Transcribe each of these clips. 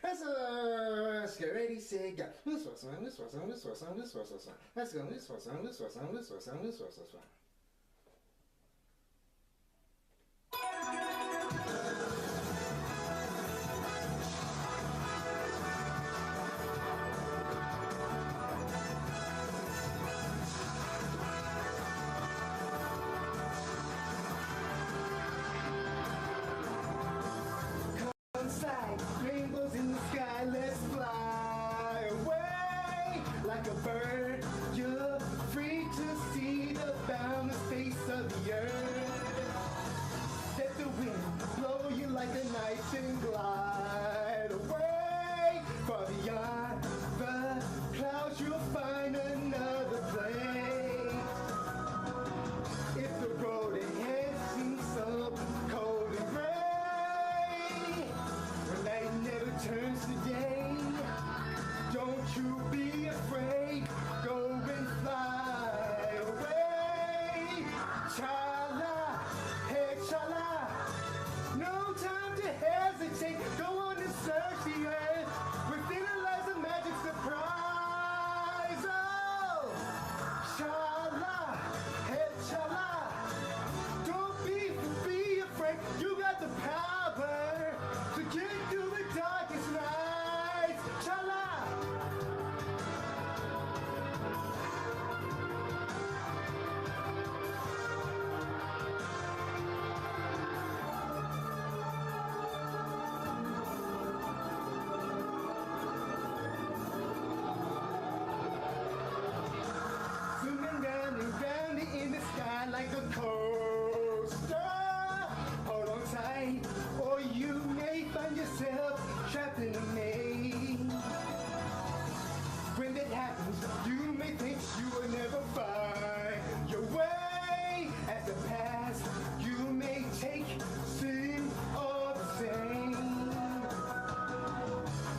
Let's get ready, say go. This was on, this was on, this was on, this was on. Let's go, this was on, this was on, this was on, this was on. Rainbows in the sky, let's fly away like a bird. You're free to see the boundless face of the earth. Let the wind blow you like a knife and glide away. Far beyond the clouds, you'll find another place. If the road ahead seems so cold and gray, night never turns to day. Don't you be afraid. Go and fly away. Chala, hey chala. No time to hesitate. Go on and search the earth. Within it lies a magic surprise. Oh, chala, hey chala. Don't be afraid. You got the power to get through the darkest nights. Chala. Zooming round and round in the sky like a coaster. Hold on tight, or you may find yourself trapped in a maze. When that happens, you may think you will never find your way. As the past, you may take seem all the same.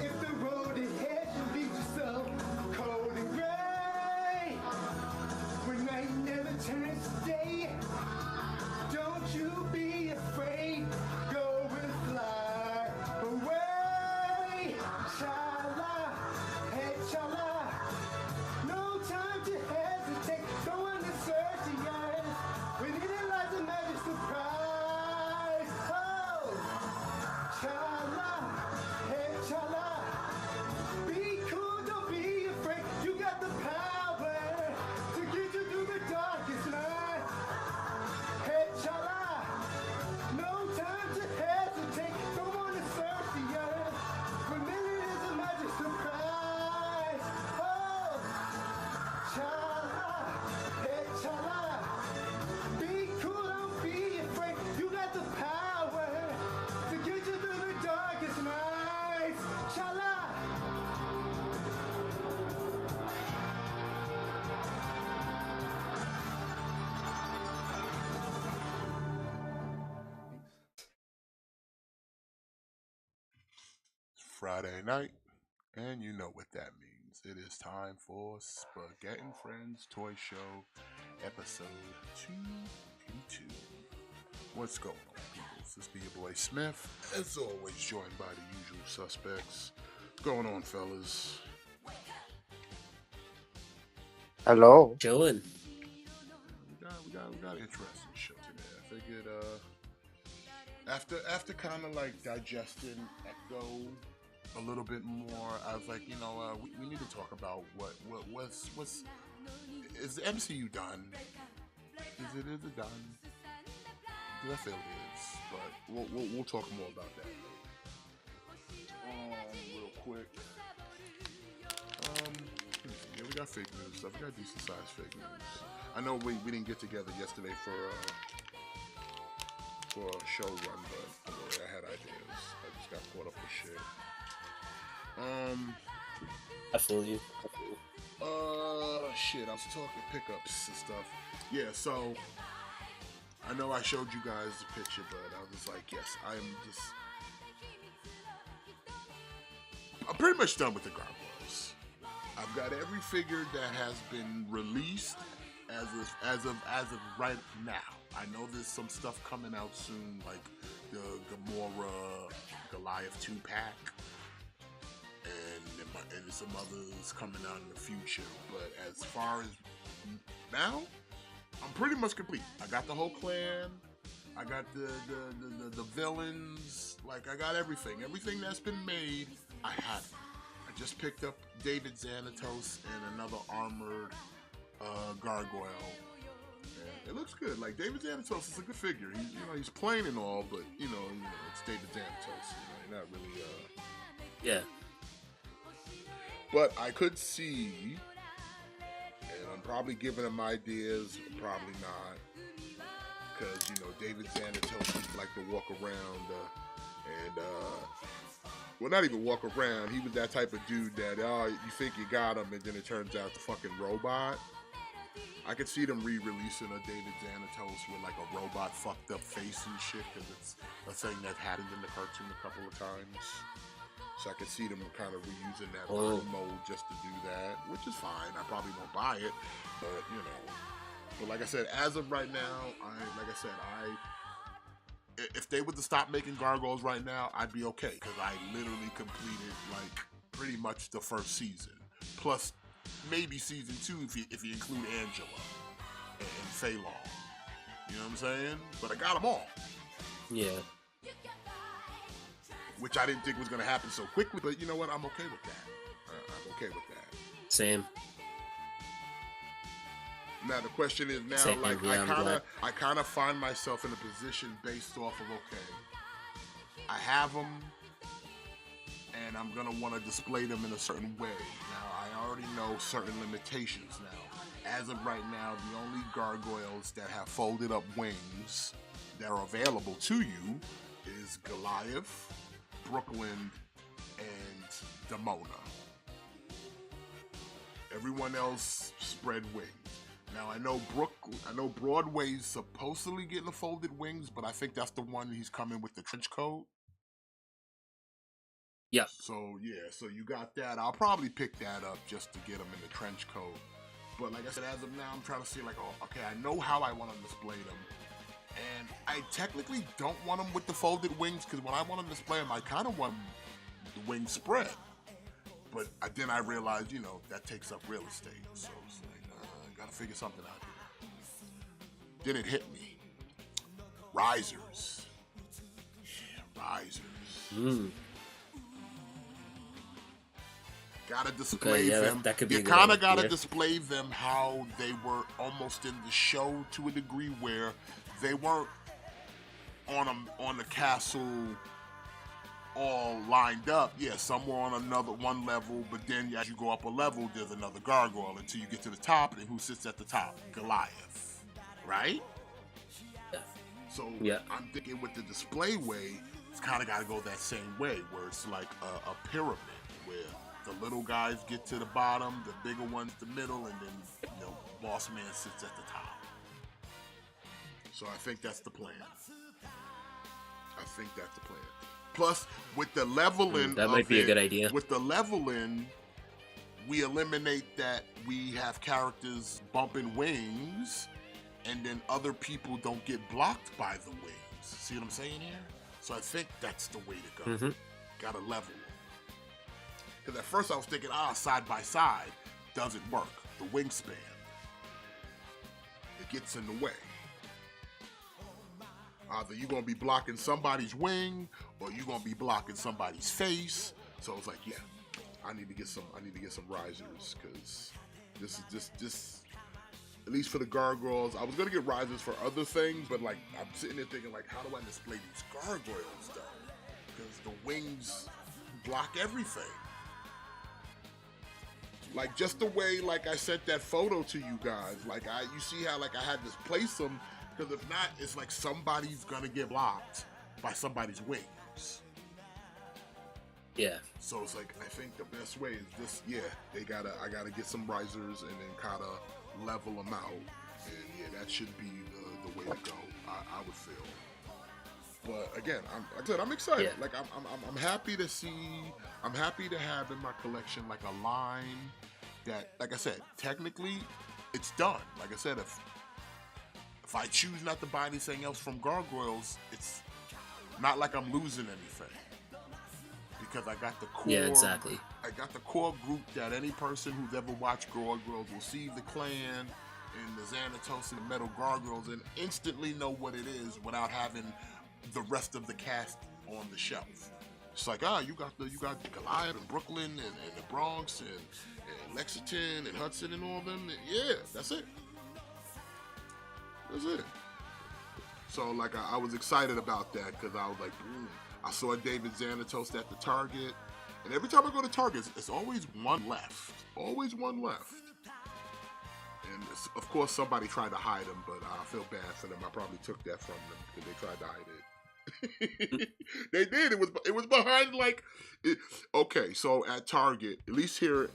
If the road ahead leads you so cold and gray, when night never turns to day, don't you be afraid. Go and fly away. Chala, hey chala. No time to hesitate. Go on and search the earth. Within it lies a magic surprise. Oh, chala, hey chala. Be cool, don't be afraid. You got the power to get you through the darkest night. Hey chala. No time to hesitate. Go on and search the earth. Familiar is a magic surprise. Oh, chala, hey chala. Be cool, don't be afraid. You got the power to get you through the darkest nights. Chala. Friday night, and you know what that means. It is time for Spaghett Friends Toy Show, episode 282. What's going on, people? This be your boy Smith, as always, joined by the usual suspects. What's going on, fellas? Hello. Chilling. We got an interesting show today. I figured, after kind of like digesting Echo a little bit more, I was like, we need to talk about what's is the MCU done? Is it done? Because I feel it is, but we'll talk more about that real quick. Yeah, we got fake news stuff. We got decent sized fake news. I know we didn't get together yesterday for a show run, but I had ideas. I just got caught up with shit. I feel you. Shit, I was talking pickups and stuff. Yeah, so I know I showed you guys the picture, but I was like, yes, I'm pretty much done with the Gargoyles. I've got every figure that has been released as of right now. I know there's some stuff coming out soon, like the Gamora Goliath 2-pack. and some others coming out in the future. But as far as now, I'm pretty much complete. I got the whole clan. I got the villains. Like, I got everything. Everything that's been made, I have it. I just picked up David Xanatos and another armored gargoyle. And it looks good. Like, David Xanatos is a good figure. He's plain and all, but it's David Xanatos. You're not really Yeah. But I could see, and I'm probably giving him ideas, probably not, because David Xanatos like to walk around well, not even walk around. He was that type of dude that you think you got him, and then it turns out the fucking robot. I could see them re-releasing a David Xanatos with like a robot fucked up face and shit, because it's a thing that happened in the cartoon a couple of times. So I could see them kind of reusing that body mode just to do that, which is fine. I probably won't buy it, but But like I said, as of right now, if they were to stop making gargoyles right now, I'd be okay, because I literally completed like pretty much the first season, plus maybe season 2 if you include Angela and Fei Long. You know what I'm saying? But I got them all. Yeah. Which I didn't think was going to happen so quickly, but you know what? I'm okay with that. I'm okay with that. Same. Now the question is now, Same, like, yeah, I kind of find myself in a position based off of, okay, I have them, and I'm gonna want to display them in a certain way. Now I already know certain limitations. Now, as of right now, the only gargoyles that have folded up wings that are available to you is Goliath, Brooklyn, and Demona. Everyone else spread wings. Now I know Broadway's supposedly getting the folded wings, but I think that's the one he's coming with the trench coat. Yeah. So you got that. I'll probably pick that up just to get him in the trench coat. But like I said, as of now, I'm trying to see like, okay, I know how I want to display them. And I technically don't want them with the folded wings, because when I want to display them, I kind of want the wings spread. But then I realized, that takes up real estate. So it's like, I gotta figure something out here. Then it hit me. Risers. Yeah, risers. Gotta display them. That could be you kind of gotta display them how they were almost in the show, to a degree where they weren't on the castle all lined up. Yeah, some were on one level, but then as you go up a level, there's another gargoyle until you get to the top, and who sits at the top? Goliath, right? Yeah. So I'm thinking with the display way, it's kind of got to go that same way, where it's like a pyramid, where the little guys get to the bottom, the bigger ones the middle, and then Boss Man sits at the top. So I think that's the plan. Plus, with the leveling, that might be a good idea. With the leveling, we eliminate that we have characters bumping wings, and then other people don't get blocked by the wings. See what I'm saying here? So I think that's the way to go. Mm-hmm. Gotta level. Because at first I was thinking, side by side doesn't work. The wingspan, it gets in the way. Either you're gonna be blocking somebody's wing, or you're gonna be blocking somebody's face. So it's like, I need to get some risers, because this is at least for the gargoyles. I was gonna get risers for other things, but like I'm sitting there thinking, like, how do I display these gargoyles though? Because the wings block everything. Like just the way like I sent that photo to you guys. Like you see how like I had to place them. Because if not, it's like somebody's gonna get blocked by somebody's wings. Yeah. So it's like, I think the best way is just, I gotta get some risers and then kind of level them out. And that should be the way to go, I would feel. But again, I'm excited. Yeah. Like I'm happy to I'm happy to have in my collection like a line that, like I said, technically it's done. Like I said, if I choose not to buy anything else from Gargoyles, it's not like I'm losing anything. because I got the core. Yeah, exactly. I got the core group that any person who's ever watched Gargoyles will see the Clan and the Xanatos and the Metal Gargoyles and instantly know what it is without having the rest of the cast on the shelf. It's like, you got Goliath and Brooklyn and the Bronx and Lexington and Hudson and all them. Yeah, that's it. That's it. So like I was excited about that because I was like, I saw David Xanatos at the Target, and every time I go to Target, it's always one left. Always one left. And of course, somebody tried to hide him, but I feel bad for them. I probably took that from them because they tried to hide it. They did. It was behind okay. So at Target, at least here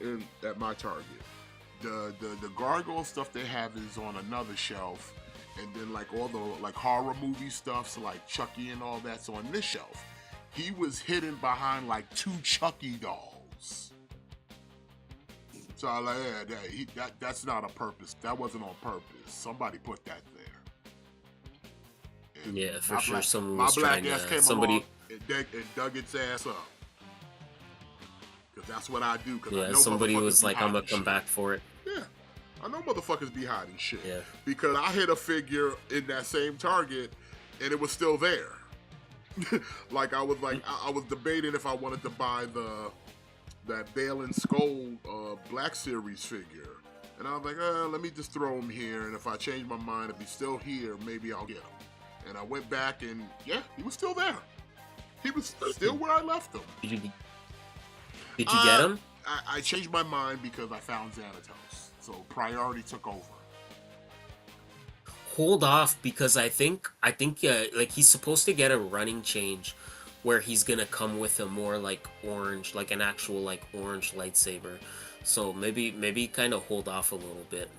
at my Target, the gargoyle stuff they have is on another shelf, and then like all the like horror movie stuff, so like Chucky and all that's on this shelf. He was hidden behind like 2 Chucky dolls. So I was like, that's not a purpose. That wasn't on purpose. Somebody put that there. And Yeah, for sure. Someone my was black trying ass to. came Somebody. along and dug its ass up. Because that's what I do. Cause I Yeah, know somebody motherfuckers was be like, "I'm gonna hiding come shit. back for it." Yeah. I know motherfuckers be hiding shit. Yeah. Because I hit a figure in that same Target and it was still there. Like I was debating if I wanted to buy that Bale and Skull Black Series figure. And I was like, let me just throw him here, and if I change my mind, if he's still here, maybe I'll get him. And I went back and yeah, he was still there. He was still where I left him. Did you get him? I changed my mind because I found Xanatos. So priority took over. Hold off, because I think like he's supposed to get a running change where he's gonna come with a more like orange, like an actual like orange lightsaber. So maybe kind of hold off a little bit.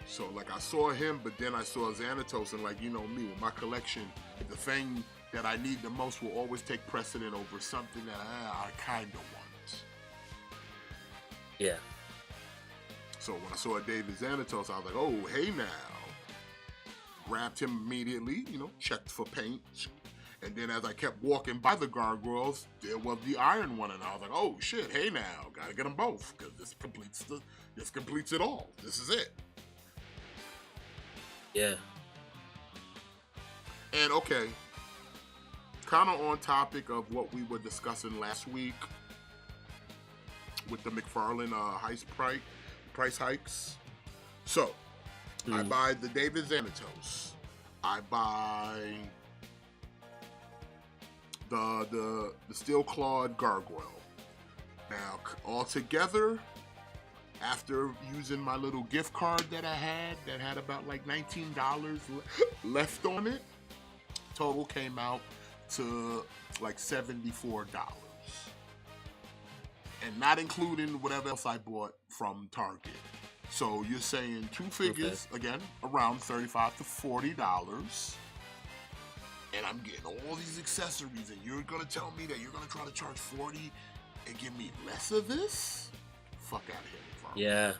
So like I saw him, but then I saw Xanatos, and like you know me with my collection, the thing that I need the most will always take precedent over something that I kind of want. Yeah. So when I saw David Xanatos, I was like, oh, hey now. Grabbed him immediately, checked for paint. And then as I kept walking by the gargoyles, there was the iron one, and I was like, oh shit, hey now, gotta get them both, because this completes it all. This is it. Yeah. And okay, kind of on topic of what we were discussing last week with the McFarlane price hikes. So, I buy the David Xanatos. I buy the steel clawed gargoyle. Now, all together, after using my little gift card that I had, that had about like $19 left on it, total came out to like $74. And not including whatever else I bought from Target. So you're saying 2 figures, again, around $35 to $40. And I'm getting all these accessories, and you're going to tell me that you're going to try to charge $40 and give me less of this? Fuck out of here, bro. Yeah.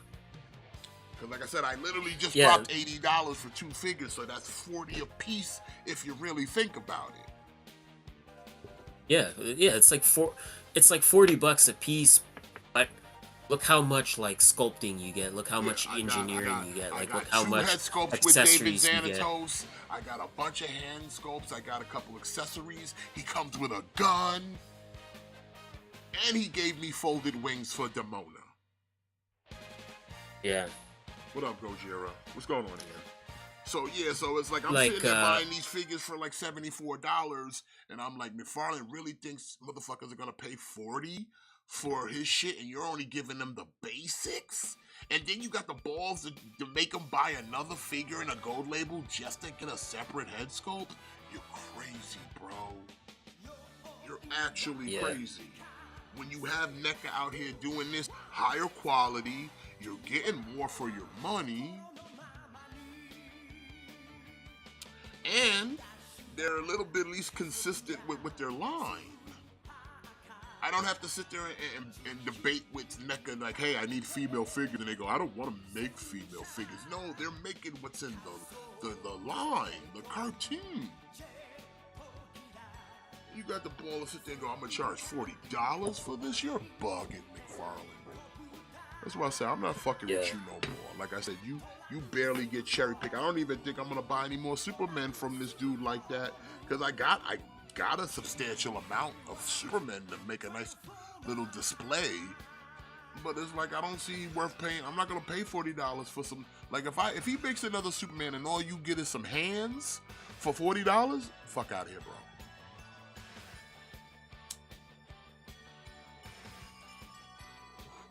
Because like I said, I literally just dropped $80 for 2 figures, so that's $40 a piece if you really think about it. Yeah, it's like $40 a piece, but look how much like sculpting you get. Look how much engineering you get. Like look how much head sculpts accessories with David you get. Xanatos. I got a bunch of hand sculpts. I got a couple accessories. He comes with a gun, and he gave me folded wings for Demona. Yeah. What up, Gojira? What's going on here? So it's like I'm sitting there buying these figures for like $74, and I'm like, McFarlane really thinks motherfuckers are gonna pay $40 for his shit, and you're only giving them the basics? And then you got the balls to make them buy another figure in a gold label just to get a separate head sculpt? You're crazy, bro. You're actually crazy. When you have NECA out here doing this higher quality, you're getting more for your money. And they're a little bit at least consistent with their line. I don't have to sit there and debate with NECA like, hey, I need female figures. And they go, I don't want to make female figures. No, they're making what's in the line, the cartoon. You got the ball to sit there and go, I'm gonna charge $40 for this? You're bugging, McFarlane. That's why I say I'm not fucking with you no more. Like I said, you barely get cherry picked. I don't even think I'm gonna buy any more Supermen from this dude like that, because I got a substantial amount of Supermen to make a nice little display. But it's like I don't see worth paying. I'm not gonna pay $40 for some. Like if he makes another Superman and all you get is some hands for $40, fuck out of here, bro.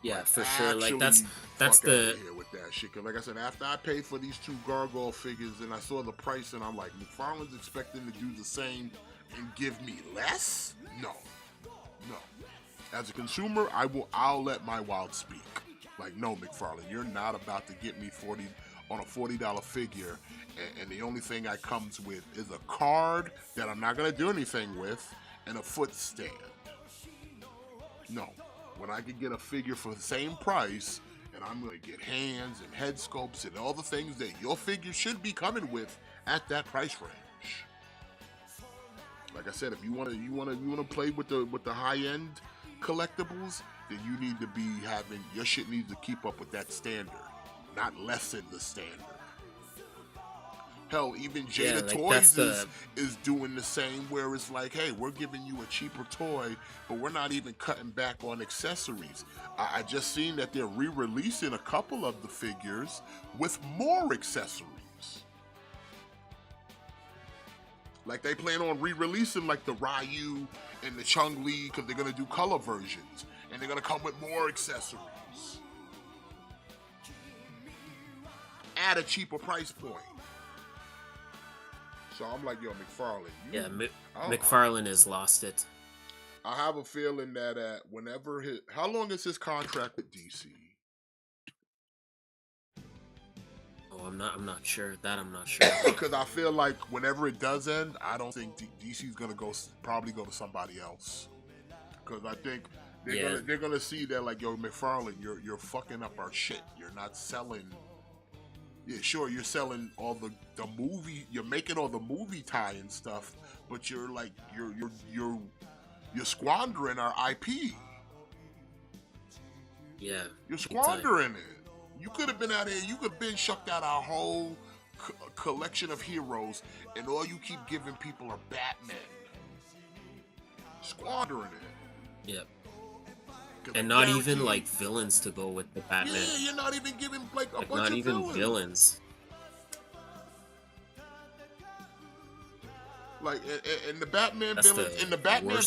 Yeah, like, for sure. Like that's the here with that shit. Cause like I said, after I paid for these 2 Gargoyle figures and I saw the price and I'm like, McFarlane's expecting to do the same and give me less? No. As a consumer, I'll let my wild speak. Like, no, McFarlane, you're not about to get me on a $40 figure, and the only thing I comes with is a card that I'm not gonna do anything with and a foot stand. No. When I could get a figure for the same price, and I'm gonna get hands and head sculpts and all the things that your figure should be coming with at that price range. Like I said, if you wanna play with the high end collectibles, then you need to be having your shit needs to keep up with that standard, not lessen the standard. Hell, even Jada Toys is doing the same, where it's like, hey, we're giving you a cheaper toy, but we're not even cutting back on accessories. I just seen that they're re-releasing a couple of the figures with more accessories. Like they plan on re-releasing like the Ryu and the Chun-Li, because they're gonna do color versions, and they're gonna come with more accessories at a cheaper price point. So I'm like, yo, McFarlane. McFarlane has lost it. I have a feeling that whenever how long is his contract with DC? Oh, I'm not sure. I'm not sure. Because I feel like whenever it does end, I don't think DC's gonna probably go to somebody else. Because I think they're gonna see that like, yo, McFarlane, you're fucking up our shit. You're not selling. Yeah, sure, you're selling all the movie, you're making all the movie tie and stuff, but you're squandering our IP. Yeah, you're squandering it. You could have been out here. You could have been shucked out our whole collection of heroes, and all you keep giving people are Batman. Squandering it. Yep. And not even like villains to go with the Batman. Yeah, you're not even giving like a bunch not of even villains. Like, and the Batman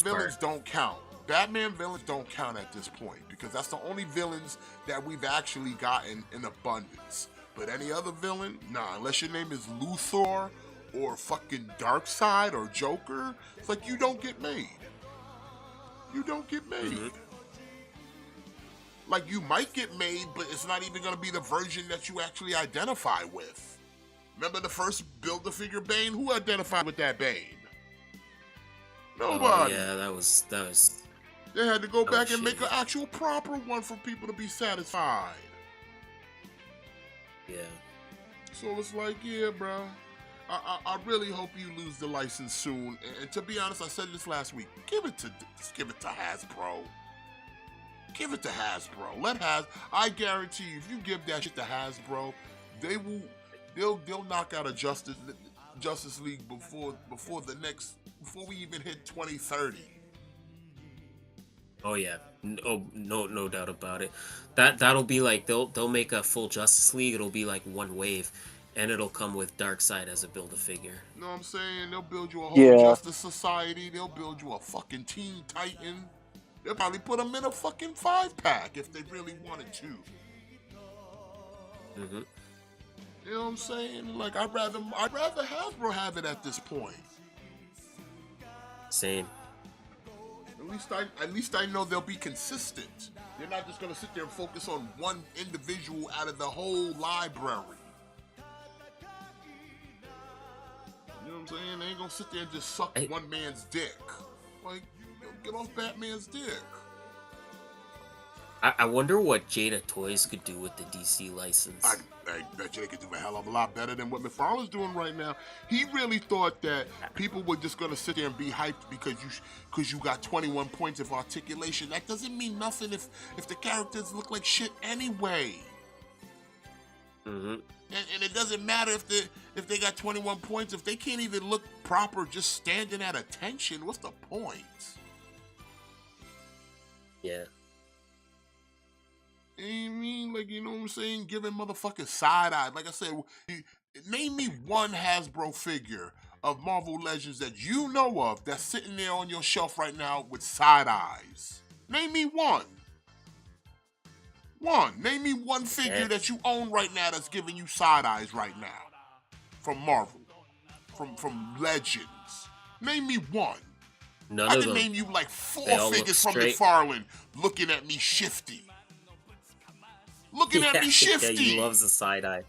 villains don't count. Batman villains don't count at this point because that's the only villains that we've actually gotten in abundance. But any other villain, nah, unless your name is Luthor or fucking Darkseid or Joker, it's like you don't get made. You don't get made. Mm-hmm. Like, you might get made, but it's not even gonna be the version that you actually identify with. Remember the first Build-A-Figure Bane? Who identified with that Bane? Nobody. Yeah, that was. They had to go back and make an actual proper one for people to be satisfied. Yeah. So it's like, yeah, bro. I really hope you lose the license soon. And to be honest, I said this last week. Give it to Hasbro. Give it to Hasbro. I guarantee you, if you give that shit to Hasbro, they'll knock out a Justice League before we even hit 2030. Oh yeah, no doubt about it. That'll be like they'll make a full Justice League. It'll be like one wave, and it'll come with Darkseid as a Build-A-Figure. You know what I'm saying? They'll build you a whole Justice Society. They'll build you a fucking Teen Titan. They'll probably put them in a fucking 5-pack if they really wanted to. Mm-hmm. You know what I'm saying? Like, I'd rather Hasbro have it at this point. Same. At least I know they'll be consistent. They're not just gonna sit there and focus on one individual out of the whole library. You know what I'm saying? They ain't gonna sit there and just suck one man's dick. Like, get off Batman's dick. I wonder what Jada Toys could do with the DC I, license. I bet you they could do a hell of a lot better than what McFarlane's doing right now. He really thought that people were just gonna sit there and be hyped because you got 21 points of articulation. That doesn't mean nothing if the characters look like shit anyway. Mm-hmm. And it doesn't matter if they got 21 points if they can't even look proper just standing at attention. What's the point? Yeah. You mean, like, you know what I'm saying? Giving motherfuckers side eye. Like I said, name me one Hasbro figure of Marvel Legends that you know of that's sitting there on your shelf right now with side eyes. Name me one. Name me one figure that you own right now that's giving you side eyes right now. From Marvel. From Legends. Name me one. None I of can them. name you like 4 They all look figures from straight. McFarlane looking at me shifty. Looking at me shifty. Yeah, he loves the side eye.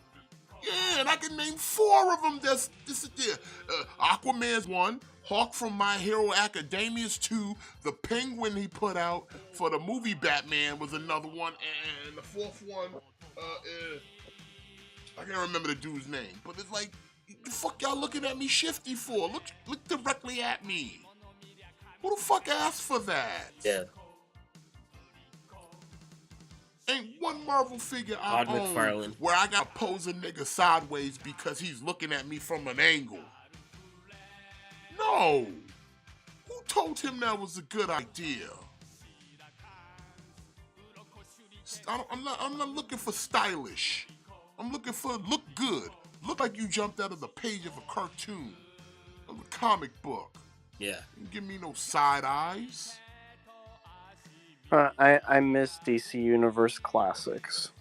Yeah, and I can name 4 of them that's there. Aquaman's 1, Hawk from My Hero Academia's 2, the Penguin he put out for the movie Batman was another one, and the 4th one, I can't remember the dude's name, but it's like, the fuck y'all looking at me shifty for? Look directly at me. Who the fuck asked for that? Yeah. Ain't one Marvel figure I Todd own McFarlane. where I got to pose a nigga sideways because he's looking at me from an angle. No. Who told him that was a good idea? I'm not looking for stylish. I'm looking for look good. Look like you jumped out of the page of a cartoon, of a comic book. Yeah. Don't give me no side eyes. I miss DC Universe Classics.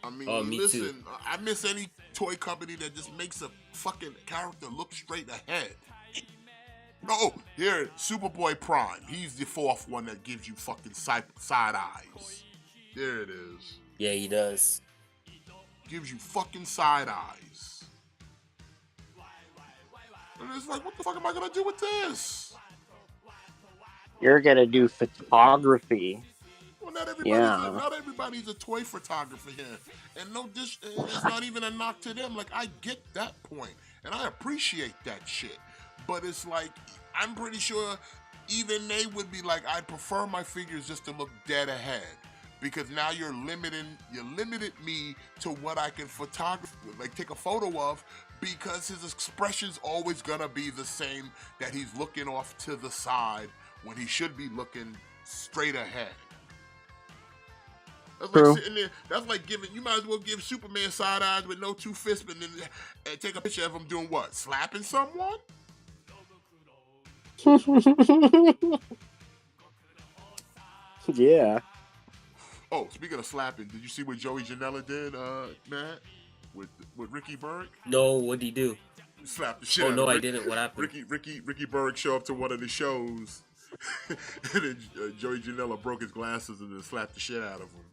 I mean, Oh, me listen, too. I miss any toy company that just makes a fucking character look straight ahead. Oh, here, Superboy Prime. He's the 4th one that gives you fucking side eyes. There it is. Yeah, he does. Gives you fucking side eyes. And it's like, what the fuck am I gonna do with this? You're gonna do photography. Well, not everybody's a toy photographer here, and it's not even a knock to them. Like, I get that point, and I appreciate that shit. But it's like, I'm pretty sure even they would be like, I prefer my figures just to look dead ahead, because now you limited me to what I can take a photo of, because his expression's always gonna be the same, that he's looking off to the side when he should be looking straight ahead. That's True. like sitting there. That's like you might as well give Superman side eyes with no 2 fists, and take a picture of him doing what? Slapping someone? Yeah. Oh, speaking of slapping, did you see what Joey Janela did, Matt? With Ricky Berg? No, what'd he do? Slapped the shit Oh out no, of I didn't. What happened? Ricky Berg show up to one of the shows, and then Joey Janela broke his glasses and then slapped the shit out of him.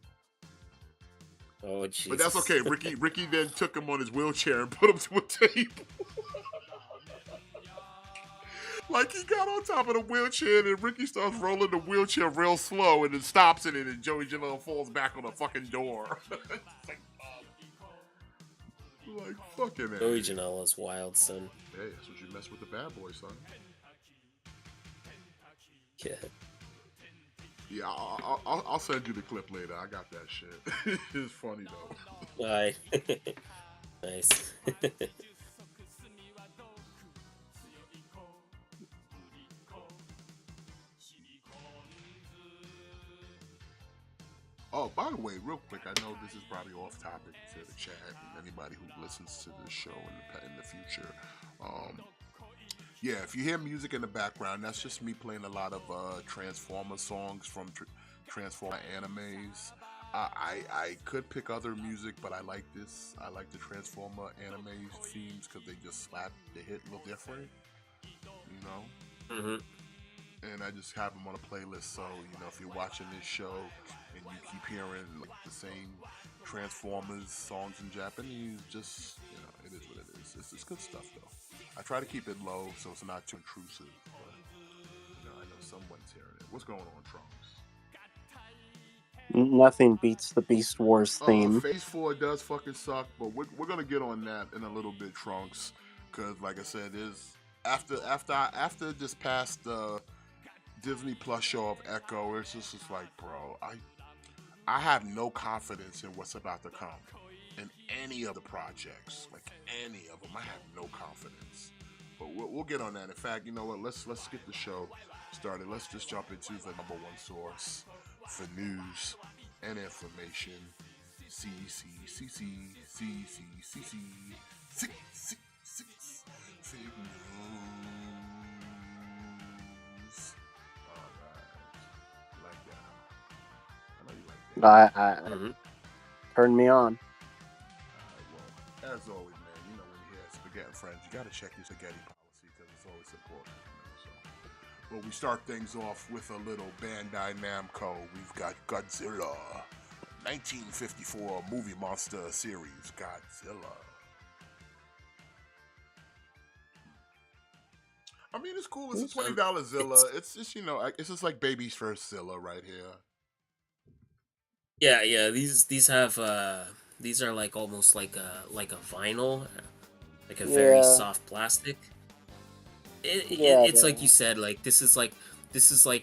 Oh, Jesus. But that's okay. Ricky then took him on his wheelchair and put him to a table. Like, he got on top of the wheelchair, and then Ricky starts rolling the wheelchair real slow, and then stops it, and Joey Janela falls back on the fucking door. Like, fucking man. Joey Janela's wild, son. Hey, that's what you mess with the bad boy, son. Yeah. Yeah, I'll send you the clip later. I got that shit. It's funny, though. Alright. Nice. Oh, by the way, real quick, I know this is probably off topic to the chat and anybody who listens to this show in the future. Yeah, if you hear music in the background, that's just me playing a lot of Transformer songs from Transformer animes. I could pick other music, but I like this. I like the Transformer anime themes because they just slap the hit a little different, you know? Mm-hmm. And I just have them on a playlist, so, you know, if you're watching this show and you keep hearing like the same Transformers songs in Japanese, just, you know, it is what it is. It's good stuff, though. I try to keep it low so it's not too intrusive, but, you know, I know someone's hearing it. What's going on, Trunks? Nothing beats the Beast Wars theme. Phase 4 does fucking suck, but we're gonna get on that in a little bit, Trunks, because like I said, is after this past Disney Plus show of Echo, it's just like, bro, I have no confidence in what's about to come in any of the projects, like any of them. I have no confidence, but we'll get on that. In fact, you know what? Let's get the show started. Let's just jump into the number one source for news and information. Fake news. Alright. Like that. I know you like that. Turn me on. Well, as always, man, you know when you hear Spaghett Friends, you gotta check your spaghetti policy because it's always important. So. Well, we start things off with a little Bandai Namco. We've got Godzilla. 1954 movie monster series, Godzilla. I mean, it's cool. It's a $20 Zilla. It's just, you know, it's just like baby's first Zilla right here. Yeah. These have these are like almost like a vinyl, like a very soft plastic. It's like you said, like this is like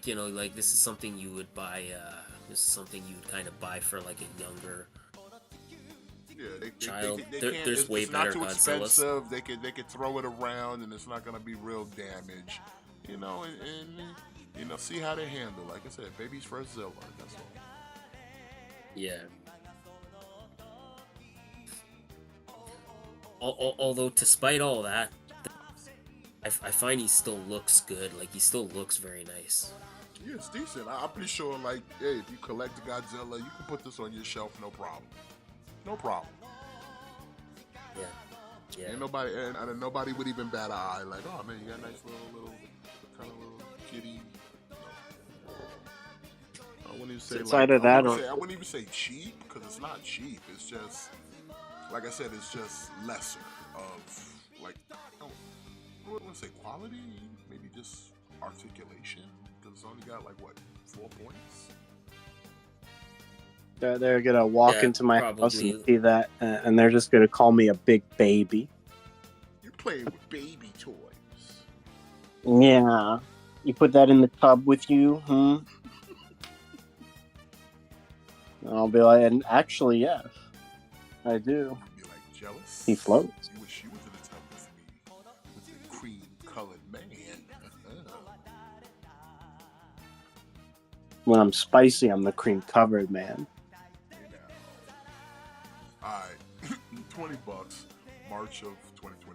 you know, like this is something you would buy. This is something you would kind of buy for like a younger child. There's way better Godzillas. They could throw it around and it's not gonna be real damage, you know, and you know, see how they handle. Like I said, baby's first Zilla. That's all. Yeah. Although, despite all that, I find he still looks good. Like, he still looks very nice. Yeah, it's decent. I'm pretty sure, like, hey, if you collect the Godzilla, you can put this on your shelf, no problem. No problem. Yeah. Ain't nobody, and nobody would even bat an eye. Like, oh man, you got a nice little kind of little kitty. I wouldn't even say I wouldn't even say cheap because it's not cheap. It's just, like I said, it's just lesser of like, I wouldn't say quality, maybe just articulation because it's only got like what 4 points. They're gonna walk into my house and see that, and they're just gonna call me a big baby. You're playing with baby toys. Yeah, you put that in the tub with you, I'll be like, and actually, yes, I do. You'd be like jealous. He floats. You wish you was in the tub with me, with the cream-colored man. When I'm spicy, I'm the cream-covered man. All right, $20, March of 2024.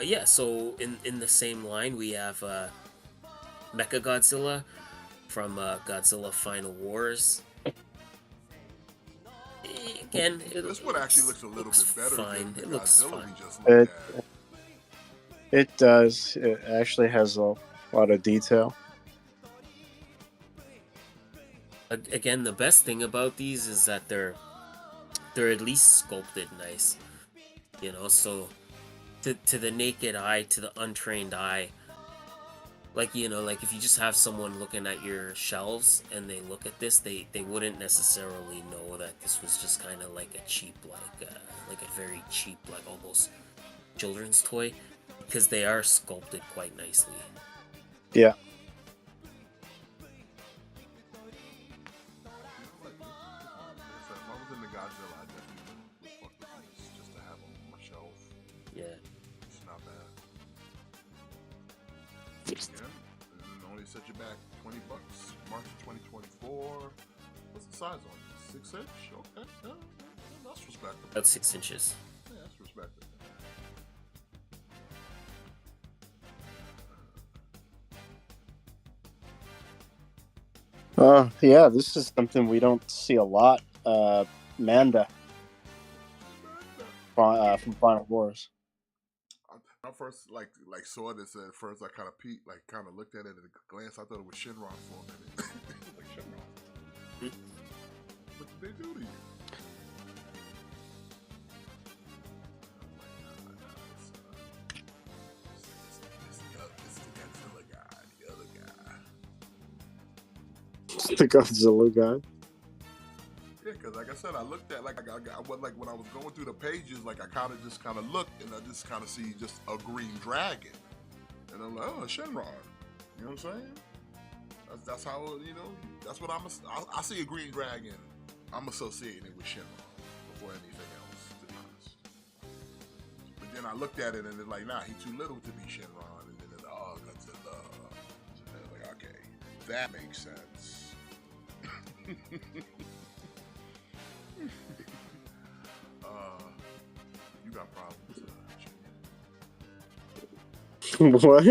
Yeah, so in the same line we have Mechagodzilla from Godzilla Final Wars. Again, this one actually looks a little bit better. Fine. Than it looks Godzilla fine. we just looked at. It does. It actually has a lot of detail. Again, the best thing about these is that they're at least sculpted nice. You know, so to the naked eye, to the untrained eye, like, you know, like if you just have someone looking at your shelves and they look at this, they wouldn't necessarily know that this was just kind of like a cheap, like a very cheap, like almost children's toy, because they are sculpted quite nicely. Yeah. Set you back $20, March of 2024. What's the size on it? 6 inch? Okay, yeah, that's respectable. About 6 inches. Yeah, that's respectable. Yeah, this is something we don't see a lot. Manda from Final Wars. I first like saw this at first. I kind of peeked, like kind of looked at it at a glance. I thought it was Shinron for a minute. Like Shinron. What did they do to you? The Godzilla guy. Yeah, because like I said, I looked at like I went like when I was going through the pages, like I kind of looked and I just kind of see just a green dragon, and I'm like, oh, Shenron. You know what I'm saying? That's how that's what I see a green dragon. I'm associating it with Shenron before anything else, to be honest. But then I looked at it and it's like, nah, he's too little to be Shenron, and then it's Godzilla. And I was like, okay, that makes sense. You got problems, What?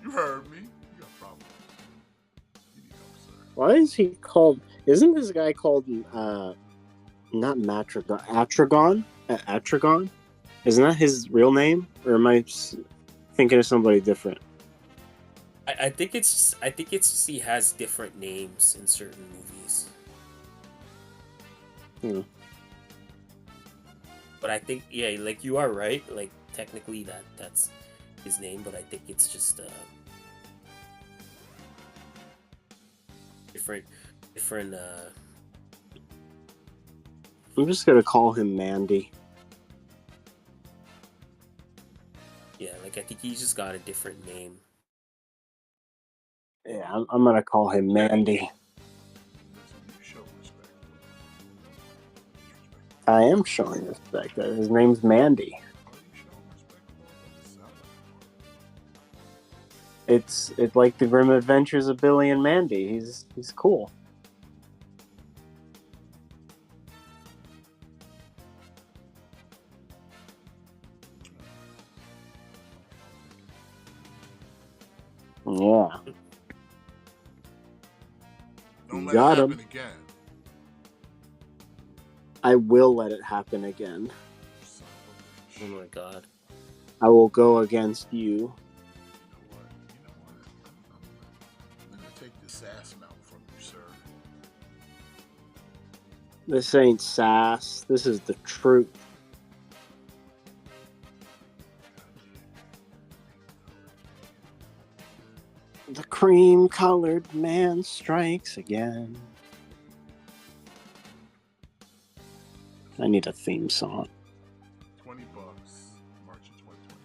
You heard me. You got problems. You need help, sir. Why is he called? Isn't this guy called not Matragon? Atragon? Atragon? Isn't that his real name, or am I thinking of somebody different? I think it's just he has different names in certain movies. But I think, yeah, like you are right. Like technically that's his name, but I think it's just different. I'm just gonna call him Mandy. Yeah, like I think he just got a different name. Yeah, I'm gonna call him Mandy. I am showing respect. His name's Mandy. It's like the Grim Adventures of Billy and Mandy. He's cool. Yeah. Don't let Got it him. happen again. I will let it happen again. Son of a Oh bitch. my god. I will go against you. You know what? I'm gonna take the sass mount from you, sir. This ain't sass. This is the truth. The cream-colored man strikes again. I need a theme song. $20, March of 2024.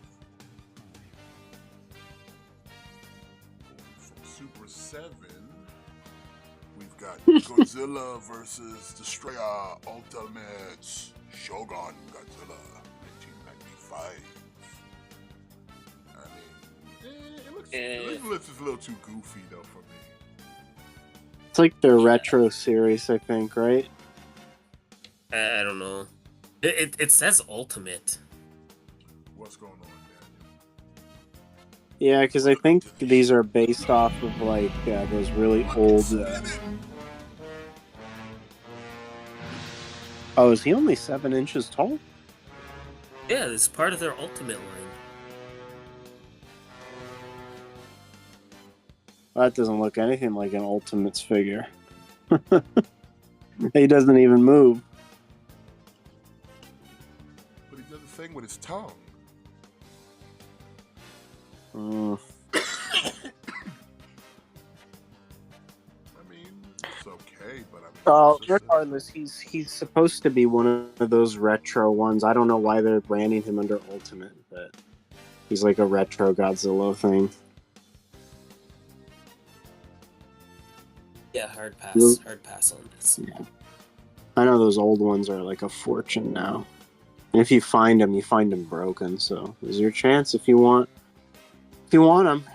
From Super 7, we've got Godzilla versus Destroyer Ultimates Shogun Godzilla 1995. It looks a little too goofy though for me. It's like their retro series, I think, right? I don't know. It says Ultimate. What's going on, Daniel? Yeah, because I think these are based off of like those really old. Oh, is he only 7 inches tall? Yeah, it's part of their Ultimate line. That doesn't look anything like an Ultimates figure. He doesn't even move. But he does the thing with his tongue. Mm. I mean, it's okay, but I mean. Oh, regardless, he's supposed to be one of those retro ones. I don't know why they're branding him under Ultimate, but he's like a retro Godzilla thing. Yeah, hard pass. Hard pass on this. Yeah. I know those old ones are like a fortune now. And if you find them broken. So there's your chance if you want them.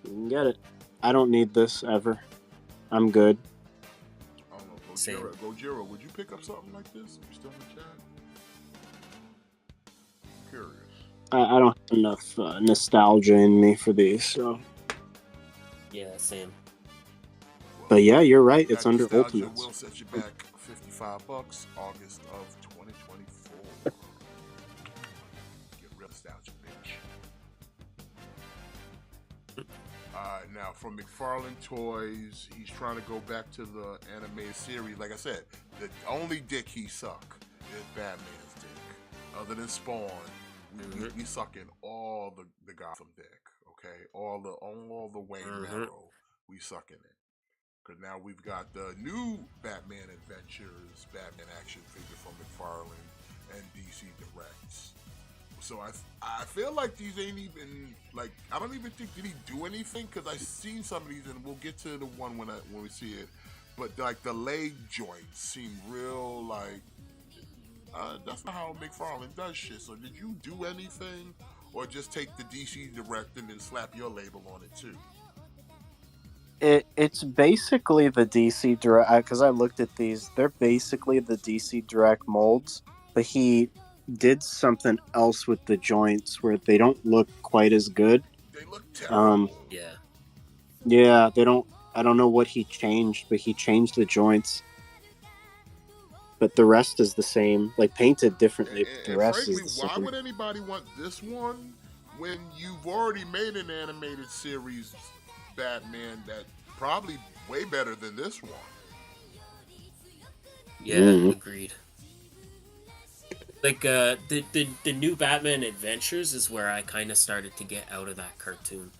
You can get it. I don't need this ever. I'm good. I don't know, Gojira, would you pick up something like this? Are you still in the chat? I'm curious. I don't have enough nostalgia in me for these, so. Yeah, same. But yeah, you're right. It's That under nostalgia Ultimates. will set you back $55, August of 2024. Get real nostalgia, bitch. Now from McFarlane Toys, he's trying to go back to the animated series. Like I said, the only dick he suck is Batman's dick. Other than Spawn, we sucking all the Gotham dick. Okay, all the Wayne Mm-hmm. marrow, we sucking it. Because now we've got the new Batman Adventures, Batman action figure from McFarlane and DC Directs. So I feel like these ain't even like I don't even think did he do anything because I've seen some of these and we'll get to the one when we see it. But like the leg joints seem real like that's not how McFarlane does shit. So did you do anything or just take the DC Direct and then slap your label on it too? It's basically the DC Direct because I looked at these. They're basically the DC Direct molds, but he did something else with the joints where they don't look quite as good. They look terrible. Yeah, they don't. I don't know what he changed, but he changed the joints. But the rest is the same, like painted differently. The rest frankly, is the why same. would anybody want this one when you've already made an animated series Batman that probably way better than this one? Yeah, agreed. Like the new Batman Adventures is where I kind of started to get out of that cartoon.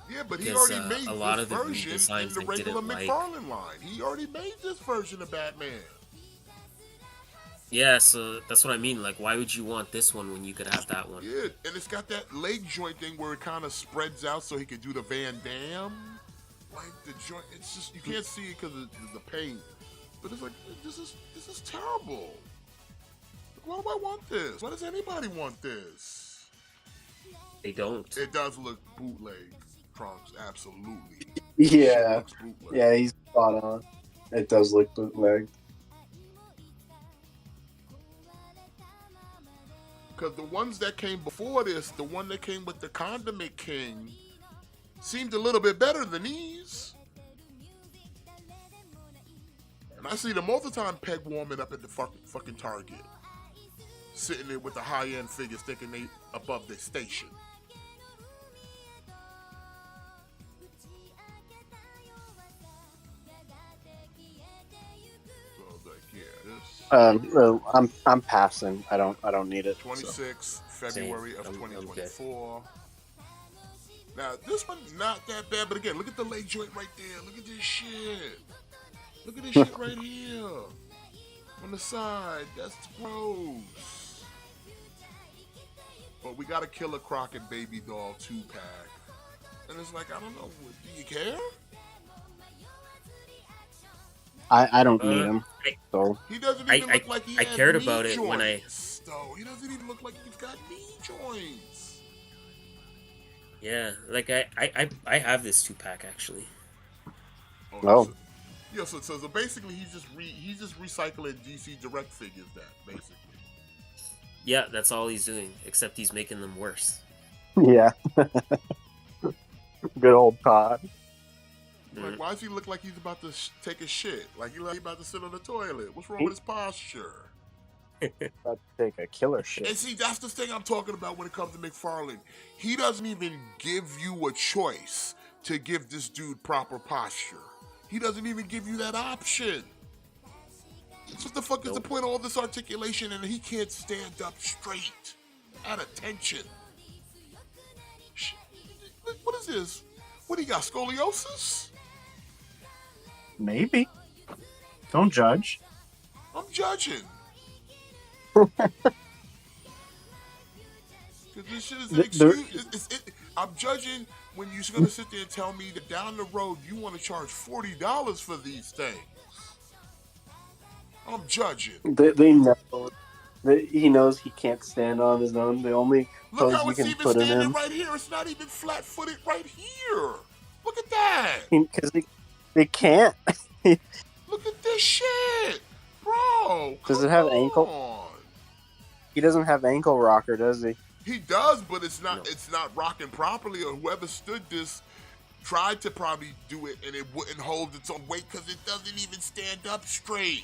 Yeah, but he Because, already made a lot this of the version redesigns in the I regular didn't like. McFarlane line. He already made this version of Batman. Yeah, so that's what I mean. Like, why would you want this one when you could have that one? Yeah, and it's got that leg joint thing where it kind of spreads out so he could do the Van Damme. Like the joint, it's just you can't see it because of the paint. But it's like this is terrible. Why do I want this? Why does anybody want this? They don't. It does look bootleg, Trunks. Absolutely. Yeah, Looks bootleg. yeah, he's spot on. It does look bootleg. Because the ones that came before this, the one that came with the Condiment King, seemed a little bit better than these. And I see them all the time peg warming up at the fucking Target. Sitting there with the high-end figures thinking they above their station. So like, yeah, this I'm passing. I don't need it. 26 February of I'm 2024. Now this one not that bad, but again, look at the leg joint right there. Look at this shit. Look at this shit right here. On the side, that's gross. But we got a Killer Croc and Baby Doll 2-pack. And it's like, I don't know, do you care? I don't need him. So He doesn't even look like he I has cared knee about it joints, when I. though. He doesn't even look like he's got knee joints. Yeah, like I have this 2-pack actually. Oh. So basically he's just recycling DC Direct figures basically. Yeah, that's all he's doing. Except he's making them worse. yeah, good old Todd. Like, why does he look like he's about to take a shit? Like he's about to sit on the toilet. What's wrong with his posture? About to take a killer shit. And see, that's the thing I'm talking about when it comes to McFarlane. He doesn't even give you a choice to give this dude proper posture. He doesn't even give you that option. So what the fuck is the point of all this articulation and he can't stand up straight? At attention. What is this? What do you got, scoliosis? Maybe. Don't judge. I'm judging. Because this shit is an excuse. I'm judging when you're going to sit there and tell me that down the road you want to charge $40 for these things. I'm judging. They know. He knows he can't stand on his own. The only Look pose how you it's can even put him standing in. right here. It's not even flat-footed right here. Look at that. Because they can't. Look at this shit. Bro, Does it have ankle? on. He doesn't have ankle rocker, does he? He does, but it's not rocking properly, or whoever stood this tried to probably do it and it wouldn't hold its own weight because it doesn't even stand up straight.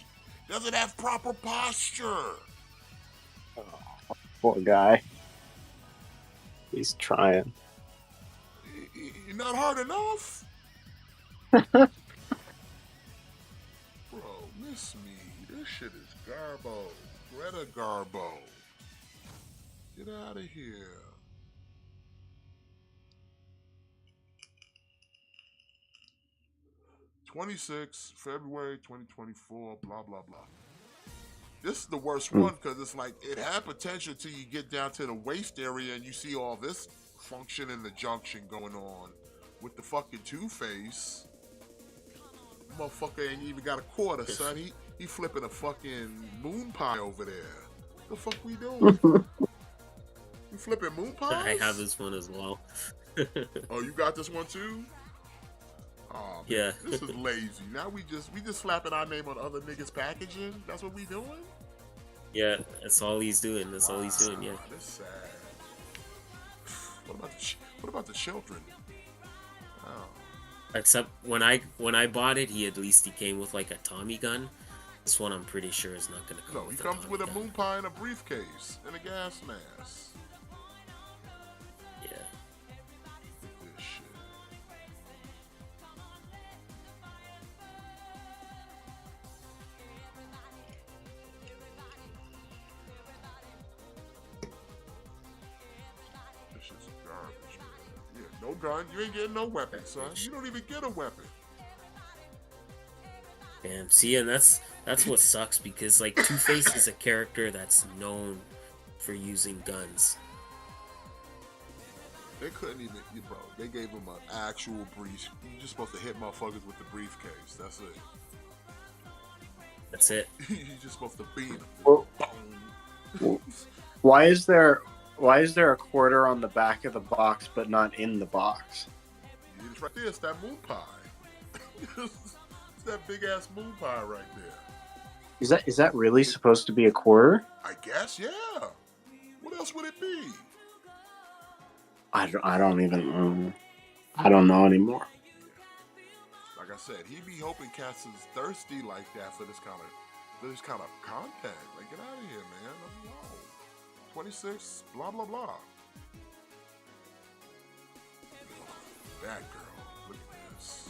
Doesn't have proper posture. Oh, poor guy. He's trying. You're not hard enough? Bro, miss me. This shit is Garbo. Greta Garbo. Get out of here. 26 February 2024. Blah blah blah. This is the worst Hmm. one because it's like it had potential till you get down to the waist area and you see all this function in the junction going on with the fucking Two-Face. Motherfucker ain't even got a quarter, son. He flipping a fucking moon pie over there. The fuck we doing? You flipping moon I pies? have this one as well. Oh, you got this one too? Oh, man, Yeah. this is lazy. Now we just slapping our name on other niggas' packaging. That's what we doing? Yeah, that's all he's doing. That's all he's doing. Yeah. Wow, that's sad. What about the children? Oh. Except when I bought it, he came with like a Tommy gun. This one I'm pretty sure is not gonna come. No, with he comes Tommy with a gun. moon pie and a briefcase and a gas mask. Yeah. Look at this shit. This shit's garbage, man. Yeah, no gun. You ain't getting no weapon, son. You don't even get a weapon. Damn. See, and that's what sucks because like Two-Face is a character that's known for using guns. They couldn't even, bro. They gave him an actual brief. You're just supposed to hit motherfuckers with the briefcase. That's it. That's it. You're just supposed to beat them. Well- Boom. Why is there a quarter on the back of the box but not in the box? It's right there. It's that moon pie. It's that big ass moon pie right there. Is that really supposed to be a quarter? I guess, yeah. What else would it be? I don't even I don't know anymore. Like I said, he be hoping cats is thirsty like that for this kind of content. Like, get out of here, man. Let me know. 26, blah blah blah. That girl, look at this.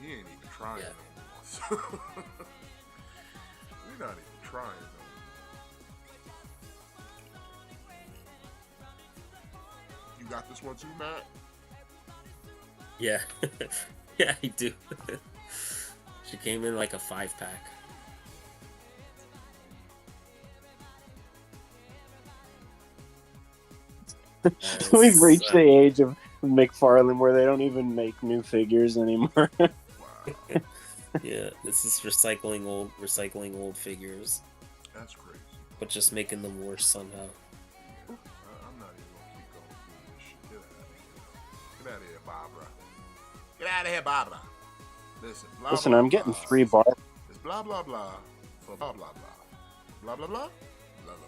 He ain't even trying no more. We're not even trying no more. You got this one too, Matt? Yeah. Yeah, I do. She came in like a 5-pack. We've reached the age of McFarlane where they don't even make new figures anymore. Wow. Yeah, this is recycling old figures, That's crazy. but just making them worse somehow. I'm not even gonna keep going through this shit. Get out of here, Barbara. Get out of here, Barbara. Listen, blah, Listen, blah, I'm getting blah. 3 bars. It's blah blah blah for blah blah blah. Blah blah blah. Blah blah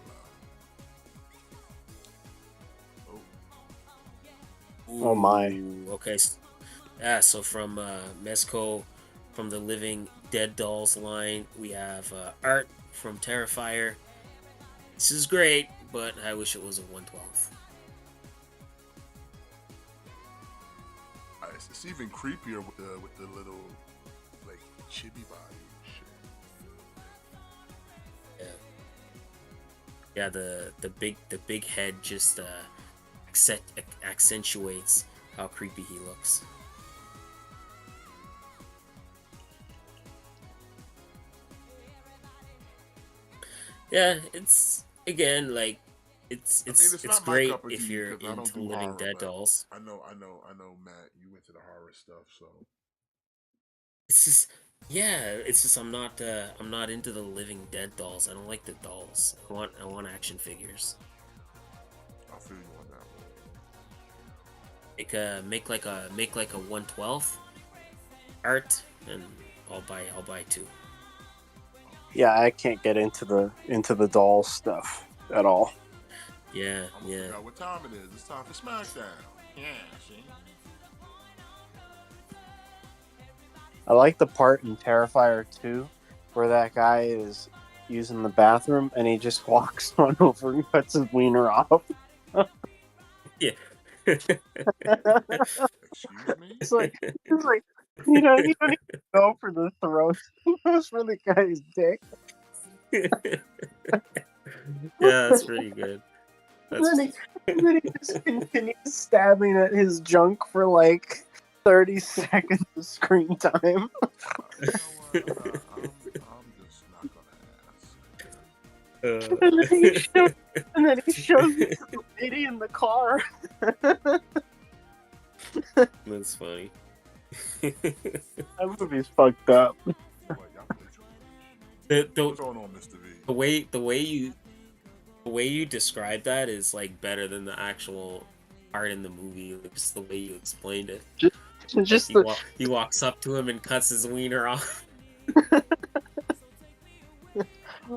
blah. Oh my. Ooh, okay. Yeah, so from Mezco, from the Living Dead Dolls line, we have art from Terrifier. This is great, but I wish it was a 112. It's even creepier with the little like chibi body and shit. Yeah. Yeah, the big head just accentuates how creepy he looks. Yeah, it's again like it's it's not my great cup of if tea, you're 'cause I don't into do Living horror, Dead but dolls. I know, Matt. You into the horror stuff, so It's just it's just I'm not into the Living Dead dolls. I don't like the dolls. I want action figures. I feel you on that one. Make like a 112 art, and I'll buy 2. Yeah, I can't get into the doll stuff at all. Yeah, I yeah. forgot what time it is. It's time for SmackDown. Yeah, see. I like the part in Terrifier 2 where that guy is using the bathroom and he just walks on over and cuts his wiener off. Yeah. Excuse me. It's like you don't even go for the throat. He goes for the guy's dick. Yeah, that's pretty good. And then he just continues stabbing at his junk for like 30 seconds of screen time. You know what? I'm just not gonna ask. And then he shows the lady in the car. That's funny. That movie's fucked up. What, y'all play too much. What's going on, Mr. V? The way you describe that is like better than the actual part in the movie. Like, just the way you explained it. Just He walks up to him and cuts his wiener off.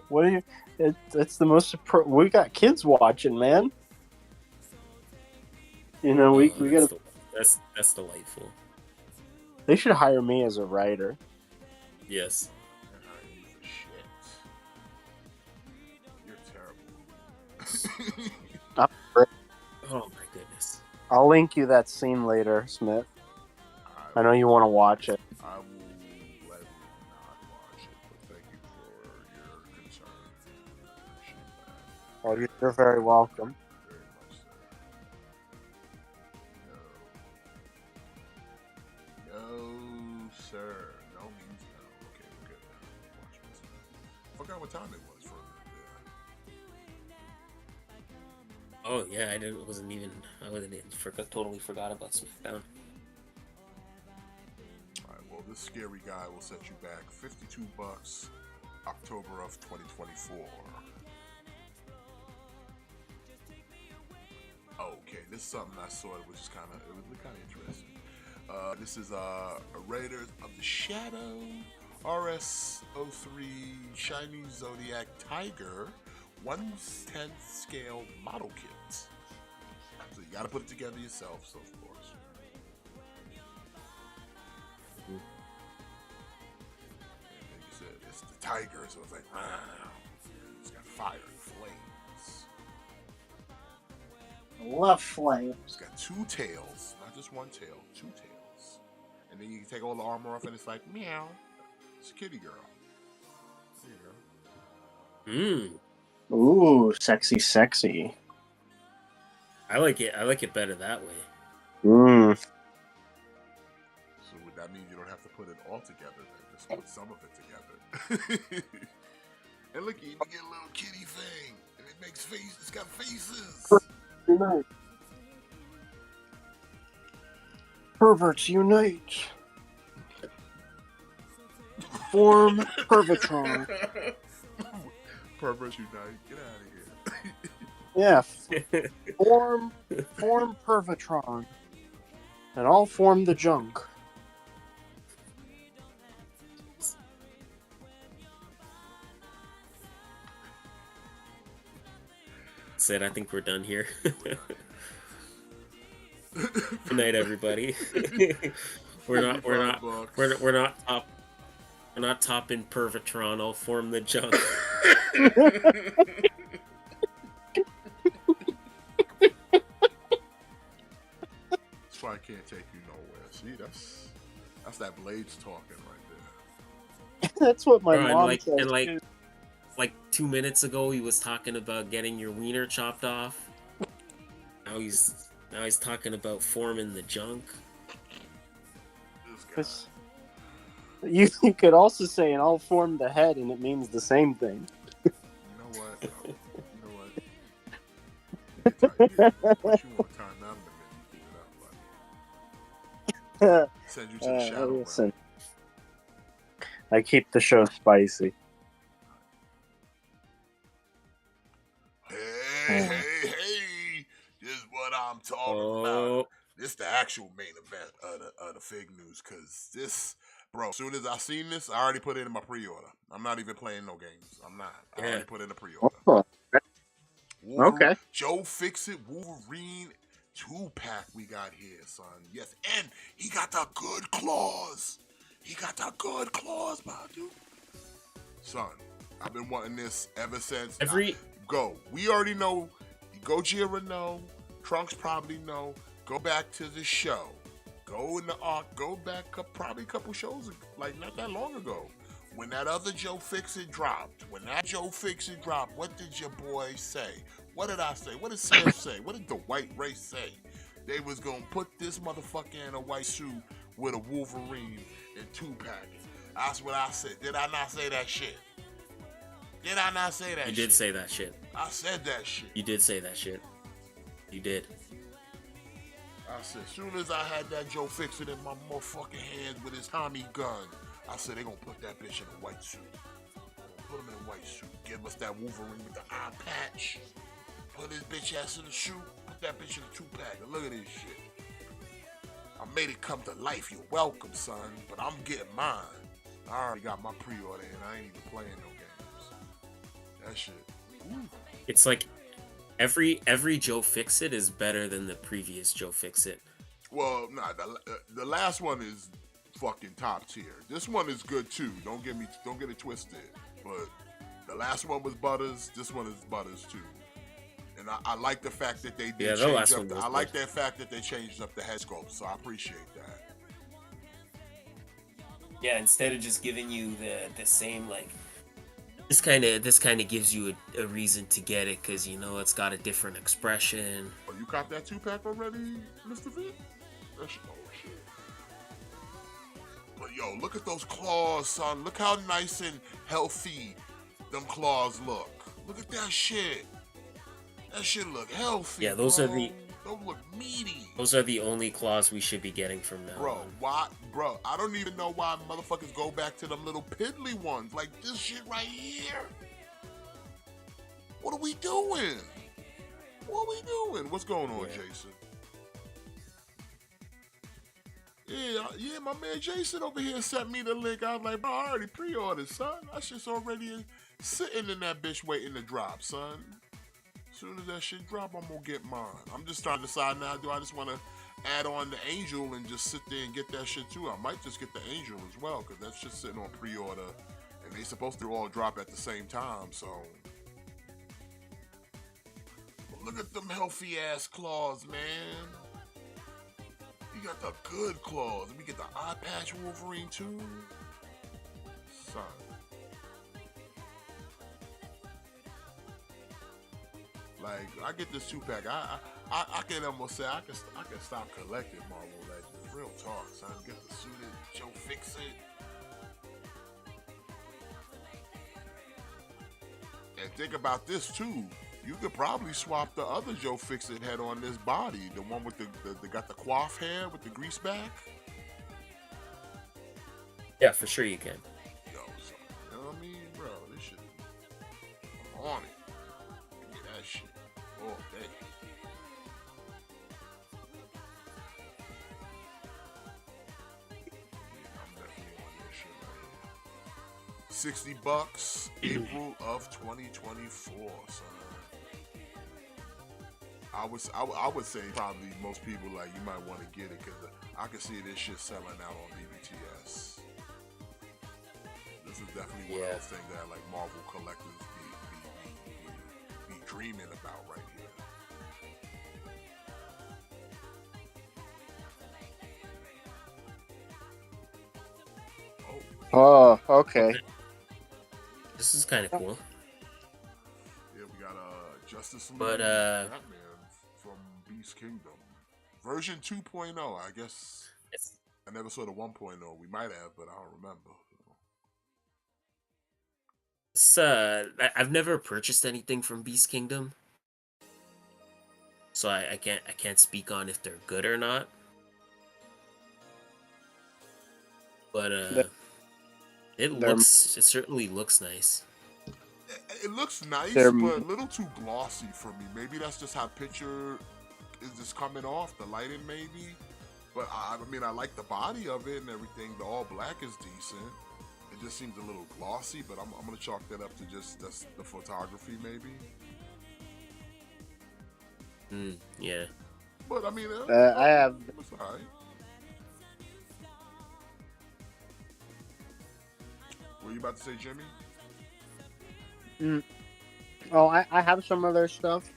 what are you? It's the most. We got kids watching, man. You know, we gotta. That's delightful. They should hire me as a writer. Yes. You're terrible. Oh my goodness. I'll link you that scene later, Smith. I know you want to watch it. I will gladly not watch it, but thank you for your concern. Appreciate that. Well, you're very welcome. Very much so. No, sir. No means no. Okay, we're good now. Watch this. Forgot what time it was for a minute there. Oh yeah, I totally forgot about SmackDown. Alright, well, this scary guy will set you back $52, October of 2024. Okay, this is something I saw which is kind of interesting. This is Raiders of the Shadow RS-03 Shiny Zodiac Tiger 1/10 scale model kit. So you got to put it together yourself, so of course. And you said it's the tiger, so it's like, wow. It's got fire and flames. I love flames. It's got two tails, not just one tail, two tails. And then you can take all the armor off and it's like, meow. It's a kitty girl. There you go. Ooh, sexy, sexy. I like it better that way. Mm. So would that mean you don't have to put it all together then? Just put some of it together. And look, you can get a little kitty thing. And it makes faces. It's got faces. Unite. Perverts unite. Form Pervitron. Perverts unite. Get out of here. Yeah. Form Pervitron. And I'll form the junk. Sid, I think we're done here. Good night, everybody. we're not topping Pervitron. I'll form the junk. That's why I can't take you nowhere. See, that's that Blades talking right there. That's what my Bro, mom and says. like 2 minutes ago, he was talking about getting your wiener chopped off. Now he's talking about forming the junk. This guy. You could also say, and I'll form the head, and it means the same thing. You know what? What you want to time out in a minute? Keep it up, buddy. Send you to the shadow listen. realm. I keep the show spicy. Hey! This is what I'm talking about. This is the actual main event of the fig news, cause this, bro. As soon as I seen this, I already put it in my pre-order. I'm not even playing no games. I'm not. I already put in a pre-order. Oh, okay. Joe Fixit Wolverine 2-pack we got here, son. Yes, and he got the good claws. Badu. Son, I've been wanting this ever since. We already know. Gojira know. Trunks probably know. Go back to the show. Go in the arc. Go back probably a couple shows, like not that long ago. When that other Joe Fixit dropped. What did your boy say? What did I say? What did Smith say? What did the white race say? they was gonna put this motherfucker in a white suit with a Wolverine and Tupac. That's what I said. Did I not say that shit? Did I not say that shit? You did say that shit. I said that shit. You did say that shit. You did. I said, as soon as I had that Joe Fixit in my motherfucking hands with his Tommy gun, I said, they gonna put that bitch in a white suit. Put him in a white suit. Give us that Wolverine with the eye patch. Put his bitch ass in the suit. Put that bitch in a 2-pack. And look at this shit. I made it come to life. You're welcome, son. But I'm getting mine. I already got my pre-order and I ain't even playing no games. That shit. Ooh. It's like every Joe Fixit is better than the previous Joe Fixit. Well, nah, the last one is fucking top tier. This one is good too. Don't get it twisted. But the last one was Butters. This one is Butters too. And I like the fact that they did change up. I like that fact that they changed up the head sculpt. So I appreciate that. Yeah, instead of just giving you the same like. This kind of gives you a reason to get it because you know it's got a different expression. Oh, you caught that 2-pack already, Mr. V? Oh shit! But yo, look at those claws, son. Look how nice and healthy them claws look. Look at that shit. That shit look healthy. Yeah, those bro. Those look meaty. Those are the only claws we should be getting from now bro, on. Why? Bro, I don't even know why motherfuckers go back to them little piddly ones. Like this shit right here. What are we doing? What are we doing? What's going on, Jason? Yeah, my man Jason over here sent me the link. I was like, bro, I already pre-ordered, son. That shit's already sitting in that bitch waiting to drop, son. As soon as that shit drop, I'm gonna get mine. I'm just trying to decide now, do I just want to add on the Angel and just sit there and get that shit too? I might just get the Angel as well, because that's just sitting on pre-order, and they supposed to all drop at the same time, so. But look at them healthy ass claws, man. You got the good claws. We get the eye patch Wolverine too. Son. Like, I get this 2-pack. I can almost say I can stop collecting Marvel Legends. Real talk, son. Get the suited Joe Fixit. And think about this too. You could probably swap the other Joe Fixit head on this body. The one with the got the coif hair with the grease back. Yeah, for sure you can. Yo, so, you know what I mean? Bro, this shit, I'm on it. Give me that shit. Oh, dang. Yeah, I'm definitely on this shit right here. $60, April of 2024, son. I would say probably most people like you might want to get it because I can see this shit selling out on BBTS. This is definitely one of those things that like Marvel collectors be dreaming about right here. Oh, okay. This is kind of cool. Yeah, we got Justice League, But Batman from Beast Kingdom, version 2.0. I guess I never saw the 1.0. We might have, but I don't remember. I've never purchased anything from Beast Kingdom, so I can't speak on if they're good or not. But it certainly looks nice. It looks nice, but a little too glossy for me. Maybe that's just how picture is just coming off, the lighting maybe. But I mean, I like the body of it and everything. The all black is decent. It just seems a little glossy, but I'm gonna chalk that up to just that's the photography maybe. Yeah. But I mean, I have. It's alright. What are you about to say, Jimmy? Oh, I have some of their stuff.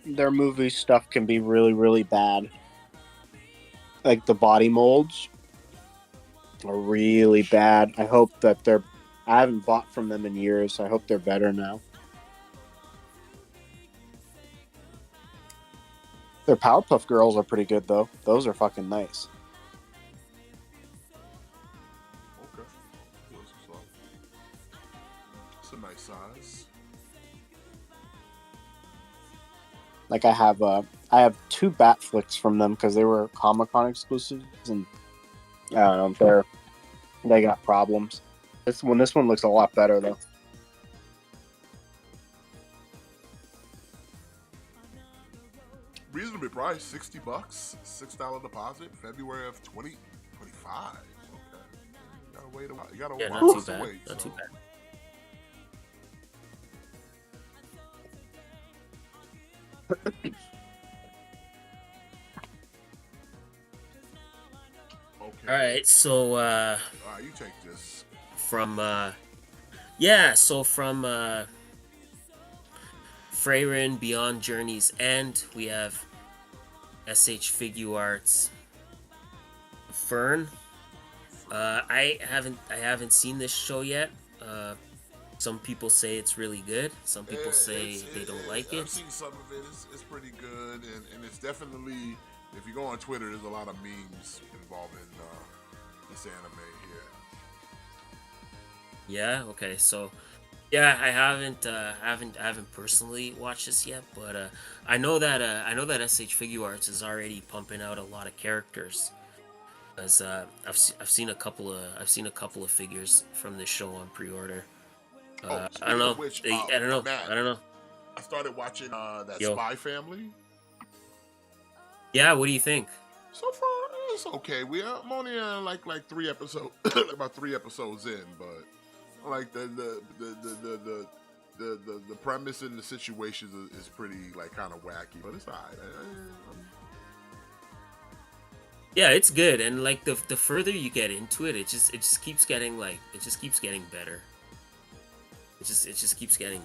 Their movie stuff can be really, really bad. Like the body molds are really bad. I hope that I haven't bought from them in years. I hope they're better now. Their Powerpuff Girls are pretty good though. Those are fucking nice. Okay. It's a nice size. Like I have 2 Bat Flicks from them because they were Comic-Con exclusives, and I don't know, they got problems. This one looks a lot better though. Reasonably priced, $60, $6 deposit, February of 2025. Okay. You gotta wait a while. You gotta Yeah, while not too to bad. wait. Not too bad. Okay. All right, so You take this. from Freyrin Beyond Journey's End, we have SH Figure Arts Fern. I haven't seen this show yet. Some people say it's really good. Some people say they don't like it. I've seen some of it. It's pretty good, and it's definitely, if you go on Twitter, there's a lot of memes involving this anime here. Yeah. Okay. So, yeah, I haven't personally watched this yet, but I know that SH Figure Arts is already pumping out a lot of characters. As I've seen a couple of figures from this show on pre-order. I don't know. Which, I don't know. Matt, I don't know. I started watching that Yo. Spy Family. Yeah. What do you think? So far, it's okay. I'm only on like 3 episodes, about 3 episodes in, but like the premise and the situations is pretty like kind of wacky, but it's alright. Yeah, it's good, and like the further you get into it, it just keeps getting better. It just keeps getting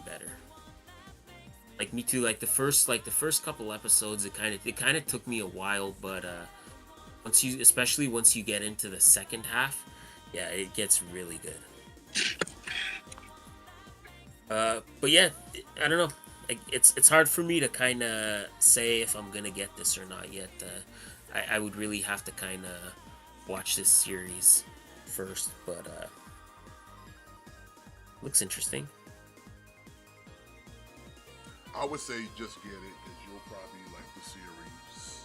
better. Like me too. Like the first couple episodes, it kind of took me a while, but especially once you get into the second half, yeah, it gets really good. But yeah, I don't know. It's hard for me to kind of say if I'm gonna get this or not yet. I would really have to kind of watch this series first, but looks interesting. I would say just get it because you'll probably like the series.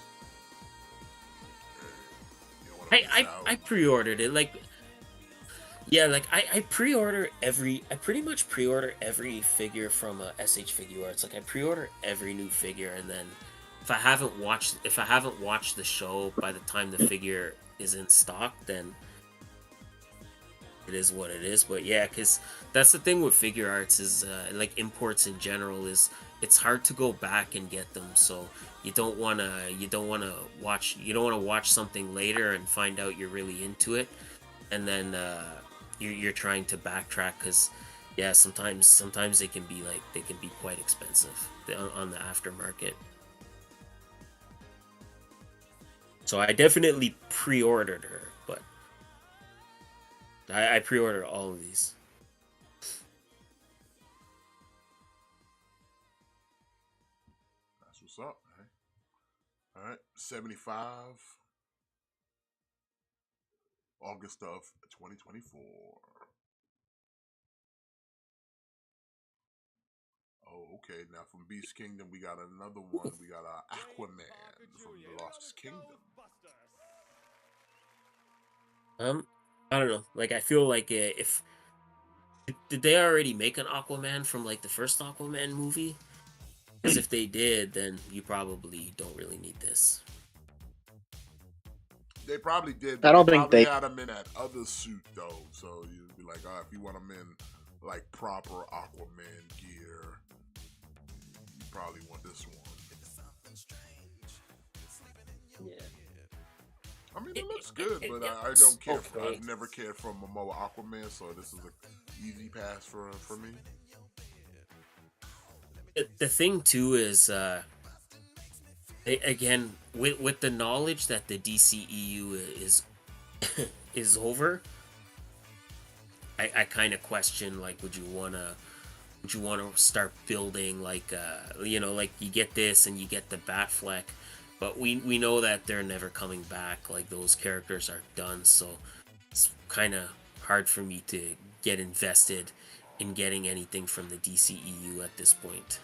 You don't wanna miss out. I pre-ordered it. Like, yeah, like I pretty much pre-order every figure from SH Figure Arts. Like I pre-order every new figure, and then if I haven't watched the show by the time the figure is in stock, then it is what it is. But yeah, because that's the thing with figure arts is like imports in general is it's hard to go back and get them. So you don't wanna watch something later and find out you're really into it, and then you're trying to backtrack because yeah, sometimes they can be quite expensive on the aftermarket. So I definitely pre-ordered her, but I pre-ordered all of these. That's what's up, man. All right, 75, August of 2024. Oh, okay. Now from Beast Kingdom, we got another one. We got Aquaman from the Lost Kingdom. I don't know. Like I feel like if did they already make an Aquaman from like the first Aquaman movie? Because if they did, then you probably don't really need this. They probably did. I don't they think probably they- had him in that other suit though. So you'd be like, if you want him in like proper Aquaman gear, you probably want this one. Yeah. I mean, it looks good, but I don't care. Okay. I've never cared for Momoa Aquaman, so this is an easy pass for me. The thing too is, again, with the knowledge that the DCEU is over, I kind of question like, would you wanna start building like like you get this and you get the Batfleck, but we know that they're never coming back. Like those characters are done, so it's kind of hard for me to get invested in getting anything from the DCEU at this point.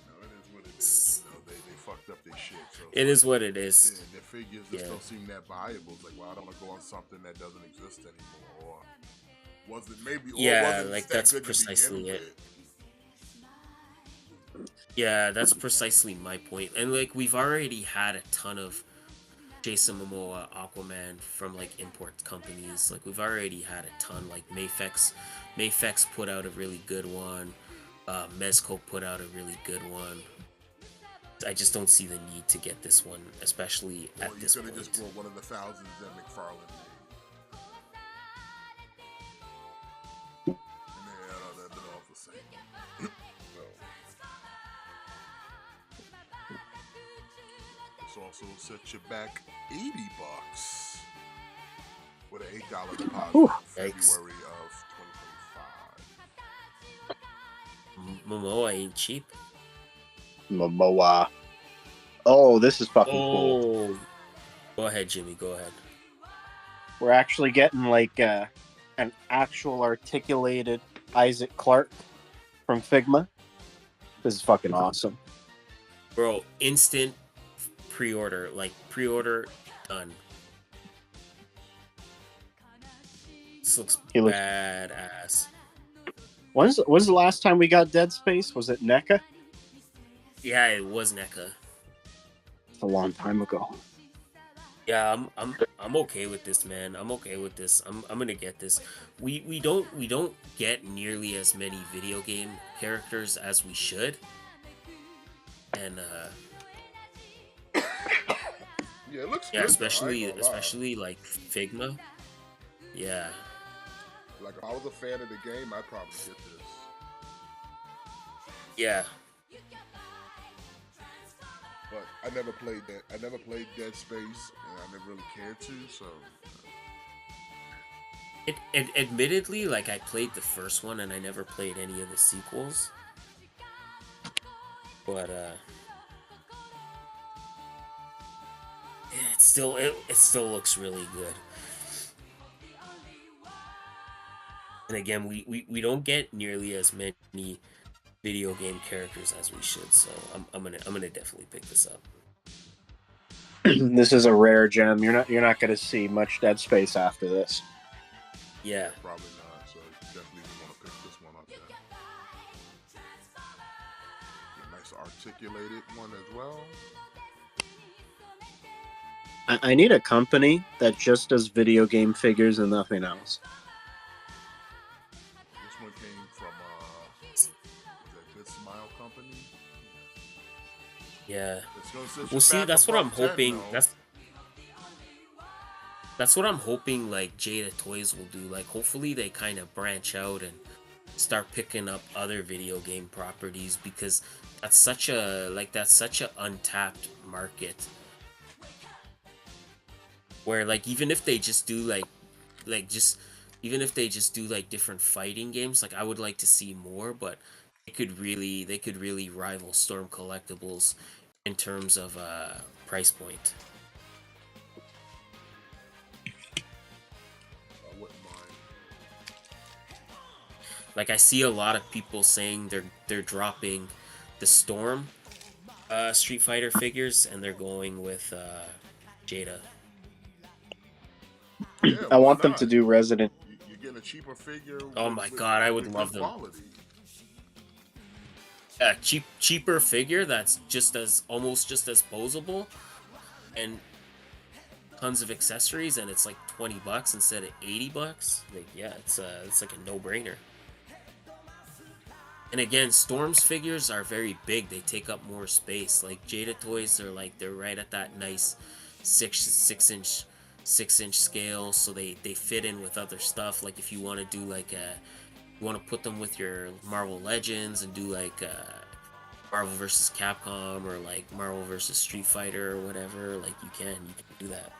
No, it is what it is. You know, they fucked up their shit. So It is what it is. their figures just don't seem that valuable. It's like, well, I don't want to go on something that doesn't exist anymore, or wasn't maybe, or Yeah, wasn't like that that's good to precisely begin it. with. Yeah, that's precisely my point. And like we've already had a ton of Jason Momoa Aquaman from like import companies. Like we've already had a ton. Like Mayfex put out a really good one. Mezco put out a really good one. I just don't see the need to get this one, especially Or at you this could have point. just brought one of the thousands that McFarlane made. And they'd been all the same. So, this also set you back $80 with an $8 deposit Whew. in Yikes. February of 2025. Momoa ain't cheap. Momoa. Oh, this is fucking cool. Oh, go ahead, Jimmy. Go ahead. We're actually getting like an actual articulated Isaac Clarke from Figma. This is fucking awesome. Bro, instant pre-order. Like pre-order done. This looks badass. When's the last time we got Dead Space? Was it NECA? Yeah, it was NECA. It's a long time ago. Yeah, I'm okay with this, man. I'm okay with this. I'm gonna get this. We don't get nearly as many video game characters as we should. And Yeah, it looks yeah, good. especially like Figma. Yeah. Like if I was a fan of the game, I'd probably get this. Yeah. But I never played that. I never played Dead Space, and I never really cared to. So, Admittedly, like I played the first one and I never played any of the sequels. But it still looks really good. And again, we don't get nearly as many video game characters as we should, so I'm gonna definitely pick this up. This is a rare gem. You're not gonna see much Dead Space after this. Yeah. probably not. So, you definitely want to pick this one up there. A nice articulated one as well. I need a company that just does video game figures and nothing else. This one came from is that Good Smile Company. Yeah. It's gonna set you Well, see, back that's a what I'm buck 10, hoping. though. That's what I'm hoping. Like Jada Toys will do. Like, hopefully they kind of branch out and start picking up other video game properties, because that's such a untapped market. Where like even if they just do even if they just do like different fighting games, like I would like to see more, but they could really rival Storm Collectibles in terms of price point. I wouldn't mind. Like I see a lot of people saying they're dropping the Storm Street Fighter figures and they're going with Jada. Yeah, I want why them not? to do Resident. You're getting a cheaper figure. Oh my God, I would with love good them. quality. A cheaper figure that's almost just as posable, and tons of accessories, and it's like $20 instead of $80. Like, yeah, it's like a no-brainer. And again, Storm's figures are very big. They take up more space. Like Jada Toys are they're right at that nice six inch scale, so they fit in with other stuff. Like if you want to do like you want to put them with your Marvel Legends and do like Marvel versus Capcom or like Marvel versus Street Fighter or whatever, like you can do that.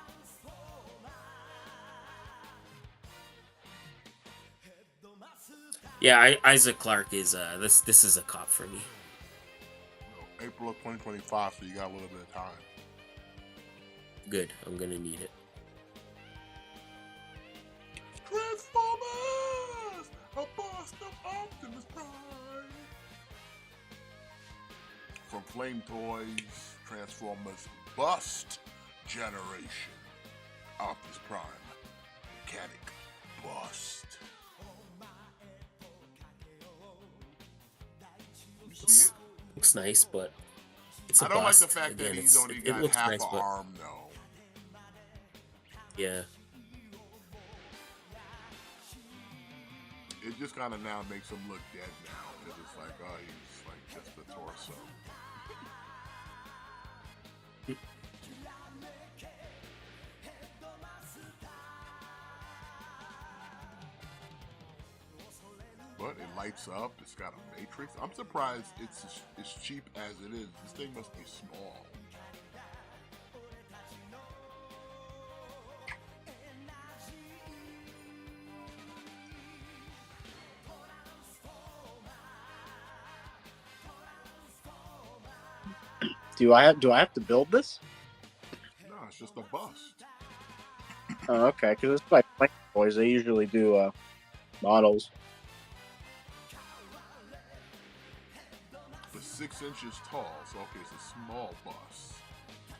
Yeah, Isaac Clarke is this is a cop for me. April of 2025, so you got a little bit of time. Good. I'm gonna need it. Transformers! A bust of Optimus Prime! From Flame Toys, Transformers Bust Generation. Optimus Prime. Mechanic Bust. You see it? Looks nice, but it's a I don't bust. like the fact Again, that he's only it got looks half nice, an but arm, though. yeah. It just kind of now makes him look dead now, because it's like, oh, he's like just the torso. But it lights up. It's got a matrix. I'm surprised it's as cheap as it is. This thing must be small. Do I have to build this? No, it's just a bust. Oh, okay. Because it's like Flame Toys. They usually do models. It's 6 inches tall, so okay, it's a small bust.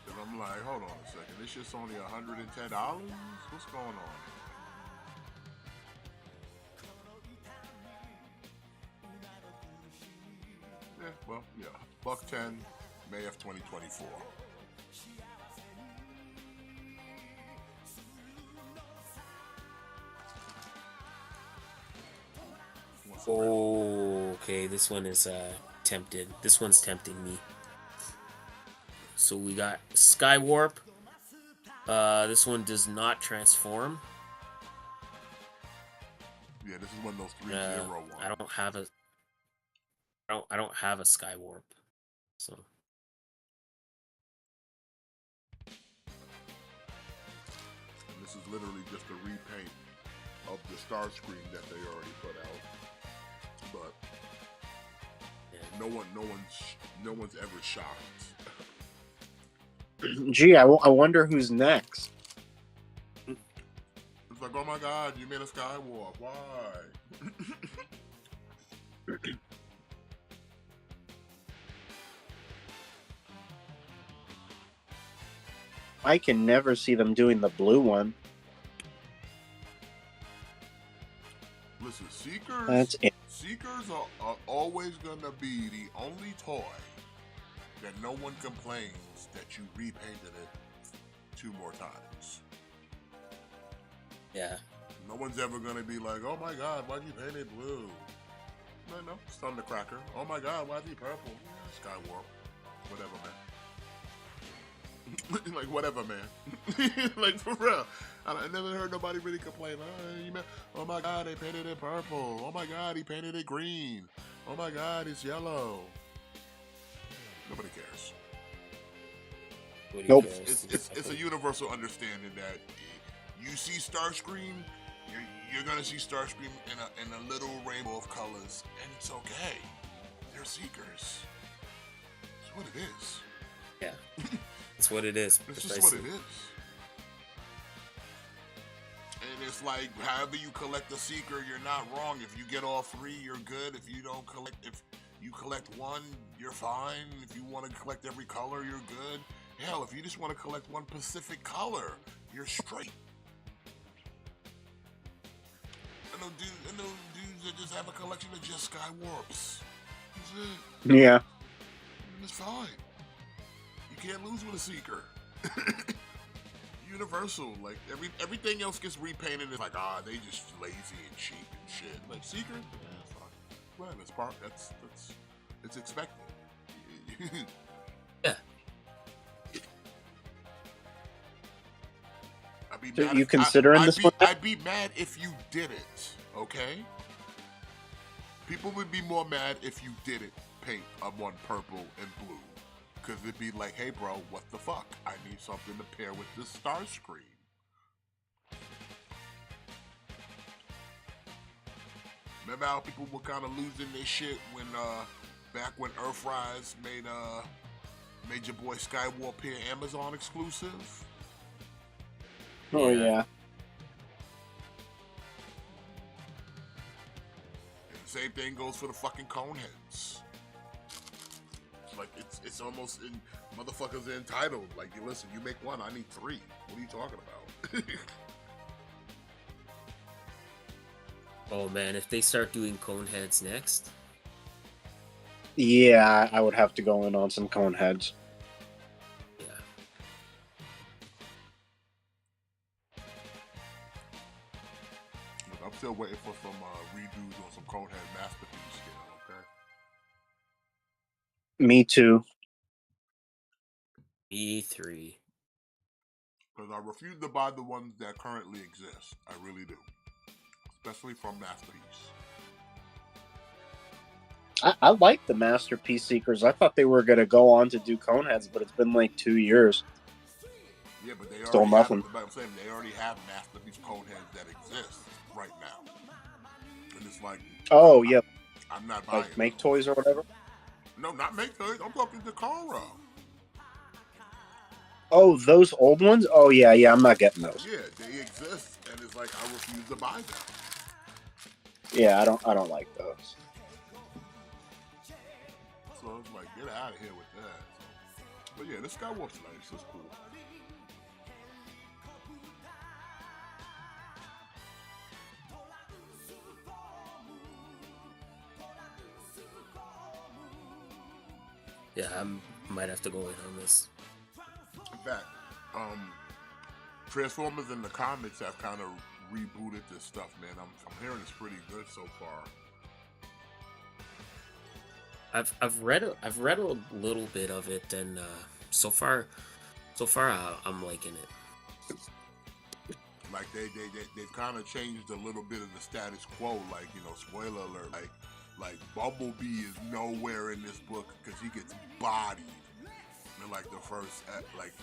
And I'm like, hold on a second. This shit's only $110? What's going on? Yeah, well, yeah. $110, May of 2024. Oh, okay. This one is tempted. This one's tempting me. So we got Skywarp. This one does not transform. Yeah, this is one of those 3-0 ones. I don't have a. I don't have a Skywarp. So. And this is literally just a repaint of the Starscream that they already put out. But no one's ever shocked. Gee, I wonder who's next. It's like, oh my God, you made a Skywalk. Why? I can never see them doing the blue one. Listen, Seekers. That's it. Seekers are always gonna be the only toy that no one complains that you repainted it 2 more times. Yeah. No one's ever gonna be like, oh my God, why'd you paint it blue? No, it's Thundercracker. Oh my God, why's he purple? Yeah, Skywarp. Whatever, man. Like, whatever, man. Like, for real. I never heard nobody really complain. Oh my God, they painted it purple. Oh my God, he painted it green. Oh my God, it's yellow. Nobody cares. Nope. It's a universal understanding that you see Starscream, you're gonna see Starscream in a little rainbow of colors, and it's okay. They're Seekers. It's what it is. Yeah. That's what it is. It's just what it is. And it's like, however you collect a Seeker, you're not wrong. If you get all 3, you're good. If you collect 1, you're fine. If you want to collect every color, you're good. Hell, if you just want to collect one specific color, you're straight. I know dudes that just have a collection of just Skywarps. That's it. Yeah. And it's fine. You can't lose with a Seeker. Universal, like everything else gets repainted. It's like, they just lazy and cheap and shit. Like Seeker, yeah, it's fine. Well, that's it's expected. Yeah. So you considering this one? I'd be mad if you did it. Okay. People would be more mad if you didn't paint one purple and blue. Because it'd be like, hey, bro, what the fuck? I need something to pair with this Starscream. Remember how people were kind of losing their shit when back when Earthrise made your boy Skywarp here Amazon exclusive? Oh yeah. And the same thing goes for the fucking Coneheads. Like it's almost in motherfuckers are entitled. Like, you listen, you make one, I need three. What are you talking about? Oh man, if they start doing Coneheads next, Yeah, I would have to go in on some Coneheads. yeah. Look, I'm still waiting for some redos on some Conehead masterpiece scale. Okay. Me too. E3. Because I refuse to buy the ones that currently exist. I really do. Especially from Masterpiece. I like the Masterpiece Seekers. I thought they were going to go on to do Coneheads, but it's been like 2 years. Yeah, but they Still already nothing. have, but I'm saying they already have Masterpiece Coneheads that exist right now. And it's like, Oh, yeah. I'm not buying Like Make those. Toys or whatever? No, not Make Toys. I'm talking to Kara. Oh, those old ones? Oh, yeah, I'm not getting those. Yeah, they exist, and it's like I refuse to buy them. Yeah, I don't like those. So it's like, get out of here with that. So, but yeah, this Skywarp's nice. It's cool. Yeah, I might have to go in on this. In fact, Transformers in the comics have kind of rebooted this stuff, man. I'm hearing it's pretty good so far. I've read a little bit of it, and so far I'm liking it. Like they've kind of changed a little bit of the status quo. Like, you know, spoiler alert. Like Bumblebee is nowhere in this book because he gets bodied in like the first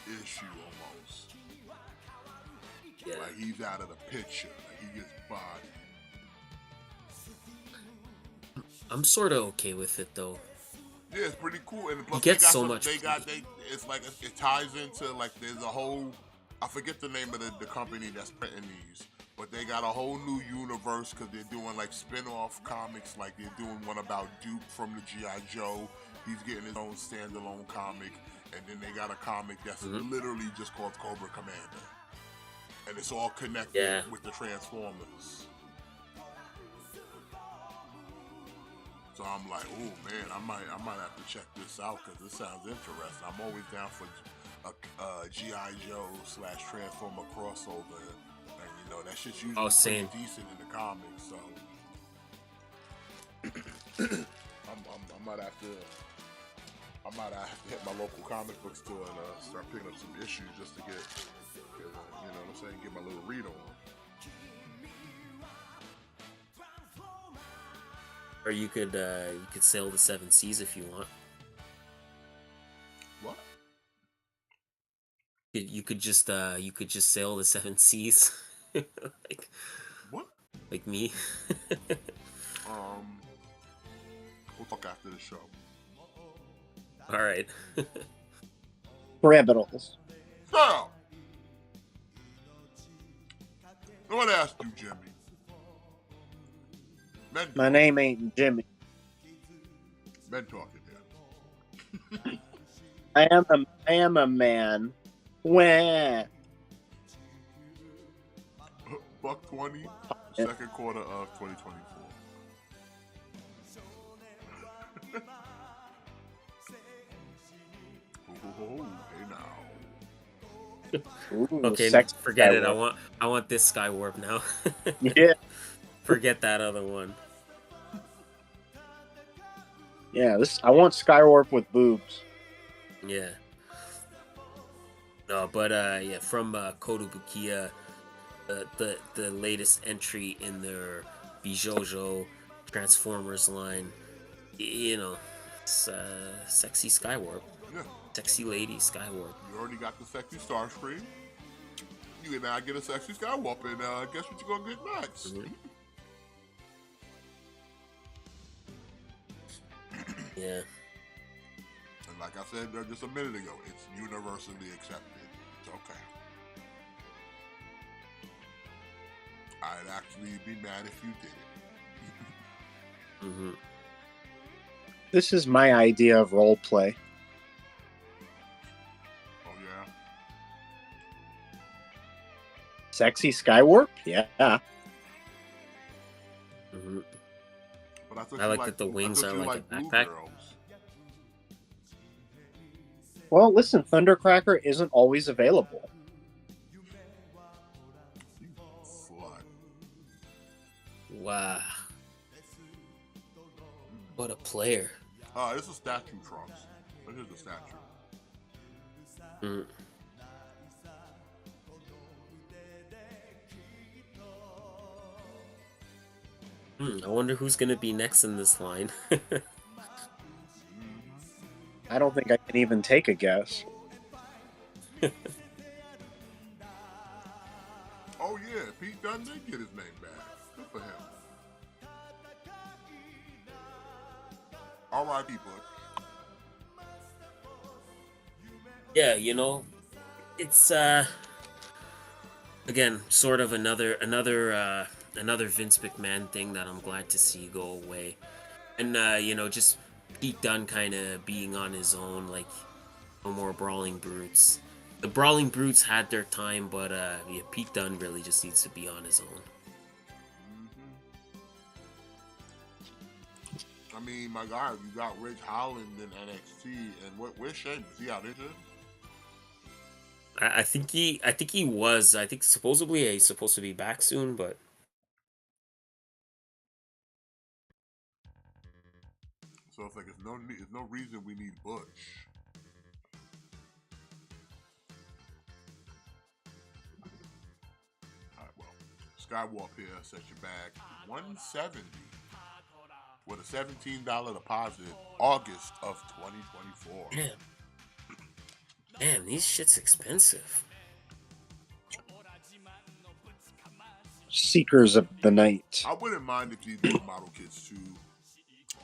issue almost. Yeah. Like he's out of the picture. Like he gets bodied. I'm sort of okay with it though. Yeah, it's pretty cool. And plus, He gets they got so some, much. It's like it ties into like there's a whole. I forget the name of the company that's printing these, but they got a whole new universe because they're doing like spin-off comics. Like they're doing one about Duke from the G.I. Joe. He's getting his own standalone comic, and then they got a comic that's literally just called Cobra Commander, and it's all connected with the Transformers. So I'm like, oh man, I might have to check this out because this sounds interesting. I'm always down for a G.I. Joe / Transformer crossover, and you know that shit's usually pretty decent in the comics. So I might have to hit my local comic book store and start picking up some issues just to get, you know what I'm saying, get my little read on. Or you could sail the 7 seas if you want. What? You could just sail the 7 seas, like What? Like me. We'll talk after the show. All right. Rabbitals. So, I want to ask you, Jimmy. My name ain't Jimmy. Men talking here. I am a man. Wah. Buck 20, second quarter of 2024. Hey now. Ooh, Okay, forget it. I want this Skywarp now. Yeah. Forget that other one. Yeah, I want Skywarp with boobs. Yeah. No, but yeah, from Kotobukiya, the latest entry in their Bijojo Transformers line, you know, it's sexy Skywarp. Yeah. Sexy lady Skywarp. You already got the sexy Starscream. You can now get a sexy Skywarp, and guess what you're gonna get next? Mm-hmm. Yeah. And like I said just a minute ago, it's universally accepted. It's okay. I'd actually be mad if you did it. Mm-hmm. This is my idea of role play. Oh yeah. Sexy Skywarp? Yeah. Mm-hmm. But I thought I you like liked that the wings are you like a liked Blue backpack. Girls. Well, listen, Thundercracker isn't always available. You slut. Wow. What a player. This is statue Trunks. Here's the statue. Mm. I wonder who's gonna be next in this line. I don't think I can even take a guess. Oh yeah, Pete Dunne did get his name back. Good for him. R.I.P. Bud. Yeah, you know, it's again sort of another Vince McMahon thing that I'm glad to see go away, and you know, just Pete Dunne kind of being on his own, like no more Brawling Brutes. The Brawling Brutes had their time, but yeah, Pete Dunne really just needs to be on his own. I mean, my God, you got Ridge Holland in NXT, and where's Sheamus? He out injured? I think he was. I think supposedly he's supposed to be back soon, but So it's like there's no reason we need Butch. Alright, well, Skywalk here sets you back $170 with a $17 deposit, August of 2024. man, these shit's expensive. Seekers of the Night. I wouldn't mind if you did model kits too.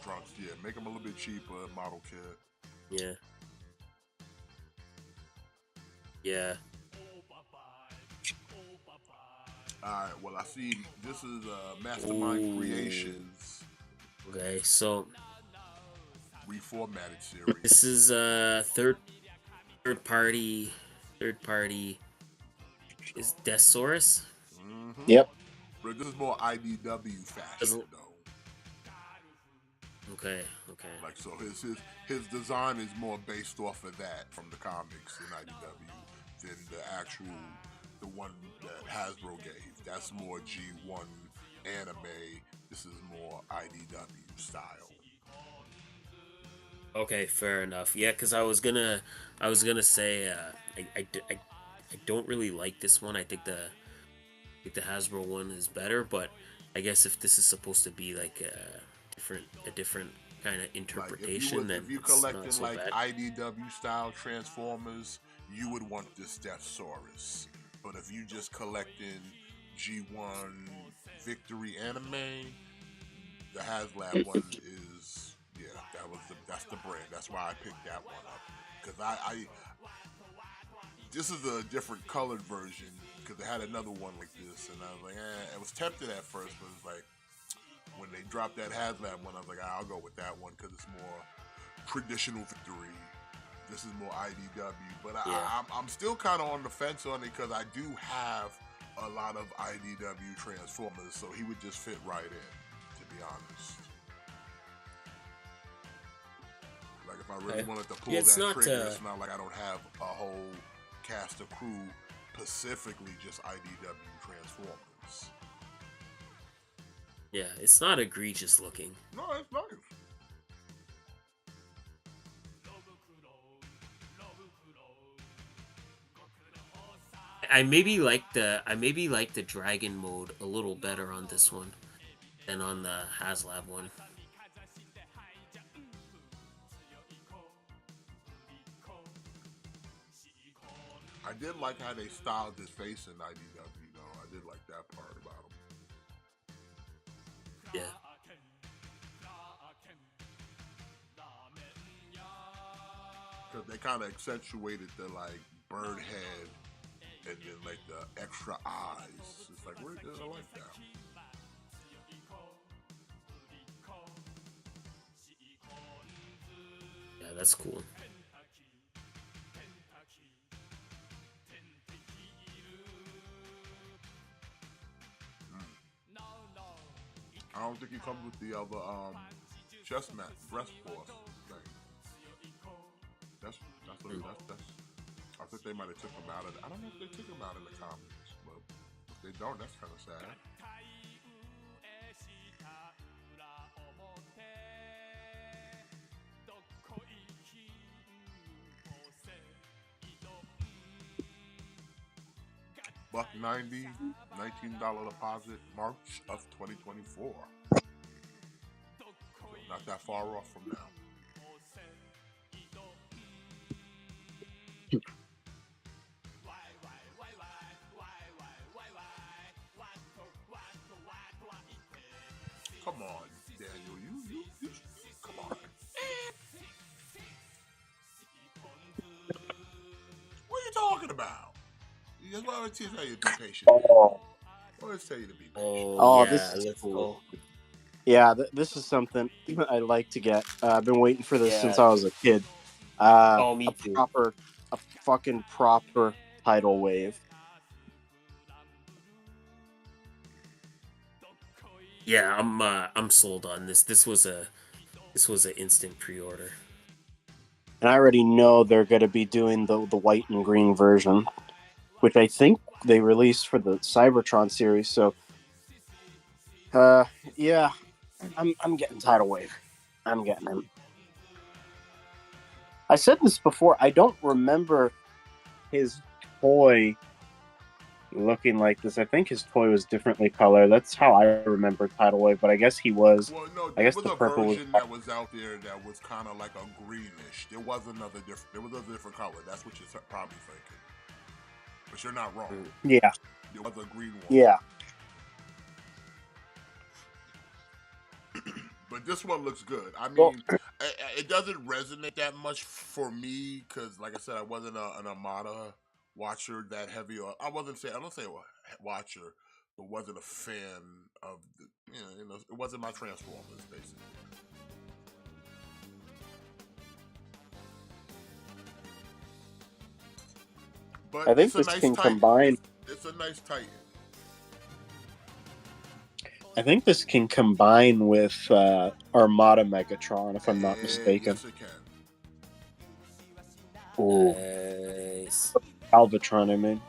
Trunks, yeah, make them a little bit cheaper, model kit. Yeah. Yeah. Alright, well, I see this is Mastermind Ooh. Creations Okay, so reformatted series. this is third party is Deathsaurus. Mm-hmm. Yep. But this is more IDW fashion, though. Okay. Like, so his design is more based off of that from the comics in IDW than the one that Hasbro gave. That's more G1 anime. This is more IDW style. Okay, fair enough. Yeah, because I was gonna say I don't really like this one. I think the Hasbro one is better, but I guess if this is supposed to be like a different kind of interpretation, like if you it's not collecting so like bad. IDW style Transformers, you would want this Deathsaurus. But if you just collecting G1 Victory anime, the HasLab one is that's the brand. That's why I picked that one up, because I this is a different colored version, because they had another one like this, and I was like, I was tempted at first, but it's like when they dropped that HasLab one, I was like, I'll go with that one because it's more traditional Victory. This is more IDW, but I'm still kind of on the fence on it because I do have a lot of IDW Transformers, so he would just fit right in, to be honest. Like if I really wanted to pull that trigger, it's not like I don't have a whole cast of crew specifically just IDW Transformers. Yeah, it's not egregious looking. No, it's nice. I maybe like the dragon mode a little better on this one than on the HasLab one. I did like how they styled his face in IDW, though. I did like that part about him. Yeah. Because they kind of accentuated the like bird head and then like the extra eyes. It's like, where did I like that? Yeah, that's cool. I don't think he comes with the other chest mat, breast force thing. That's I think they might have took him out of. I don't know if they took him out in the comics, but if they don't, that's kind of sad. $1.90, $19 deposit, March of 2024. So not that far off from now. Come on, Daniel, you come on. What are you talking about? That's why I always tell you to be patient. Oh, I always tell you to be patient. Oh, oh, yeah, this is let's cool. go. Yeah, this is something I like to get. I've been waiting for this since Yeah. I was a kid. Oh, me too. A fucking proper tidal wave. Yeah, I'm sold on this. This was an instant pre-order. And I already know they're going to be doing the white and green version, which I think they released for the Cybertron series. So, yeah, I'm getting tidal wave. I'm getting him. I said this before. I don't remember his toy looking like this. I think his toy was differently colored. That's how I remember tidal wave. But I guess he was. Well, no, I there guess was the a purple was. version that was out there that was kind of like a greenish. There was another different. There was a different color. That's what you're probably thinking. But you're not wrong. Yeah. There was a green one. Yeah. But this one looks good. I mean, Well, it doesn't resonate that much for me because, like I said, I wasn't an Armada watcher that heavy. Or I don't say a watcher, but wasn't a fan of the. You know, it wasn't my Transformers basically. But I think it's a this nice can Titan. combine. It's a nice Titan. I think this can combine with Armada Megatron, if I'm not mistaken. Yes, it can. Ooh, Nice. Alvatron, I mean.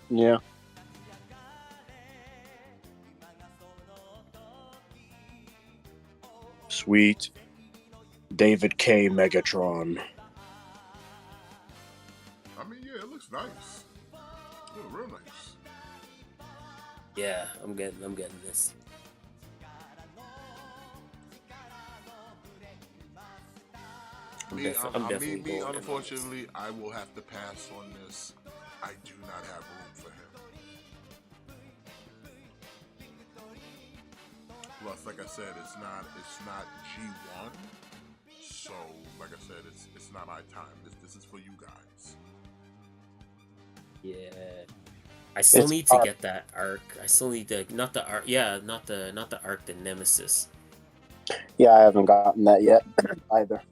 Yeah. Sweet. David K. Megatron. I mean, yeah, it looks nice. It looks real nice. Yeah, I'm getting this. I'm definitely going in. Unfortunately, I will have to pass on this. I do not have room for him. Plus, like I said, it's not G1. So, like I said, it's not my time. This is for you guys. Yeah. I still It's need to arc. get that arc. I still need to not the arc. Yeah, not the arc. The Nemesis. Yeah, I haven't gotten that yet either.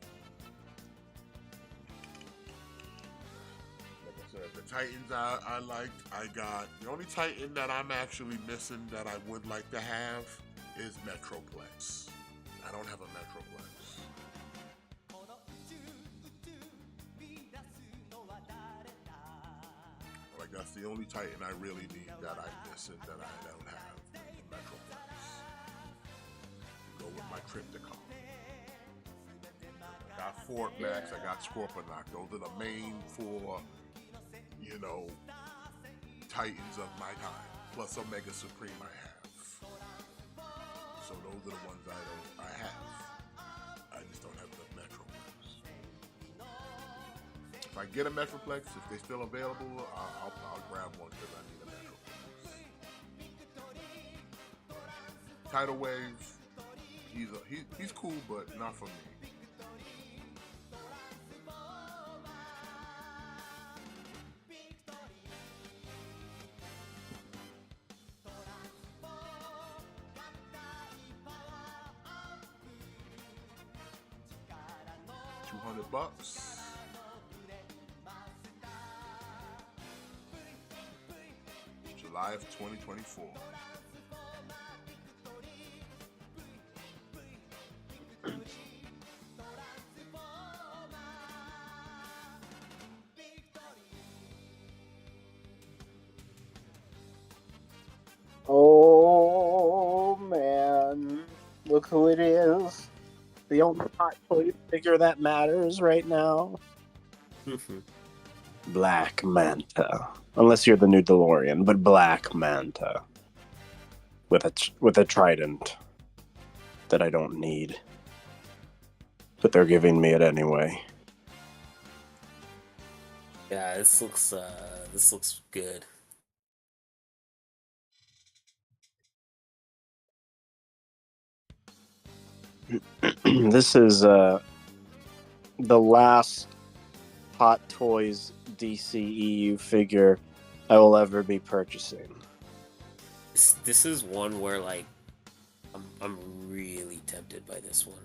Like I said, the Titans I liked. I got the only Titan that I'm actually missing that I would like to have is Metroplex. I don't have a Metroplex. Like that's the only Titan I really need that I'm missing that I don't have. The Metroplex. Go with my Triptychon. I got Fort Max. I got Scorponok. Those are the main four, Titans of my time. Plus Omega Supreme I have. So those are the ones I have. I just don't have the Metroplex. If I get a Metroplex, if they're still available, I'll grab one because I need a Metroplex. Tidal Wave, he's cool, but not for me. $200. July of 2024. Oh man, look who it is. The only hot toy figure that matters right now. Black Manta. Unless you're the new DeLorean, but Black Manta. With a trident that I don't need. But they're giving me it anyway. Yeah, this looks good. This is the last Hot Toys DCEU figure I will ever be purchasing. This is one where like I'm really tempted by this one.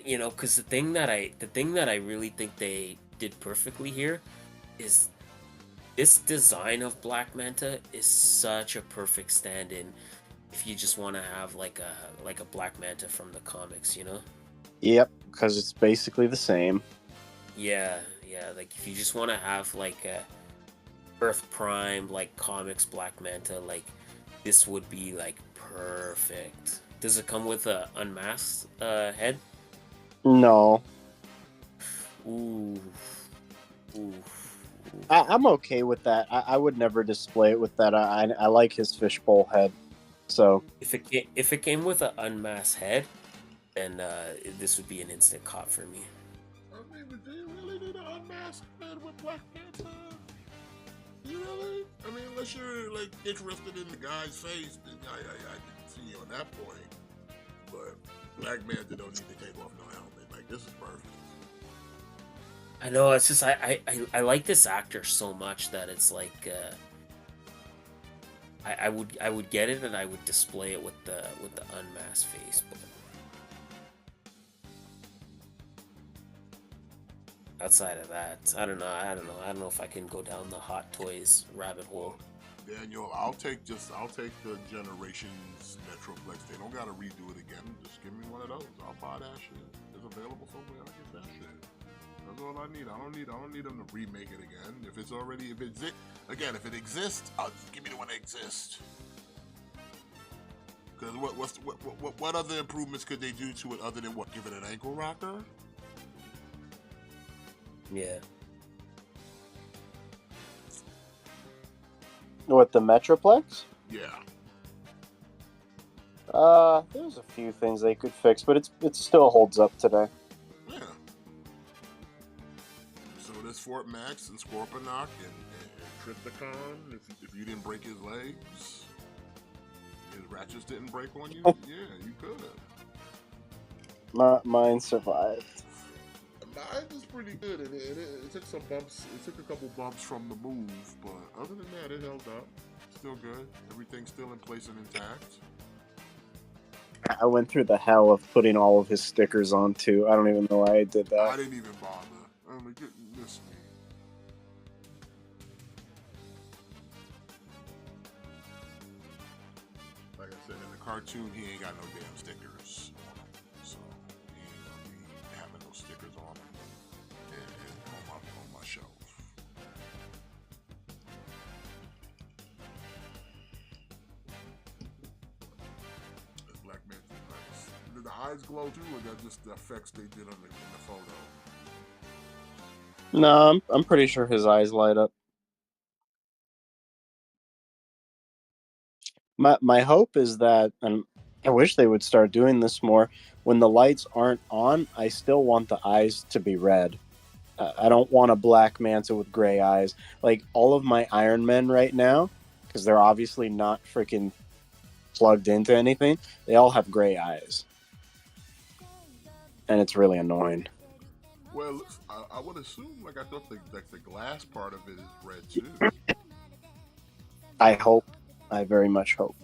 You know, because the thing that I really think they did perfectly here is this design of Black Manta is such a perfect stand-in if you just want to have like a Black Manta from the comics, you know? Yep, because it's basically the same. Yeah, like if you just want to have like a Earth Prime like comics Black Manta, like this would be like perfect. Does it come with a unmasked head? No. Ooh. I'm okay with that. I would never display it with that. I like his fishbowl head. So If it came with an unmasked head, then this would be an instant cop for me. I mean, but do you really need an unmasked head with Black Manta? You really? I mean, unless you're like interested in the guy's face, then I can see you on that point. But Black Manta don't need to take off no helmet. Like, this is perfect. I know, it's just I like this actor so much that it's like I would get it and I would display it with the unmasked face, but outside of that, I don't know if I can go down the Hot Toys rabbit hole. Daniel, I'll take the Generations Metroplex. They don't gotta redo it again. Just give me one of those. I'll buy that shit. It's available somewhere. I'll get that shit. That's all I need. I don't need them to remake it again. If it exists, I'll just give me the one that exists. Because what other improvements could they do to it other than what? Give it an ankle rocker? Yeah. What, the Metroplex? Yeah. There's a few things they could fix, but it still holds up today. Yeah. So there's Fort Max and Scorponok and Trypticon. If you didn't break his legs, his ratchets didn't break on you, yeah, you could. Mine survived. Mine is pretty good. It took some bumps. It took a couple bumps from the move, but other than that, it held up. Still good. Everything's still in place and intact. I went through the hell of putting all of his stickers on too. I don't even know why I did that. I didn't even bother. I'm like, miss me. Like I said, in the cartoon, he ain't got no damn stickers on him, so he ain't gonna be having no stickers on him and on my shelf. Black Manta's nice. Did the eyes glow too, or that just the effects they did in the photo? No, I'm pretty sure his eyes light up. My hope is that, and I wish they would start doing this more, when the lights aren't on, I still want the eyes to be red. I don't want a Black Manta with gray eyes. Like, all of my Iron Men right now, because they're obviously not freaking plugged into anything, they all have gray eyes. And it's really annoying. Well, I would assume, like, I thought the glass part of it is red too. I hope. I very much hope.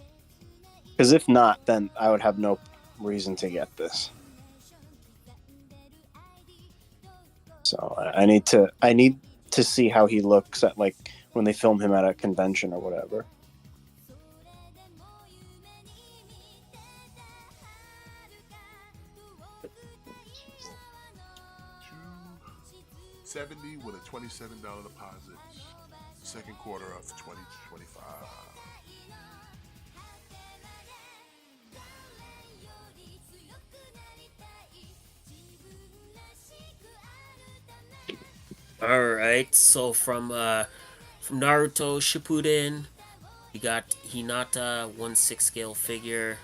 Because if not, then I would have no reason to get this. So I need to see how he looks at like when they film him at a convention or whatever. $270 with a $27 deposit. Second quarter of 2025. All right, so from Naruto Shippuden, you got Hinata 1/6 scale figure.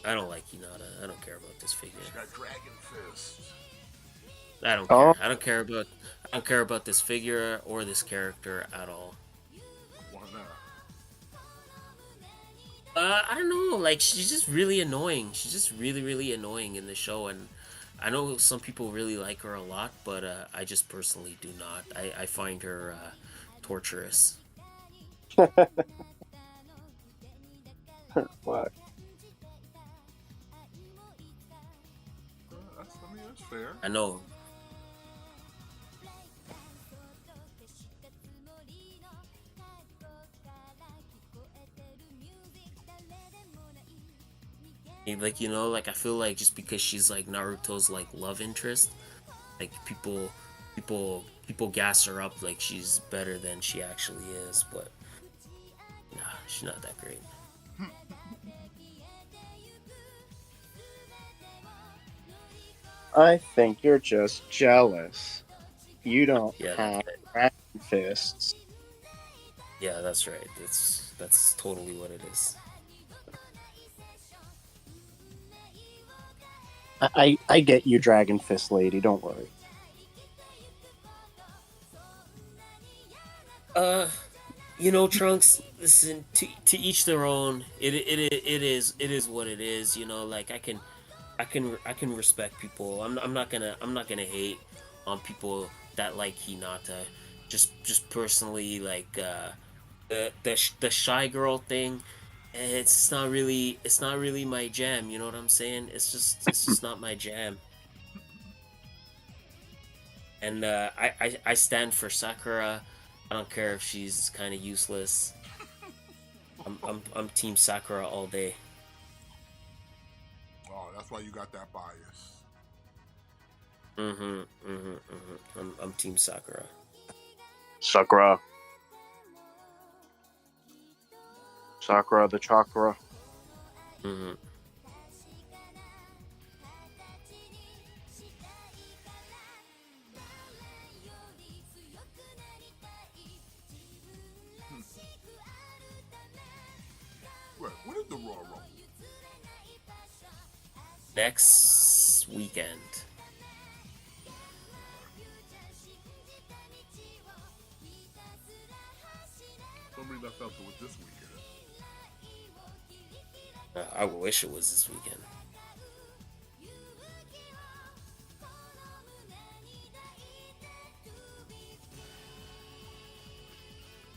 I don't like Hinata. I don't care about this figure. She got Dragon Fist. I don't care. I don't care about this figure or this character at all. Why not? I don't know. Like, she's just really annoying. She's just really annoying in the show, and I know some people really like her a lot, but I just personally do not. I find her torturous. What? That's fair. I know. Like, like I feel like just because she's like Naruto's like love interest, like people gas her up like she's better than she actually is, but nah, she's not that great. I think you're just jealous. You don't Yeah, have dragon fists. Yeah, that's right. That's totally what it is. I get you, Dragon Fist lady. Don't worry. Trunks. Listen, to each their own. It is what it is. Like I can respect people. I'm not gonna hate on people that like Hinata. Just personally, like the shy girl thing. It's not really my jam. You know what I'm saying? It's just not my jam. And I stand for Sakura. I don't care if she's kind of useless. I'm Team Sakura all day. Oh, that's why you got that bias. I'm Team Sakura. Sakura the chakra. Wait, when is the Raw Rumble? Next weekend. For some reason I felt it was this weekend. I wish it was this weekend.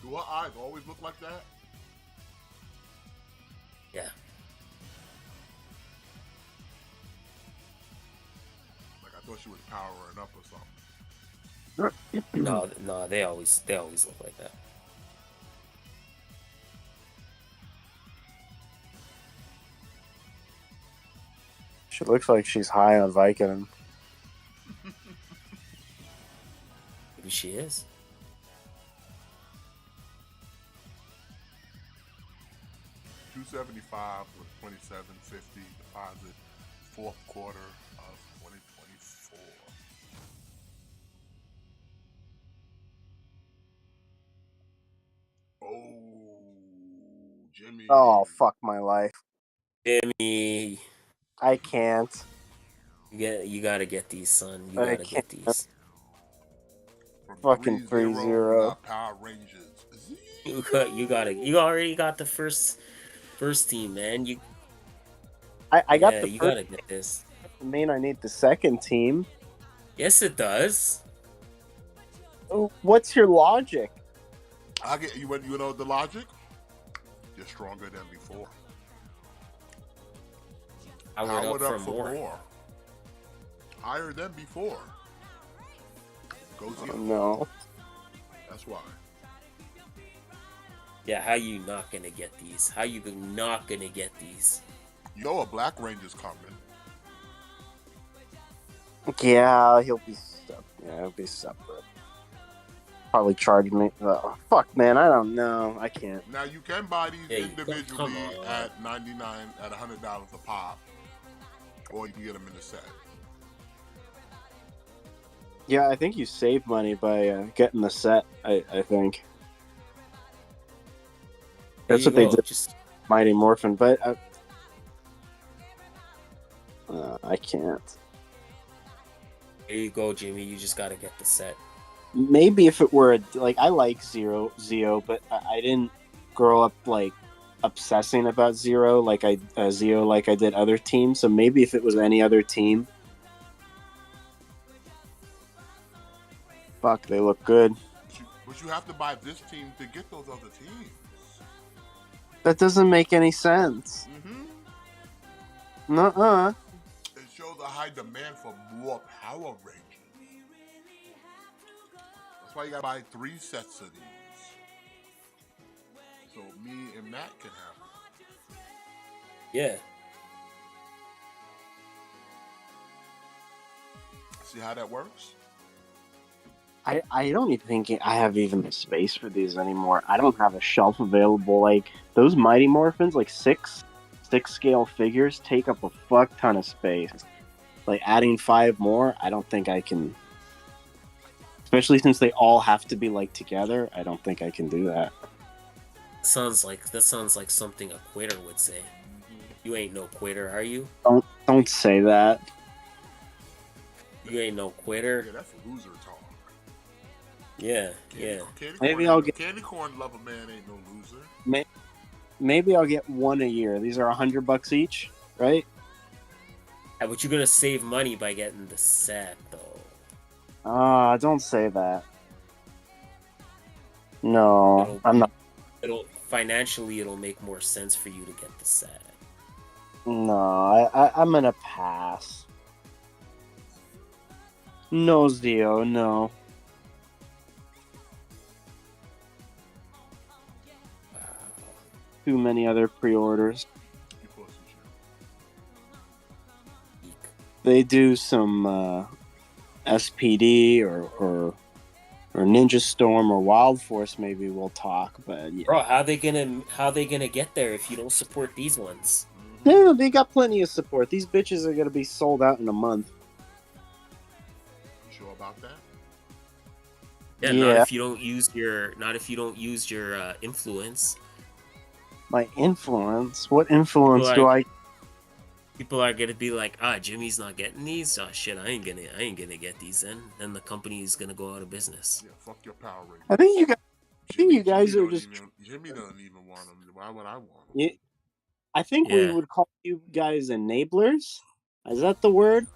Do her eyes always look like that? Yeah. Like I thought she was powering up or something. No, they always look like that. She looks like she's high on Vicodin. Maybe she is. $275 with $27.50 deposit. Fourth quarter of 2024. Oh, Jimmy. Oh, fuck my life. Jimmy, I can't. you gotta get these, son. You I gotta get can't. these. From Fucking 3-0, 3-0. we got Power Rangers. You already got the first team, man. I got the you first gotta get this. doesn't mean I need the second team. Yes, it does. What's your logic? I get you. You know the logic. You're stronger than before. Powered up for more. higher than before. Go Oh, Zero. no. That's why. Yeah, how you not gonna get these? How you not gonna get these? Yo, a Black Ranger's coming. Yeah, he'll be separate. Probably charge me. Fuck, man, I don't know. I can't. Now you can buy these Yeah, individually come on. at $99 at $100 a pop, or you can get them in a set. Yeah, I think you save money by getting the set. I think There that's you what they go. did. Just Mighty Morphin, but I can't. there you go, Jimmy. You just gotta get the set. Maybe if it were like I like Zeo, but I didn't grow up like obsessing about Zeo like I did other teams. So maybe if it was any other team, fuck, they look good. But you have to buy this team to get those other teams. That doesn't make any sense. Mm-hmm. Nuh-uh. It shows a high demand for more Power Rangers. That's why you gotta buy 3 sets of these. So me and Matt can have them. Yeah. See how that works? I don't even think I have even the space for these anymore. I don't have a shelf available. Like those Mighty Morphins, like six scale figures take up a fuck ton of space. Like adding 5 more, I don't think I can. Especially since they all have to be like together, I don't think I can do that. That sounds like something a quitter would say. You ain't no quitter, are you? Don't say that. You ain't no quitter. Yeah, that's loser talk. Yeah, yeah. Maybe I'll get Candy Corn Lover Man ain't no loser. Maybe I'll get 1 a year. These are $100 each, right? Yeah, but you're gonna save money by getting the set, though. Don't say that. No, I'm not. It'll make more sense for you to get the set. No, I'm gonna pass. No, Zeo, no. Wow. Too many other pre-orders. You pussy shit. Eek. They do some SPD or Ninja Storm or Wild Force. Maybe we'll talk, but yeah. Bro, how they gonna get there if you don't support these ones? Yeah, they got plenty of support. These bitches are gonna be sold out in a month. You sure about that? Yeah, not if you don't use your influence. My influence? What influence do I? People are gonna be like, Jimmy's not getting these. Oh shit, I ain't gonna get these. Then the company's gonna go out of business. Yeah, fuck your Power Rangers. I think you guys are just. Jimmy doesn't even want them. Why would I want them? Yeah, I think we would call you guys enablers. Is that the word?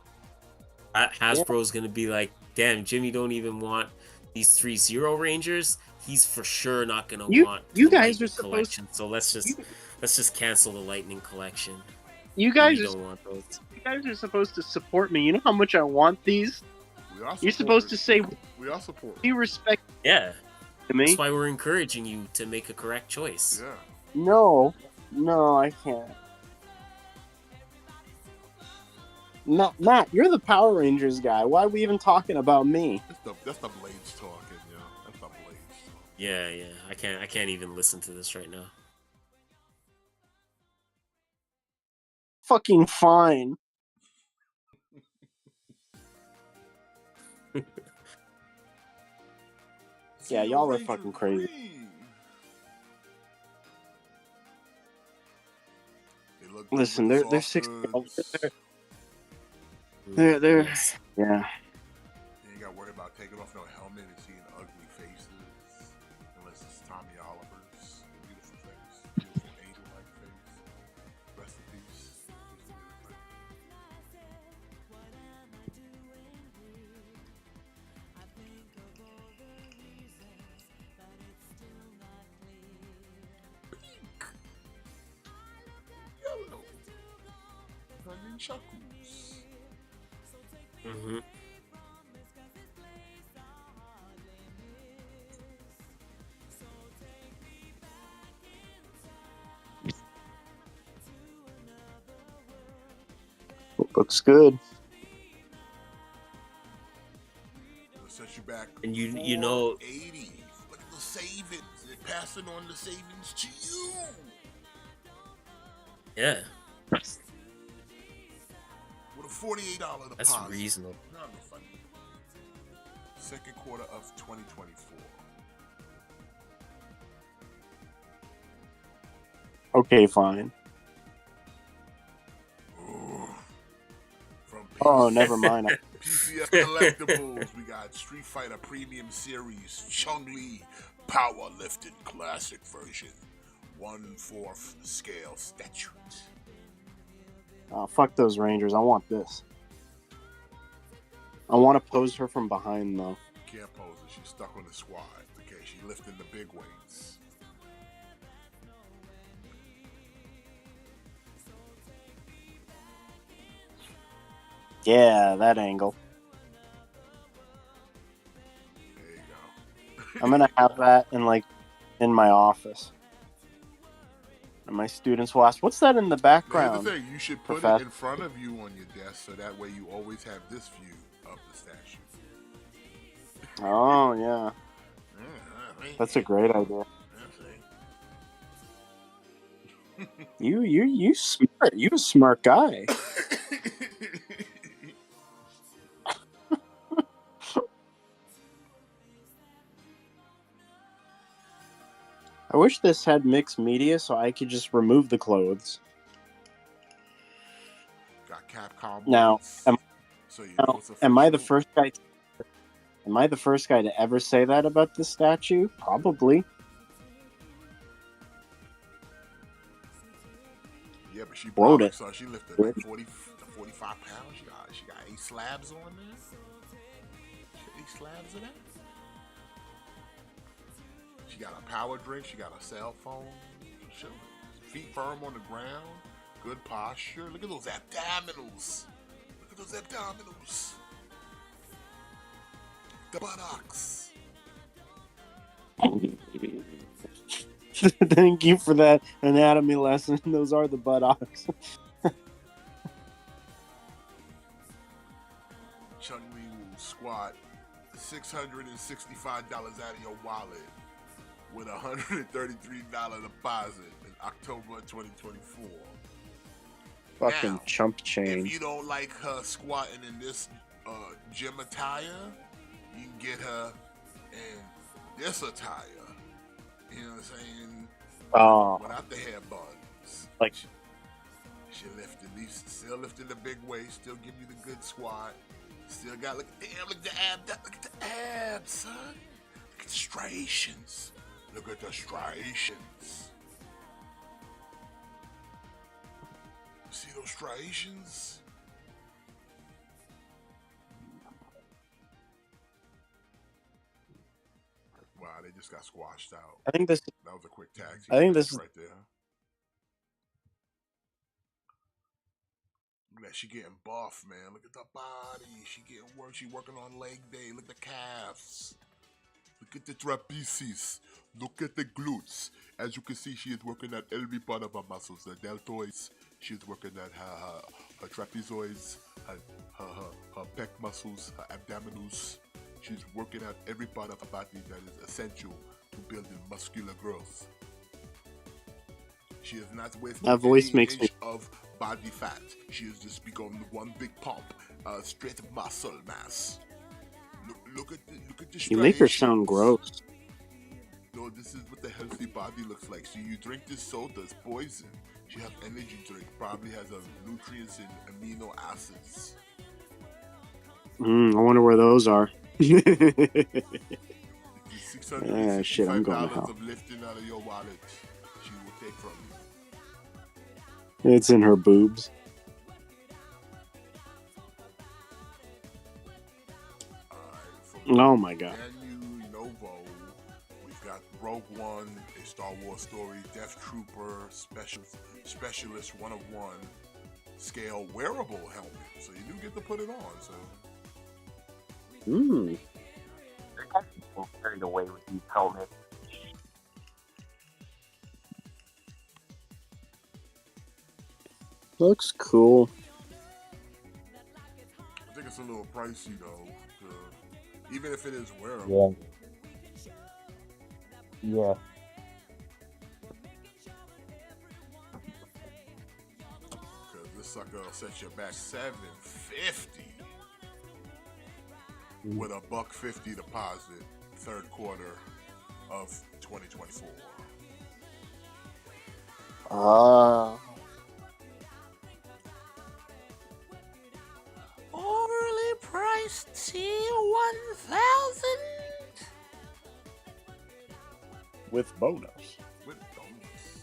Hasbro's gonna be like, damn, Jimmy don't even want these 3 Zero Rangers. He's for sure not gonna want you the guys Lightning are supposed collection. So let's just cancel the Lightning collection. You guys don't want those. You guys are supposed to support me. You know how much I want these. You're supposed to say we are support. You respect. Yeah, to me. That's why we're encouraging you to make a correct choice. Yeah. No, I can't. Matt, you're the Power Rangers guy. Why are we even talking about me? That's the Blades talking, yeah. That's the Blades talking. Yeah. I can't even listen to this right now. Fucking fine. Yeah, y'all are fucking crazy. Listen, they're 6. They're Yes. yeah. You ain't got to worry about taking off no helmet and seeing ugly faces, unless it's Tommy Oliver's beautiful face, beautiful angel-like face. Rest in peace. Yellow. Onion chuckles. Hmm. Looks good. It'll set you back And you know, 480. Look at the savings. They're passing on the savings to you. yeah, With a $48 that's deposit. reasonable. No, no funny. Second quarter of 2024. Okay, fine. Ooh. From Oh, never mind. PCF Collectibles, we got Street Fighter Premium Series Chun-Li Powerlifting Classic Version 1/4 scale statue. Oh, fuck those Rangers. I want this. I want to pose her from behind, though. Can't pose her. She's stuck on the squad. Okay, she's lifting the big weights. Yeah, that angle. There you go. I'm gonna have that in my office. And my students will ask, "What's that in the Here's background?" the thing, you should put it Professor. in front of you on your desk so that way you always have this view of the statue. Oh yeah, that's a great idea. You smart. You a smart guy. I wish this had mixed media so I could just remove the clothes. Got Capcom Now, weights, so you know it's official. am I the first guy? Am I the first guy to ever say that about this statue? Probably. Yeah, but she Wrote probably it. so she lifted like 40 to 45 pounds. She got 8 slabs on there. She got 8 slabs of that. She got a power drink. She got a cell phone. Feet firm on the ground. Good posture. Look at those abdominals. Look at those abdominals. The buttocks. Thank you for that anatomy lesson. Those are the buttocks. Chun-Li will squat $665 out of your wallet with a $133 deposit in October 2024. Fucking Now, chump if change. you don't like her squatting in this gym attire, you can get her in this attire. You know what I'm saying? Oh, Without the hair buns. like She lifted, still lifting the big weight, still give you the good squat. Still got, look at the abs, son. Look at the striations. Look at the striations. See those striations? Wow, they just got squashed out. I think this. That was a quick tag team. I think this right there. Look at that, she getting buff, man. Look at the body. She getting work. She working on leg day. Look at the calves. Look at the trapezius. Look at the glutes. As you can see, she is working at every part of her muscles. The deltoids. She's working at her trapezoids, her pec muscles, her abdominals. She's working at every part of her body that is essential to building muscular growth. She is not wasting That voice any makes inch me. of body fat. She is just becoming one big pump, straight muscle mass. Look at the You make her striations. sound gross. No, this is what the healthy body looks like. So you drink this soda, it's poison. She has energy drink, probably has nutrients and amino acids. I wonder where those are. Shit, I'm going to $665 hell. of lifting out of your wallet, she will take from you. It's in her boobs. Oh my god. Danu Novo, we've got Rogue One, a Star Wars story, Death Trooper, Specialist 1 of 1, scale wearable helmet. So you do get to put it on. So Mmm. Carried away with these helmets. Looks cool. I think it's a little pricey though, even if it is wearable. Yeah. Because this sucker will set you back $750 with a $150 deposit, third quarter of 2024. Overly priced T1000 With bonus. with bonus.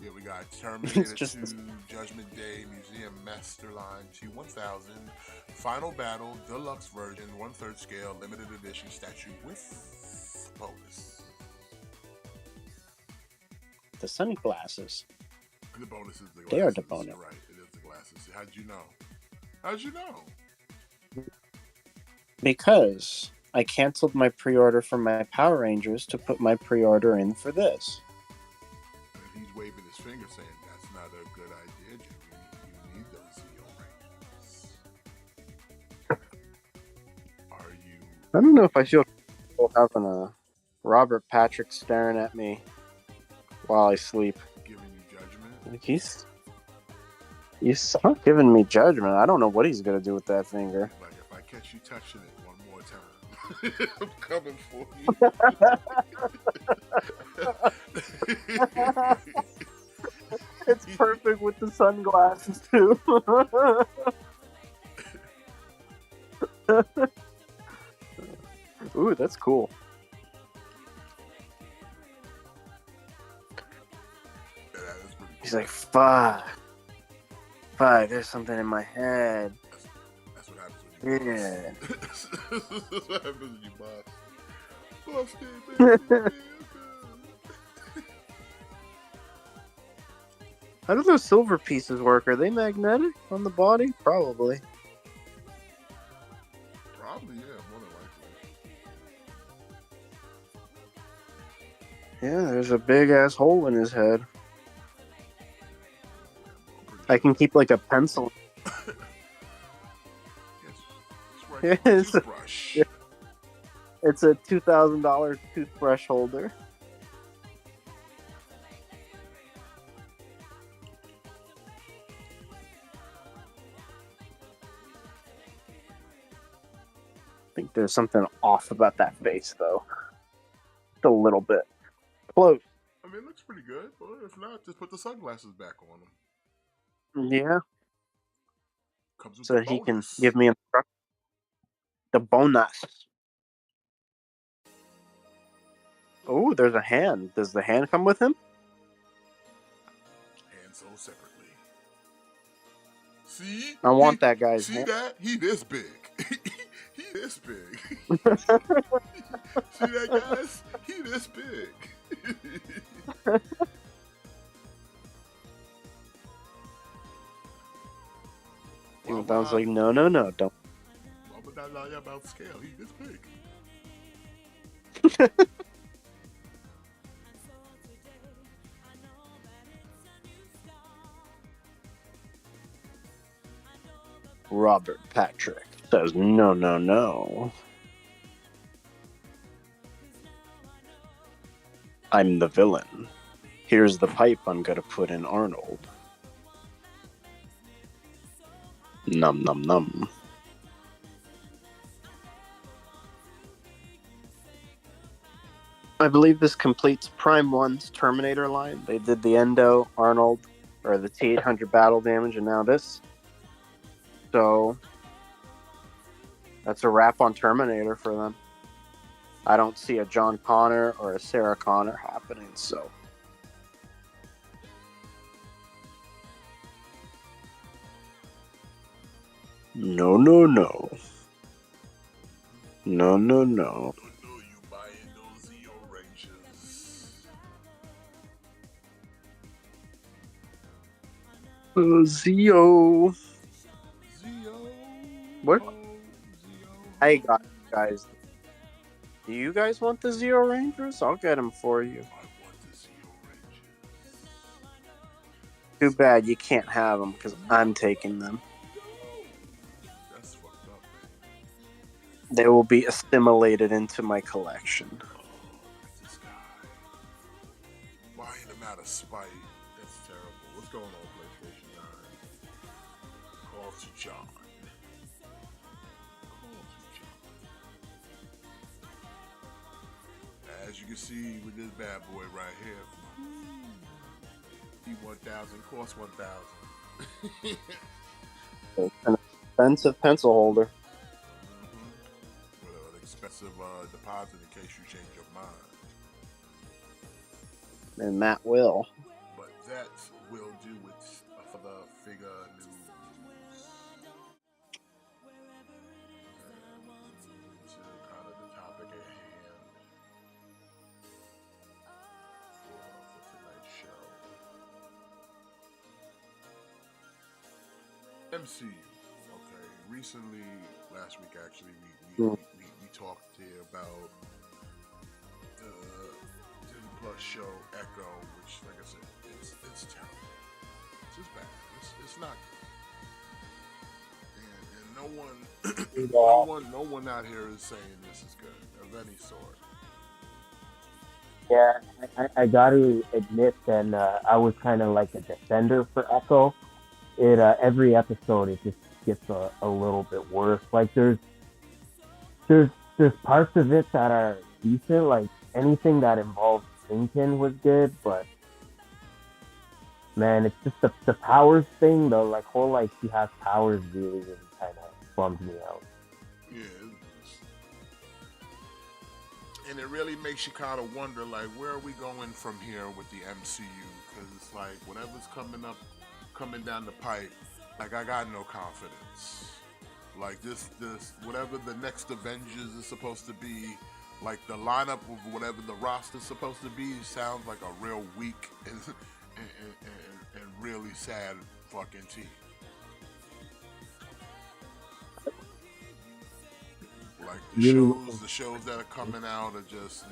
Yeah, we got Terminator just 2, Judgment Day, Museum Masterline T1000, Final Battle, Deluxe Version, 1/3 scale, limited edition statue with bonus. the sunglasses. The bonus is the glasses. They are the bonus. You're right, it is the glasses. How'd you know? How'd you know? Because I canceled my pre-order for my Power Rangers to put my pre-order in for this. And he's waving his finger saying that's not a good idea, Jimmy. You need those Zeo Rangers. Are you... I don't know if I feel comfortable having a Robert Patrick staring at me while I sleep. giving you judgment? Like he's not giving me judgment. I don't know what he's gonna do with that finger. Like, if I catch you touching it one more time, I'm coming for you. It's perfect with the sunglasses too. Ooh, that's cool. Yeah, that is pretty cool. He's like, fuck, there's something in my head. That's what happens when you Yeah. boss. That's what happens when you boss. Boss game, baby. How do those silver pieces work? Are they magnetic on the body? Probably. Probably, yeah, more than likely. Yeah, there's a big ass hole in his head. I can keep like a pencil. Yes, Yes. toothbrush. It's a $2,000 toothbrush holder. I think there's something off about that face, though. Just a little bit. Close. I mean, it looks pretty good, but if not, just put the sunglasses back on him. Yeah, Comes with so the that he can bonus. give me the bonus. Oh, there's a hand. Does the hand come with him? And so separately. See? I want that guy's See hand. that? He this big. He this big. See that, guys? He this big. I was like, no, don't. Why would I lie about scale? He this big. Robert Patrick says, no. I'm the villain. Here's the pipe I'm gonna put in Arnold. Num num num. I believe this completes Prime 1's Terminator line. They did the Endo, Arnold, or the T-800 battle damage, and now this. So, that's a wrap on Terminator for them. I don't see a John Connor or a Sarah Connor happening, so. No. No, you buying those Zeo Rangers. Zeo. Zeo. What? Ho, Zeo I got you guys. Do you guys want the Zero Rangers? I'll get them for you. I want the Zero Rangers. Too bad you can't have them because I'm taking them. That's fucked up, man. They will be assimilated into my collection. Oh, look at this guy. Buying them out of spite. That's terrible. What's going on, PlayStation 9? Call to John. Call to John. As you can see with this bad boy right here. E1000 costs 1,000. It's an expensive pencil holder. With an expensive deposit in case you change your mind. And Matt will. But that will do it for the figure news. And to kind of the topic at hand for tonight's show. MCU. Okay, recently, last week actually, we talked here about the Disney Plus show Echo, which, like I said, it's terrible. It's just bad. It's not good. And no one out here is saying this is good of any sort. Yeah, I got to admit that I was kind of like a defender for Echo. It every episode it just gets a little bit worse. Like there's parts of it that are decent. Like anything that involves Lincoln was good, but man, it's just the powers thing. The like whole like she has powers really kind of bums me out. Yeah. And it really makes you kind of wonder, like, where are we going from here with the MCU? Because it's like, whatever's coming down the pipe, like, I got no confidence. Like, this, whatever the next Avengers is supposed to be, like, the lineup of whatever the roster's supposed to be sounds like a real weak and really sad fucking team. Like the shows that are coming out are just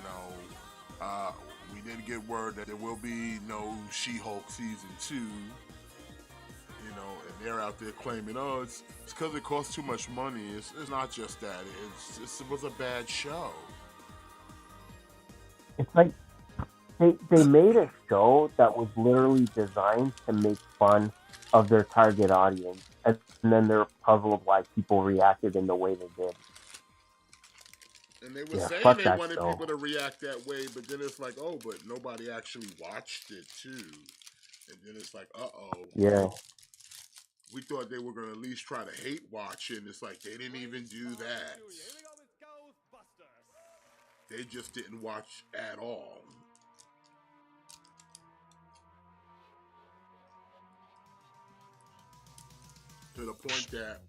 we didn't get word that there will be no She-Hulk season 2. You know, and they're out there claiming, oh, it's because it costs too much money. It's not just that. It was a bad show. It's like they made a show that was literally designed to make fun of their target audience, and then they're puzzled why people reacted in the way they did. And they were saying they wanted people to react that way, but then it's like, oh, but nobody actually watched it too. And then it's like, yeah. We thought they were going to at least try to hate watch it, and it's like they didn't even do that. They just didn't watch at all. To the point that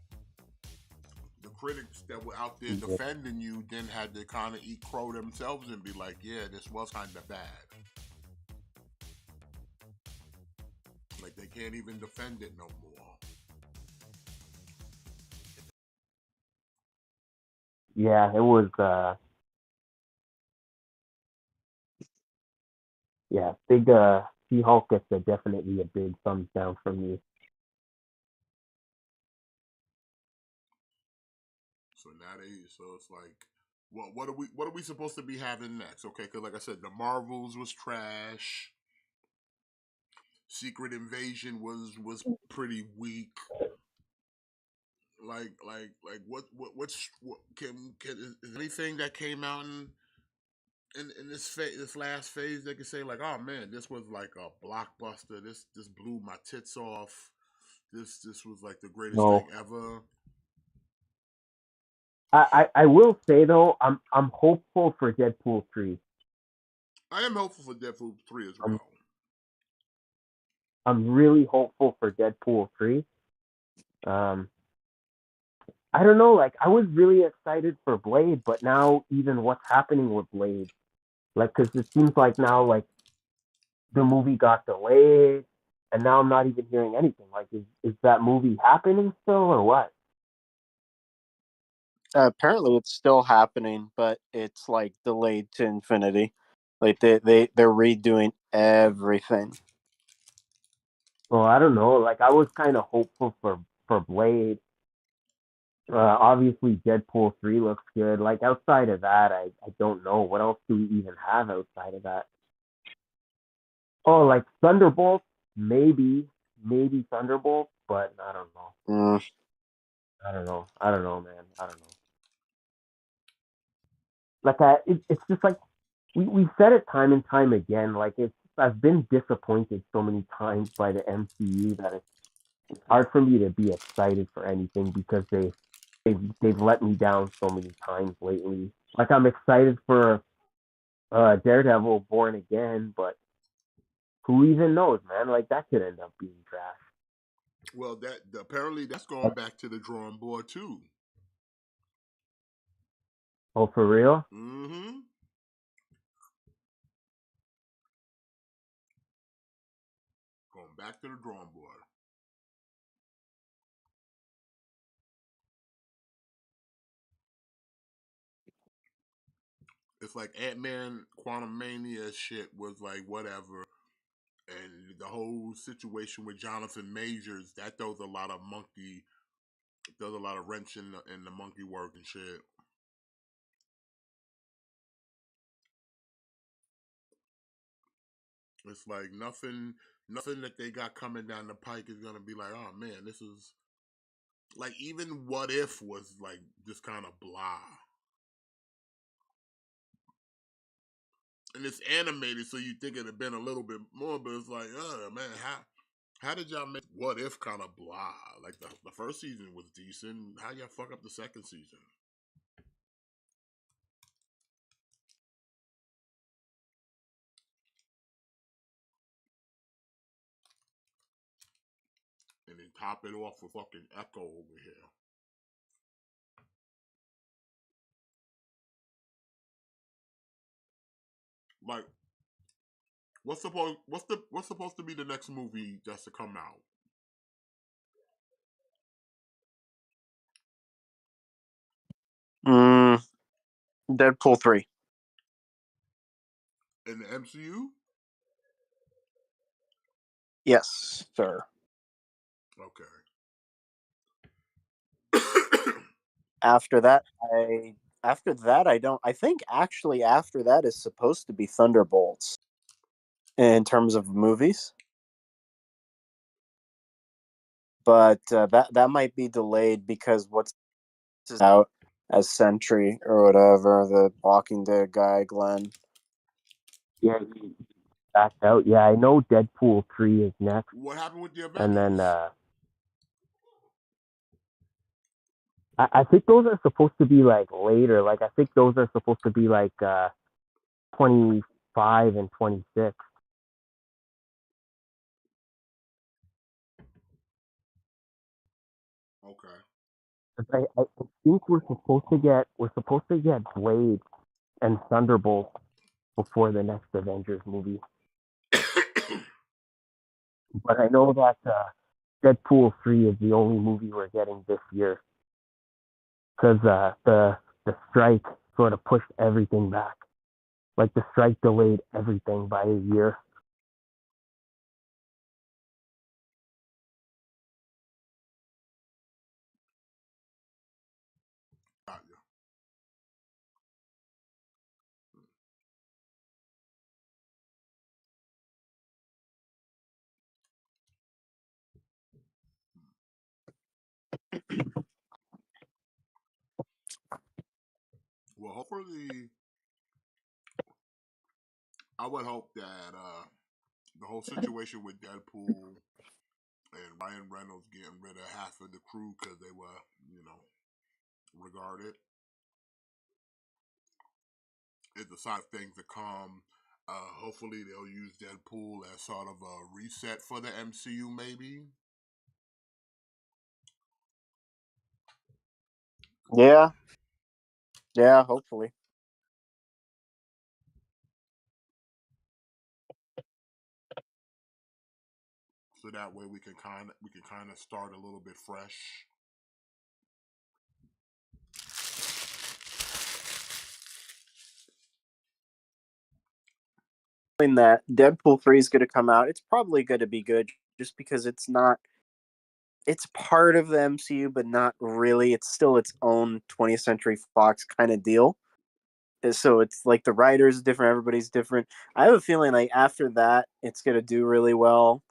the critics that were out there defending you then had to kind of eat crow themselves and be like, yeah, this was kind of bad. Like, they can't even defend it no more. Yeah, it was, big, She-Hulk gets definitely a big thumbs down from me. So it's like, well, what are we supposed to be having next? Okay, because like I said, the Marvels was trash. Secret Invasion was pretty weak. Like what's is anything that came out in this last phase they could say like, oh man, this was like a blockbuster. This blew my tits off. This was like the greatest thing ever. I will say though, I'm hopeful for Deadpool 3. I am hopeful for Deadpool 3 as well. I'm really hopeful for Deadpool 3. I don't know, like I was really excited for Blade, but now even what's happening with Blade, like, because it seems like now like the movie got delayed, and now I'm not even hearing anything. Like, is that movie happening still or what? Apparently, it's still happening, but it's like delayed to infinity. Like they're redoing everything. Well, I don't know. Like I was kind of hopeful for Blade. Obviously, Deadpool 3 looks good. Like outside of that, I don't know what else do we even have outside of that. Oh, like Thunderbolt, maybe Thunderbolt, but I don't know. Mm. I don't know, man. I don't know. Like it's just like we said it time and time again. Like I've been disappointed so many times by the MCU that it's hard for me to be excited for anything because they've let me down so many times lately. Like I'm excited for Daredevil Born Again, but who even knows, man? Like that could end up being trash. Well, that apparently that's going back to the drawing board too. Oh, for real? Mm-hmm. Going back to the drawing board. It's like Ant-Man Quantumania shit was like whatever. And the whole situation with Jonathan Majors, that does a lot of wrench in the monkey work and shit. It's like nothing that they got coming down the pike is gonna be like, oh man, this is like even What If was like just kind of blah. And it's animated, so you think it'd have been a little bit more, but it's like, oh man, how did y'all make What If kind of blah? Like the first season was decent. How y'all fuck up the second season? And then top it off with fucking Echo over here. Like, what's supposed to be the next movie that's to come out? Deadpool 3. In the MCU? Yes, sir. Okay. After that, I don't. I think actually after that is supposed to be Thunderbolts in terms of movies, but that might be delayed because what's out as Sentry or whatever, the Walking Dead guy, Glenn. Yeah, he backed out. Yeah, I know Deadpool 3 is next. What happened with the Avengers? And then I think those are supposed to be like later. Like I think those are supposed to be like 25 and 26. Okay. I think we're supposed to get Blade and Thunderbolt before the next Avengers movie. But I know that Deadpool 3 is the only movie we're getting this year because the strike sort of pushed everything back. Like the strike delayed everything by a year. Got you. Well, hopefully, I would hope that the whole situation with Deadpool and Ryan Reynolds getting rid of half of the crew because they were, regarded, is a sign of things to come. Hopefully, they'll use Deadpool as sort of a reset for the MCU, maybe. Yeah, hopefully. So that way we can kind of start a little bit fresh. that Deadpool 3 is going to come out. It's probably going to be good just because it's part of the MCU, but not really. It's still its own 20th Century Fox kind of deal. So it's like the writers different, everybody's different. I have a feeling like after that, it's going to do really well.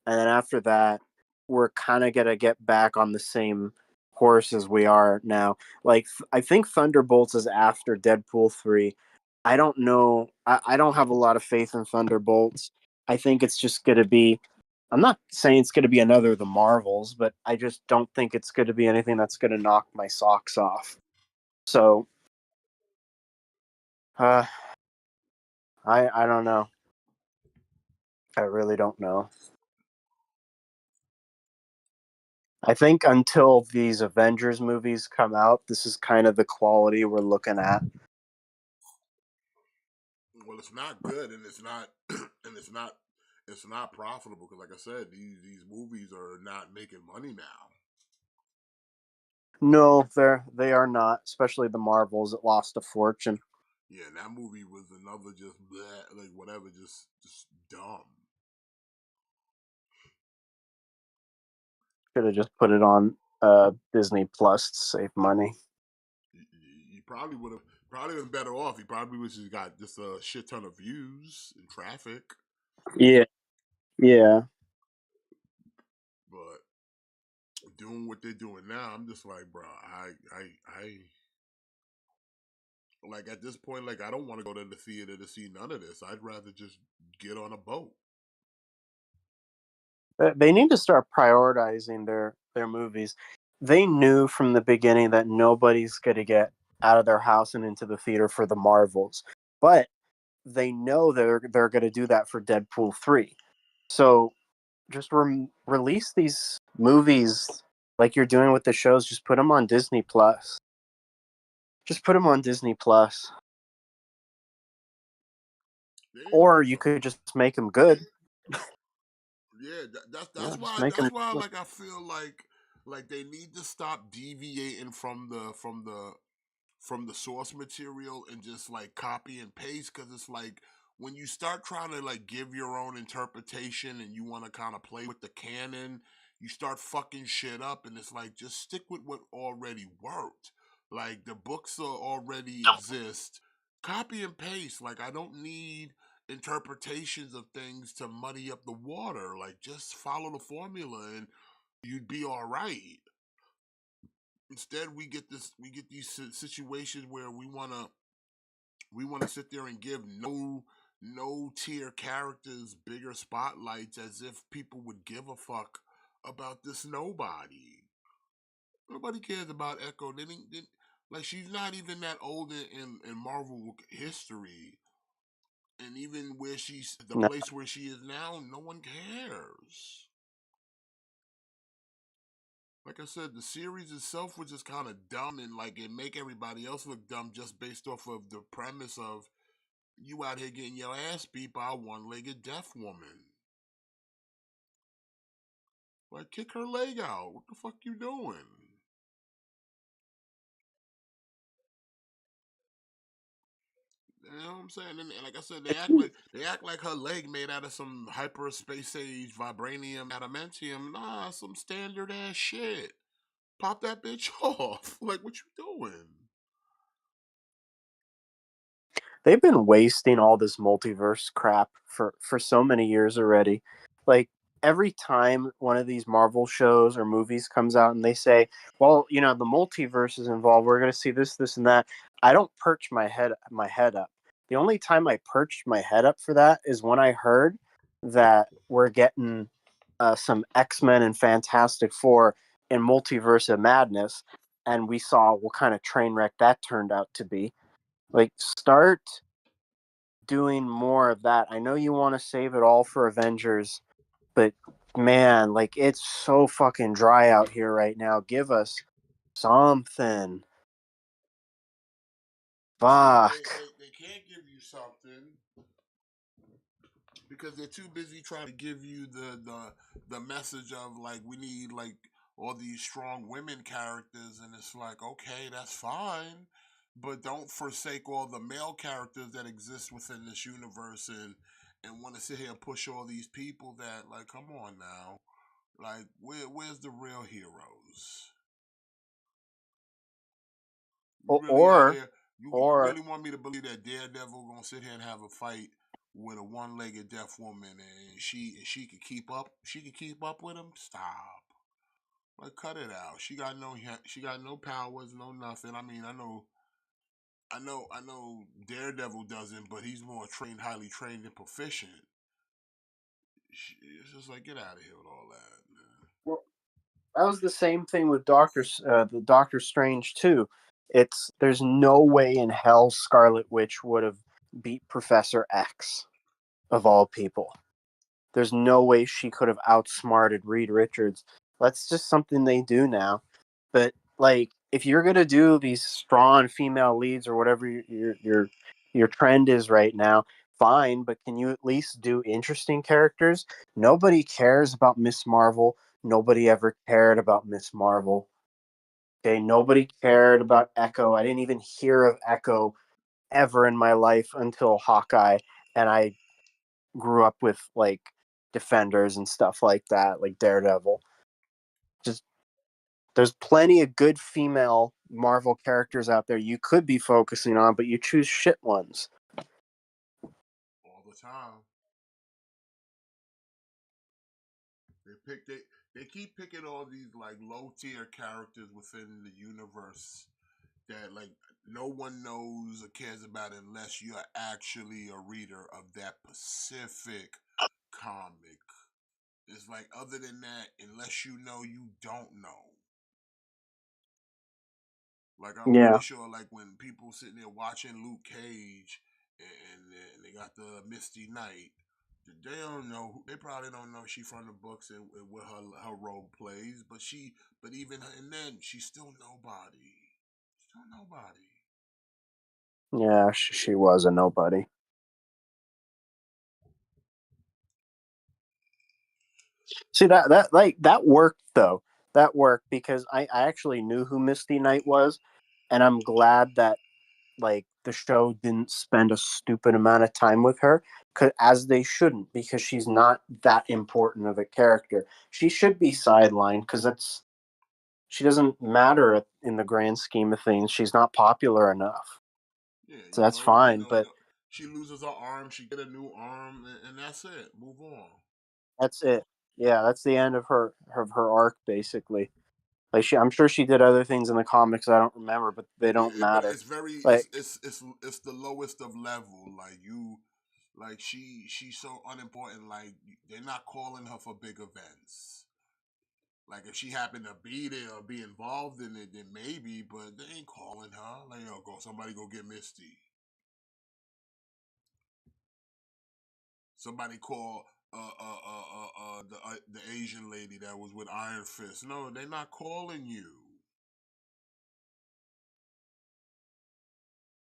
And then after that, we're kind of going to get back on the same course as we are now. Like, I think Thunderbolts is after Deadpool 3. I don't know. I don't have a lot of faith in Thunderbolts. I think it's just going to be. I'm not saying it's going to be another The Marvels, but I just don't think it's going to be anything that's going to knock my socks off. So, uh, I don't know. I really don't know. I think until these Avengers movies come out, this is kind of the quality we're looking at. Well, it's not good, and it's not, and it's not profitable because, like I said, these movies are not making money now. No, they are not, especially the Marvels. It lost a fortune. Yeah, and that movie was another just bleh, like whatever, just dumb. Should have just put it on Disney Plus to save money. You probably would have probably been better off. You probably would have got just a shit ton of views and traffic. Yeah, yeah. But doing what they're doing now, I'm just like, bro, I like at this point, like I don't want to go to the theater to see none of this. I'd rather just get on a boat. They need to start prioritizing their movies. They knew from the beginning that nobody's going to get out of their house and into the theater for the Marvels, but they know they're going to do that for Deadpool 3. So just release these movies like you're doing with the shows. Just put them on Disney Plus. Just put them on Disney Plus. There you Or you go. could just make them good. Yeah, that's Yeah, that's just why make them. that's why like I feel like they need to stop deviating from the source material and just like copy and paste because it's like when you start trying to like give your own interpretation and you want to kind of play with the canon, you start fucking shit up and it's like just stick with what already worked. Like the books already exist. Copy and paste. Like I don't need interpretations of things to muddy up the water. Like just follow the formula and you'd be all right. Instead, we get these situations where we want to sit there and give no tier characters bigger spotlights as if people would give a fuck about this nobody. Nobody cares about Echo. Like she's not even that old in Marvel history, and even where she's the No. place where she is now, no one cares. Like I said, the series itself was just kind of dumb and like it make everybody else look dumb just based off of the premise of you out here getting your ass beat by a one-legged deaf woman. Like kick her leg out. What the fuck you doing? You know what I'm saying? And like I said, they act like her leg made out of some hyperspace age vibranium adamantium. Nah, some standard ass shit. Pop that bitch off. Like what you doing? They've been wasting all this multiverse crap for so many years already. Like every time one of these Marvel shows or movies comes out and they say, "Well, the multiverse is involved. We're going to see this, this, and that." I don't perch my head up. The only time I perched my head up for that is when I heard that we're getting some X-Men and Fantastic Four in Multiverse of Madness, and we saw what kind of train wreck that turned out to be. Like, start doing more of that. I know you want to save it all for Avengers, but man, like it's so fucking dry out here right now. Give us something. See, Fuck. they can't give you something because they're too busy trying to give you the message of like we need like all these strong women characters and it's like okay that's fine but don't forsake all the male characters that exist within this universe and want to sit here and push all these people that, like, come on now, like, where's the real heroes? You really out Or here? You or really want me to believe that Daredevil gonna sit here and have a fight with a one-legged deaf woman, and she could keep up? She could keep up with him? Stop! Like, cut it out. She got no powers, no nothing. I mean, I know. Daredevil doesn't, but he's more trained, highly trained and proficient. It's just like, get out of here with all that, man. well, that was the same thing with the Doctor Strange too. There's no way in hell Scarlet Witch would have beat Professor X of all people. There's no way she could have outsmarted Reed Richards. That's just something they do now. But like, if you're gonna do these strong female leads or whatever your trend is right now, fine. But can you at least do interesting characters? Nobody cares about Miss Marvel. Nobody ever cared about Miss Marvel. Okay, nobody cared about Echo. I didn't even hear of Echo ever in my life until Hawkeye, and I grew up with like Defenders and stuff like that, like Daredevil. Just there's plenty of good female Marvel characters out there you could be focusing on, but you choose shit ones. All the time. They keep picking all these like low tier characters within the universe that like no one knows or cares about unless you're actually a reader of that specific comic. It's like, other than that, unless you know, you don't know. Like, I'm Yeah, pretty sure, like, when people sitting there watching Luke Cage and they got the Misty Knight, they don't know. They probably don't know she from the books and what her role plays. But even and then, she's still nobody. Still nobody. yeah, she was a nobody. See that worked though. That worked because I actually knew who Misty Knight was, and I'm glad that like the show didn't spend a stupid amount of time with her, as they shouldn't, because she's not that important of a character. She should be sidelined because she doesn't matter in the grand scheme of things. She's not popular enough, Yeah, so that's fine. But she loses her arm, she get a new arm, and that's it. Move on. that's it. Yeah, that's the end of her arc basically. Like I'm sure she did other things in the comics I don't remember, but they Yeah, don't but matter. it's very Like it's the lowest of level. Like, she's so unimportant. Like, they're not calling her for big events. Like, if she happened to be there or be involved in it, then maybe. But they ain't calling her. Like, somebody go get Misty. Somebody call the Asian lady that was with Iron Fist. No, they're not calling you.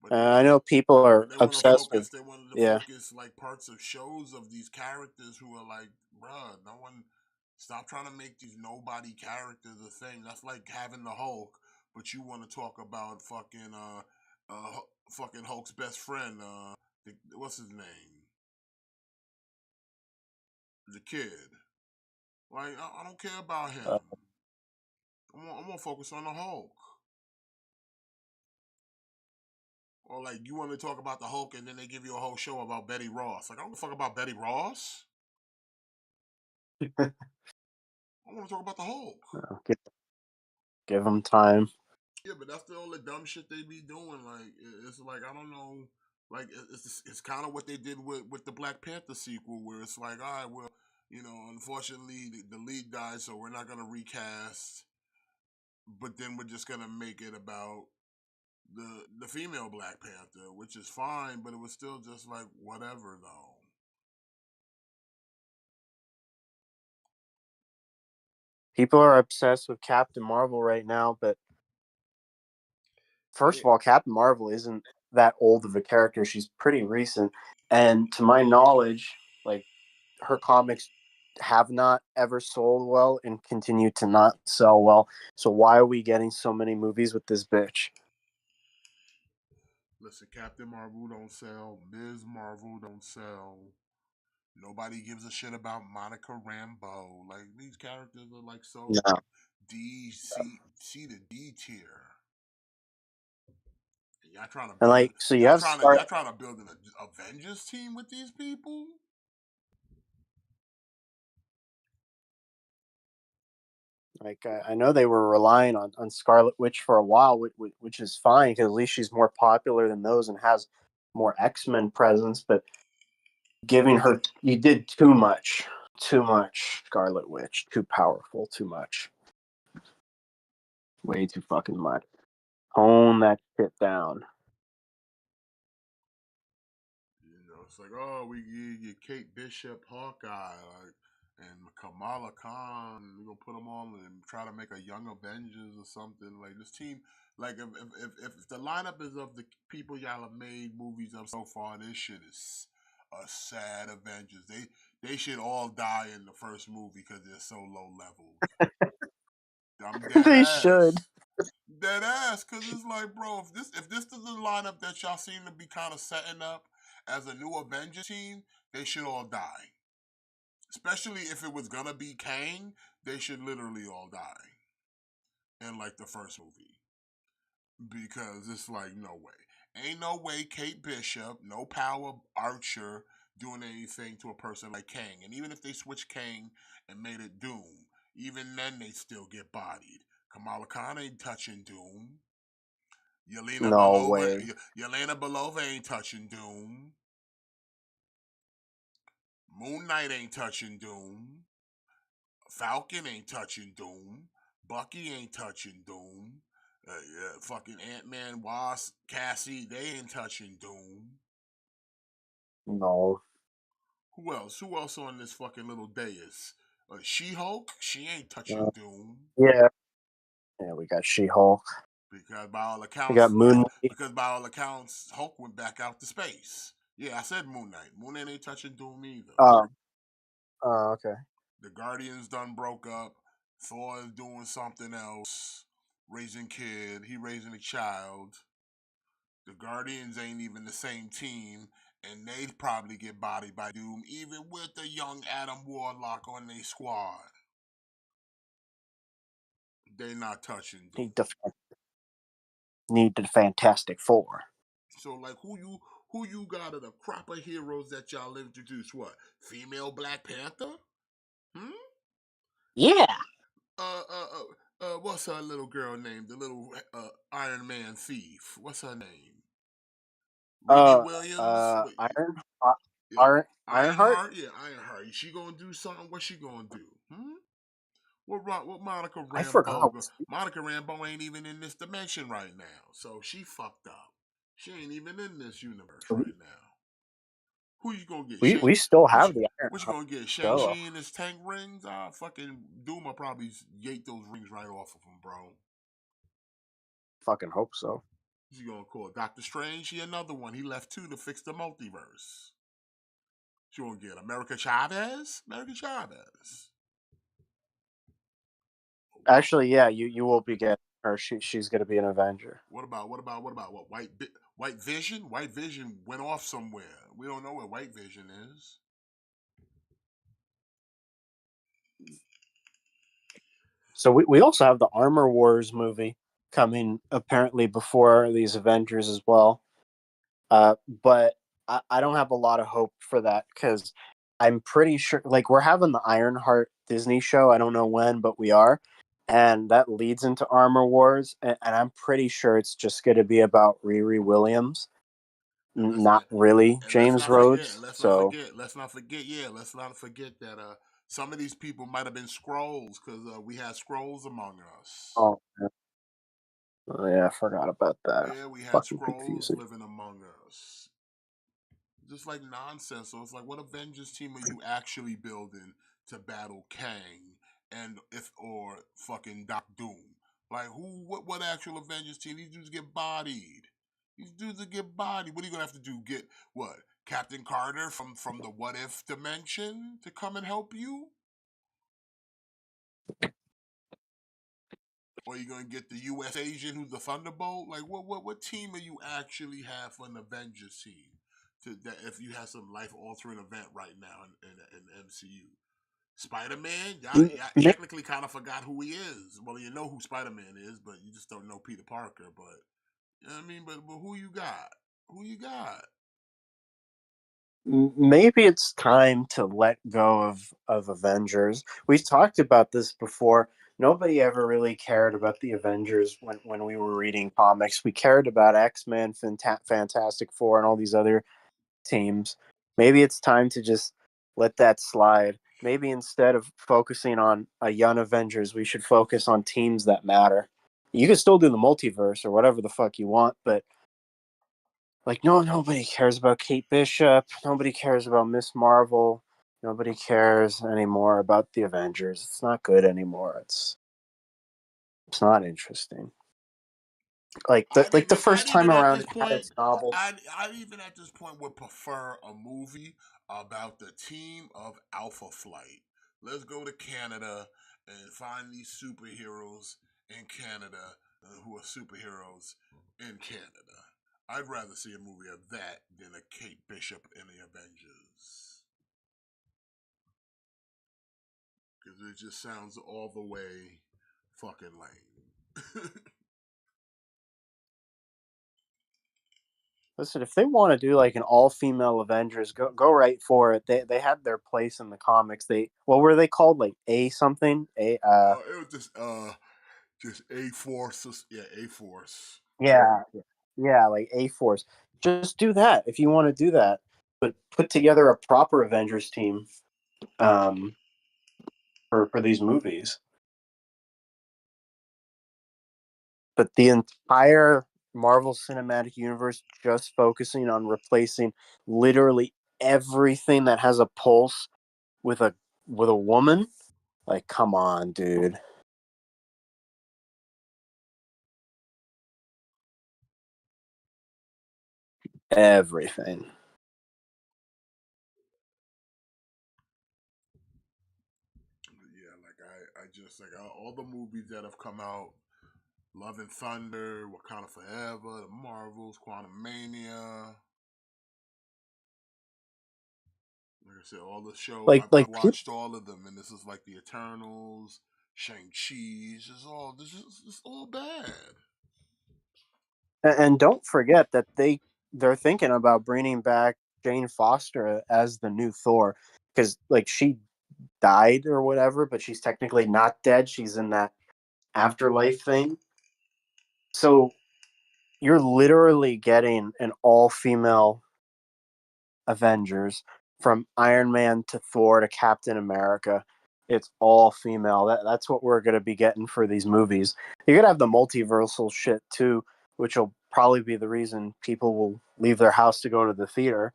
But I know people are they want to obsessed focus. with. They wanted to Yeah, focus like parts of shows of these characters who are like, bruh, no one. Stop trying to make these nobody characters a thing. That's like having the Hulk, but you want to talk about fucking Hulk's best friend. What's his name? The kid. Like, I don't care about him. uh, I'm gonna focus on the Hulk. Or like, you want to talk about the Hulk, and then they give you a whole show about Betty Ross. Like, I don't give a fuck about Betty Ross. I want to talk about the Hulk. give them time. Yeah, but that's all the dumb shit they be doing. Like, it's like, I don't know. Like, it's kind of what they did with the Black Panther sequel, where it's like, all right, well, unfortunately the lead died, so we're not gonna recast, but then we're just gonna make it about the female Black Panther, which is fine, but it was still just like, whatever though. People are obsessed with Captain Marvel right now, but first Yeah, of all, Captain Marvel isn't that old of a character. She's pretty recent, and to my knowledge, like her comics have not ever sold well and continue to not sell well. So why are we getting so many movies with this bitch? listen, Captain Marvel don't sell, Ms. Marvel don't sell. Nobody gives a shit about Monica Rambeau. Like these characters are like so No. C to D tier. And y'all trying to And build like, so you have y'all trying to build an Avengers team with these people? Like, I know they were relying on Scarlet Witch for a while, which is fine because at least she's more popular than those and has more X-Men presence. But giving her, you did too much, Scarlet Witch, too powerful, too much, way too fucking much. Tone that shit down. You know, it's like, oh, we get Kate Bishop, Hawkeye, like, and Kamala Khan. We're gonna put them on and try to make a Young Avengers or something. Like this team, like if the lineup is of the people y'all have made movies of so far, this shit is a sad Avengers. They should all die in the first movie because they're so low level. I'm dead They ass. should. Dead ass, cause it's like, bro, if this is the lineup that y'all seem to be kind of setting up as a new Avengers team, they should all die. Especially if it was gonna be Kang, they should literally all die in like the first movie. Because it's like, no way. Ain't no way Kate Bishop, no power Archer doing anything to a person like Kang. And even if they switch Kang and made it Doom, even then they still get bodied. Kamala Khan ain't touching Doom. No way. Yelena Belova ain't touching Doom. Moon Knight ain't touching Doom. Falcon ain't touching Doom. Bucky ain't touching Doom. Fucking Ant-Man, Wasp, Cassie, they ain't touching Doom. No. Who else? Who else on this fucking little dais? She-Hulk? She ain't touching Doom. Yeah. Yeah, we got She-Hulk. Because by all accounts, We got Moon Knight. because by all accounts, Hulk went back out to space. Yeah, I said Moon Knight. Moon Knight ain't touching Doom either. Okay. The Guardians done broke up. Thor is doing something else. Raising kid. He raising a child. The Guardians ain't even the same team. And they'd probably get bodied by Doom, even with the young Adam Warlock on their squad. They not touching Doom. Need the Fantastic Four. So like who you got of the crop of heroes that y'all introduced? What? Female Black Panther? Yeah. What's her little girl name? The little Iron Man thief. What's her name? Riri Williams. Ironheart. Yeah, Ironheart. Is she gonna do something? What's she gonna do? What Monica I forgot. Rambeau? Monica Rambeau ain't even in this dimension right now, so she fucked up. She ain't even in this universe right now. Who you gonna get? We still have the Ironheart. What you gonna get? Shang-Chi and his tank rings? Fucking Doom will probably yank those rings right off of him, bro. Fucking hope so. Who's you gonna call? Doctor Strange? He another one. He left too to fix the multiverse. What you gonna get? America Chavez? America Chavez. Actually, yeah, you will be getting her. She's gonna be an Avenger. What about White Vision? White Vision went off somewhere. We don't know where White Vision is. So we also have the Armor Wars movie coming apparently before these Avengers as well. But I don't have a lot of hope for that because I'm pretty sure, like, we're having the Ironheart Disney show. I don't know when, but we are. And that leads into Armor Wars. And I'm pretty sure it's just going to be about Riri Williams, not really James Rhodes. Let's not forget that some of these people might have been Skrulls because we had Skrulls among us. Oh, yeah, I forgot about that. Yeah, we had Fucking Skrulls confusing. living among us. Just like nonsense. So it's like, what Avengers team are you actually building to battle Kang or fucking Doc Doom? Like what actual Avengers team? These dudes get bodied. What are you gonna have to do? Get what? Captain Carter from the What If dimension to come and help you? Or are you gonna get the U.S. agent who's the Thunderbolt? Like what team are you actually have for an Avengers team? that if you had some life altering event right now in the MCU. Spider Man, y'all technically kind of forgot who he is. Well, you know who Spider Man is, but you just don't know Peter Parker. But you know what I mean. But who you got? Who you got? Maybe it's time to let go of Avengers. We've talked about this before. Nobody ever really cared about the Avengers when we were reading comics. We cared about X-Men, Fantastic Four, and all these other teams. Maybe it's time to just let that slide. Maybe instead of focusing on a young Avengers, we should focus on teams that matter. You can still do the multiverse or whatever the fuck you want, but like, no, nobody cares about Kate Bishop. Nobody cares about Miss Marvel. Nobody cares anymore about the Avengers. It's not good anymore. It's not interesting. Like the first I'd time even at around, this it had point, its novels. I'd even at this point would prefer a movie about the team of Alpha Flight. Let's go to Canada and find these superheroes in Canada who are superheroes in Canada. I'd rather see a movie of that than a Kate Bishop in the Avengers. Because it just sounds all the way fucking lame. Listen, if they want to do like an all-female Avengers, go right for it. They had their place in the comics. They what were they called? Like A something? It was just A Force. Yeah, A Force. Yeah, yeah, like A Force. Just do that if you want to do that. But put together a proper Avengers team um, for these movies. But the entire Marvel Cinematic Universe just focusing on replacing literally everything that has a pulse with a woman. Like, come on, dude. Everything. Yeah, like I just like all the movies that have come out, Love and Thunder, Wakanda Forever, the Marvels, Quantum Mania. Like I said, all the show I've People watched all of them, and this is like the Eternals, Shang Chi. It's all bad. and don't forget that they're thinking about bringing back Jane Foster as the new Thor because like she died or whatever, but she's technically not dead. She's in that afterlife thing. So you're literally getting an all-female Avengers from Iron Man to Thor to Captain America. It's all female. That's what we're gonna be getting for these movies. You're gonna have the multiversal shit too, which will probably be the reason people will leave their house to go to the theater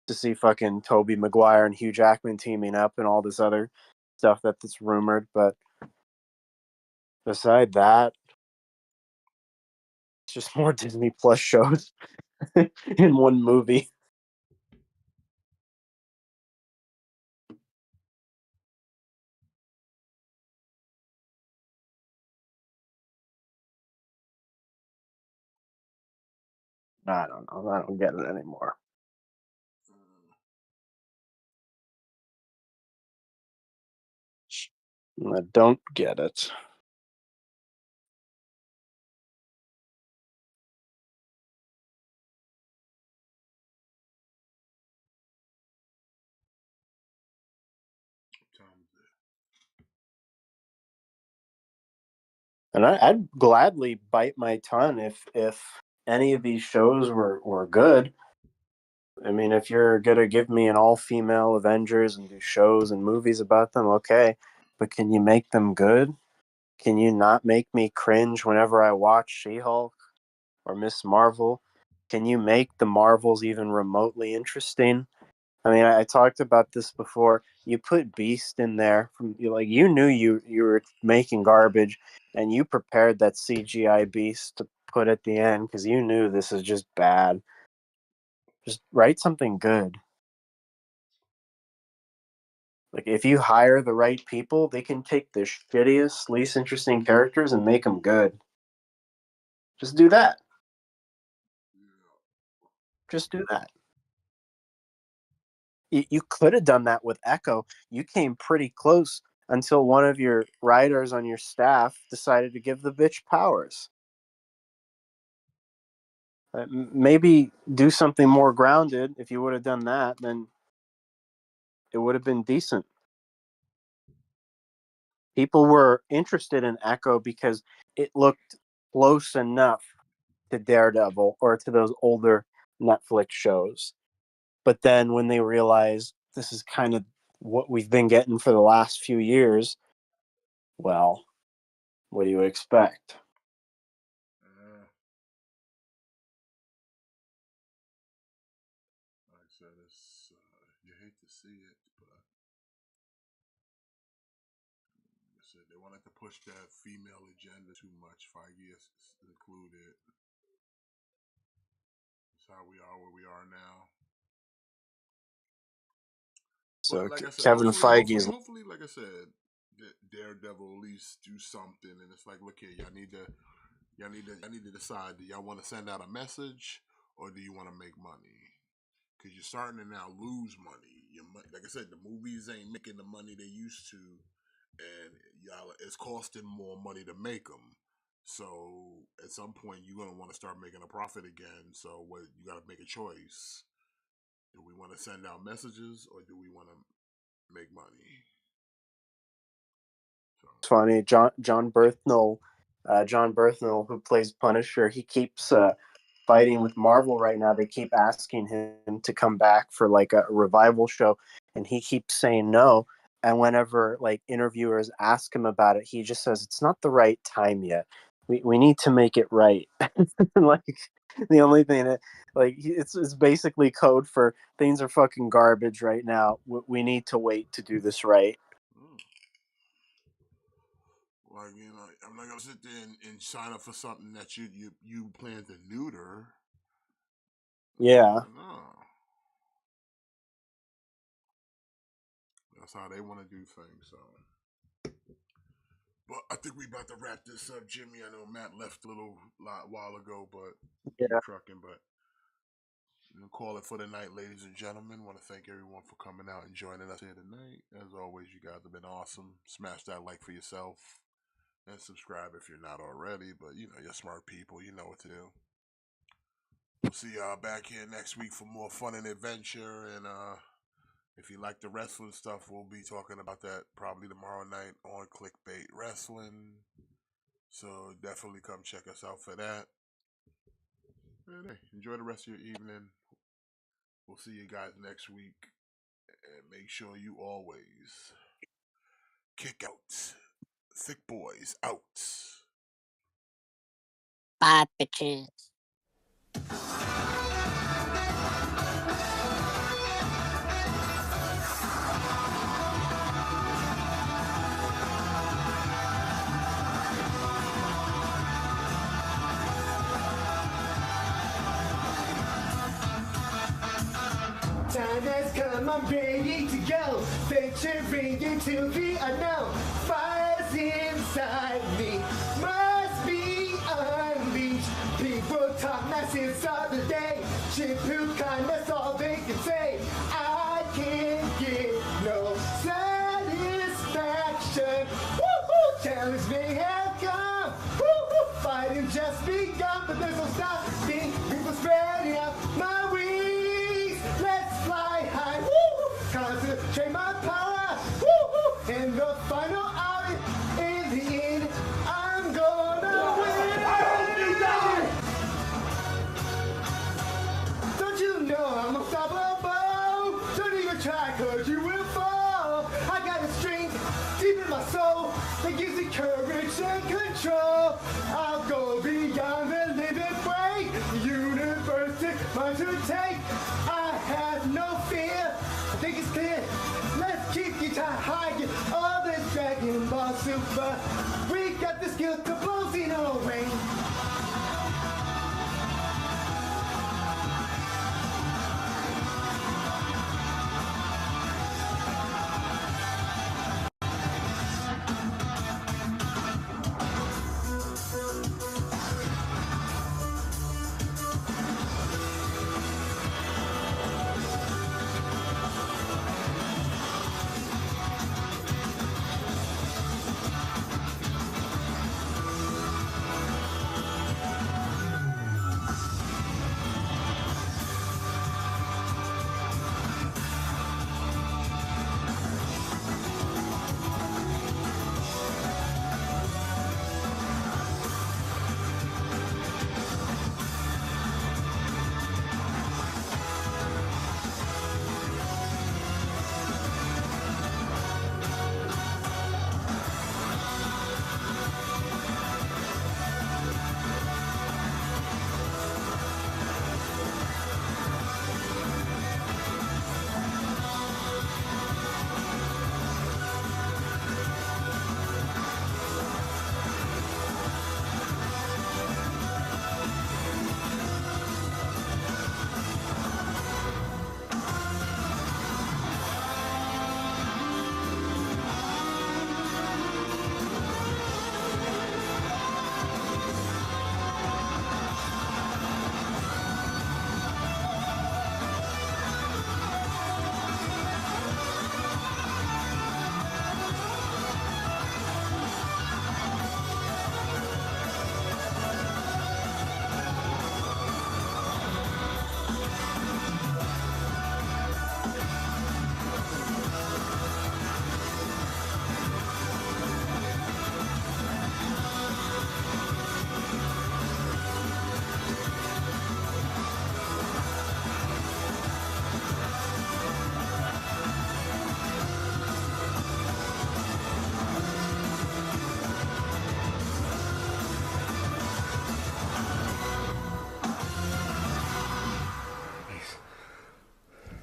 to see fucking Tobey Maguire and Hugh Jackman teaming up and all this other stuff that's rumored. But beside that, it's just more Disney Plus shows in one movie. I don't know. I don't get it anymore. I don't get it. And I'd gladly bite my tongue if any of these shows were good. I mean, if you're gonna give me an all female Avengers and do shows and movies about them, okay. But can you make them good? Can you not make me cringe whenever I watch She-Hulk or Miss Marvel? Can you make the Marvels even remotely interesting? I mean, I talked about this before. You put Beast in there from like you knew you were making garbage, and you prepared that CGI Beast to put at the end because you knew this is just bad. Just write something good. Like if you hire the right people, they can take the shittiest, least interesting characters and make them good. Just do that. Just do that. You could have done that with Echo. You came pretty close until one of your writers on your staff decided to give the bitch powers. Maybe do something more grounded. If you would have done that, then it would have been decent. People were interested in Echo because it looked close enough to Daredevil or to those older Netflix shows. But then when they realized this is kind of what we've been getting for the last few years, well, what do you expect? Like I said, it's, you hate to see it, but like I said, they wanted to push that female agenda too much. 5 years included. That's how we are where we are now. So But like I said, Kevin Feige's hopefully, like I said, Daredevil at least do something. And it's like, look here, y'all need to decide. Do y'all want to send out a message or do you want to make money? Because you're starting to now lose money. Like I said, the movies ain't making the money they used to, and y'all it's costing more money to make them. So at some point, you're gonna want to start making a profit again. So what you got to make a choice. Do we want to send out messages or do we want to make money? So. It's funny. John Berthnell, who plays Punisher, he keeps fighting with Marvel right now. They keep asking him to come back for like a revival show, and he keeps saying no. And whenever like interviewers ask him about it, he just says it's not the right time yet. We need to make it right. Like the only thing that like it's basically code for things are fucking garbage right now. We need to wait to do this right. Like, I'm not gonna sit there and sign up for something that you plan to neuter. Yeah. No. That's how they want to do things. So, but I think we about to wrap this up, Jimmy. I know Matt left a while ago, but Yeah. trucking. But we'll call it for the night, ladies and gentlemen. Want to thank everyone for coming out and joining us here tonight. As always, you guys have been awesome. Smash that like for yourself. And subscribe if you're not already, but you're smart people, you know what to do. We'll see y'all back here next week for more fun and adventure. And if you like the wrestling stuff, we'll be talking about that probably tomorrow night on Clickbait Wrestling. So definitely come check us out for that. And hey, enjoy the rest of your evening. We'll see you guys next week. And make sure you always kick out. Thick boys out. Bye, bitches. Time has come, I'm ready to go. Venturing into the unknown. Fire's inside me, must be unleashed. People talk nonsense all the day. Shit, poop, kind, that's all they can say. I can't get no satisfaction. Woo-hoo, challenge may have come. Woo-hoo, fighting just begun, but there's no stopping. People spreading out my wings. Let's fly high. Woo-hoo, concentrate my power. Woo-hoo, in the final hour, in the end, I'm gonna win. I hope you die. Don't you know I'm unstoppable? Don't even try, cause you will fall. I got a strength deep in my soul that gives me courage and control. I'll go beyond the limit break. The universe is mine to take. I have no fear. I think it's clear. Let's keep you high. All this Dragon Ball Super. We got the skill to blow Xeno away.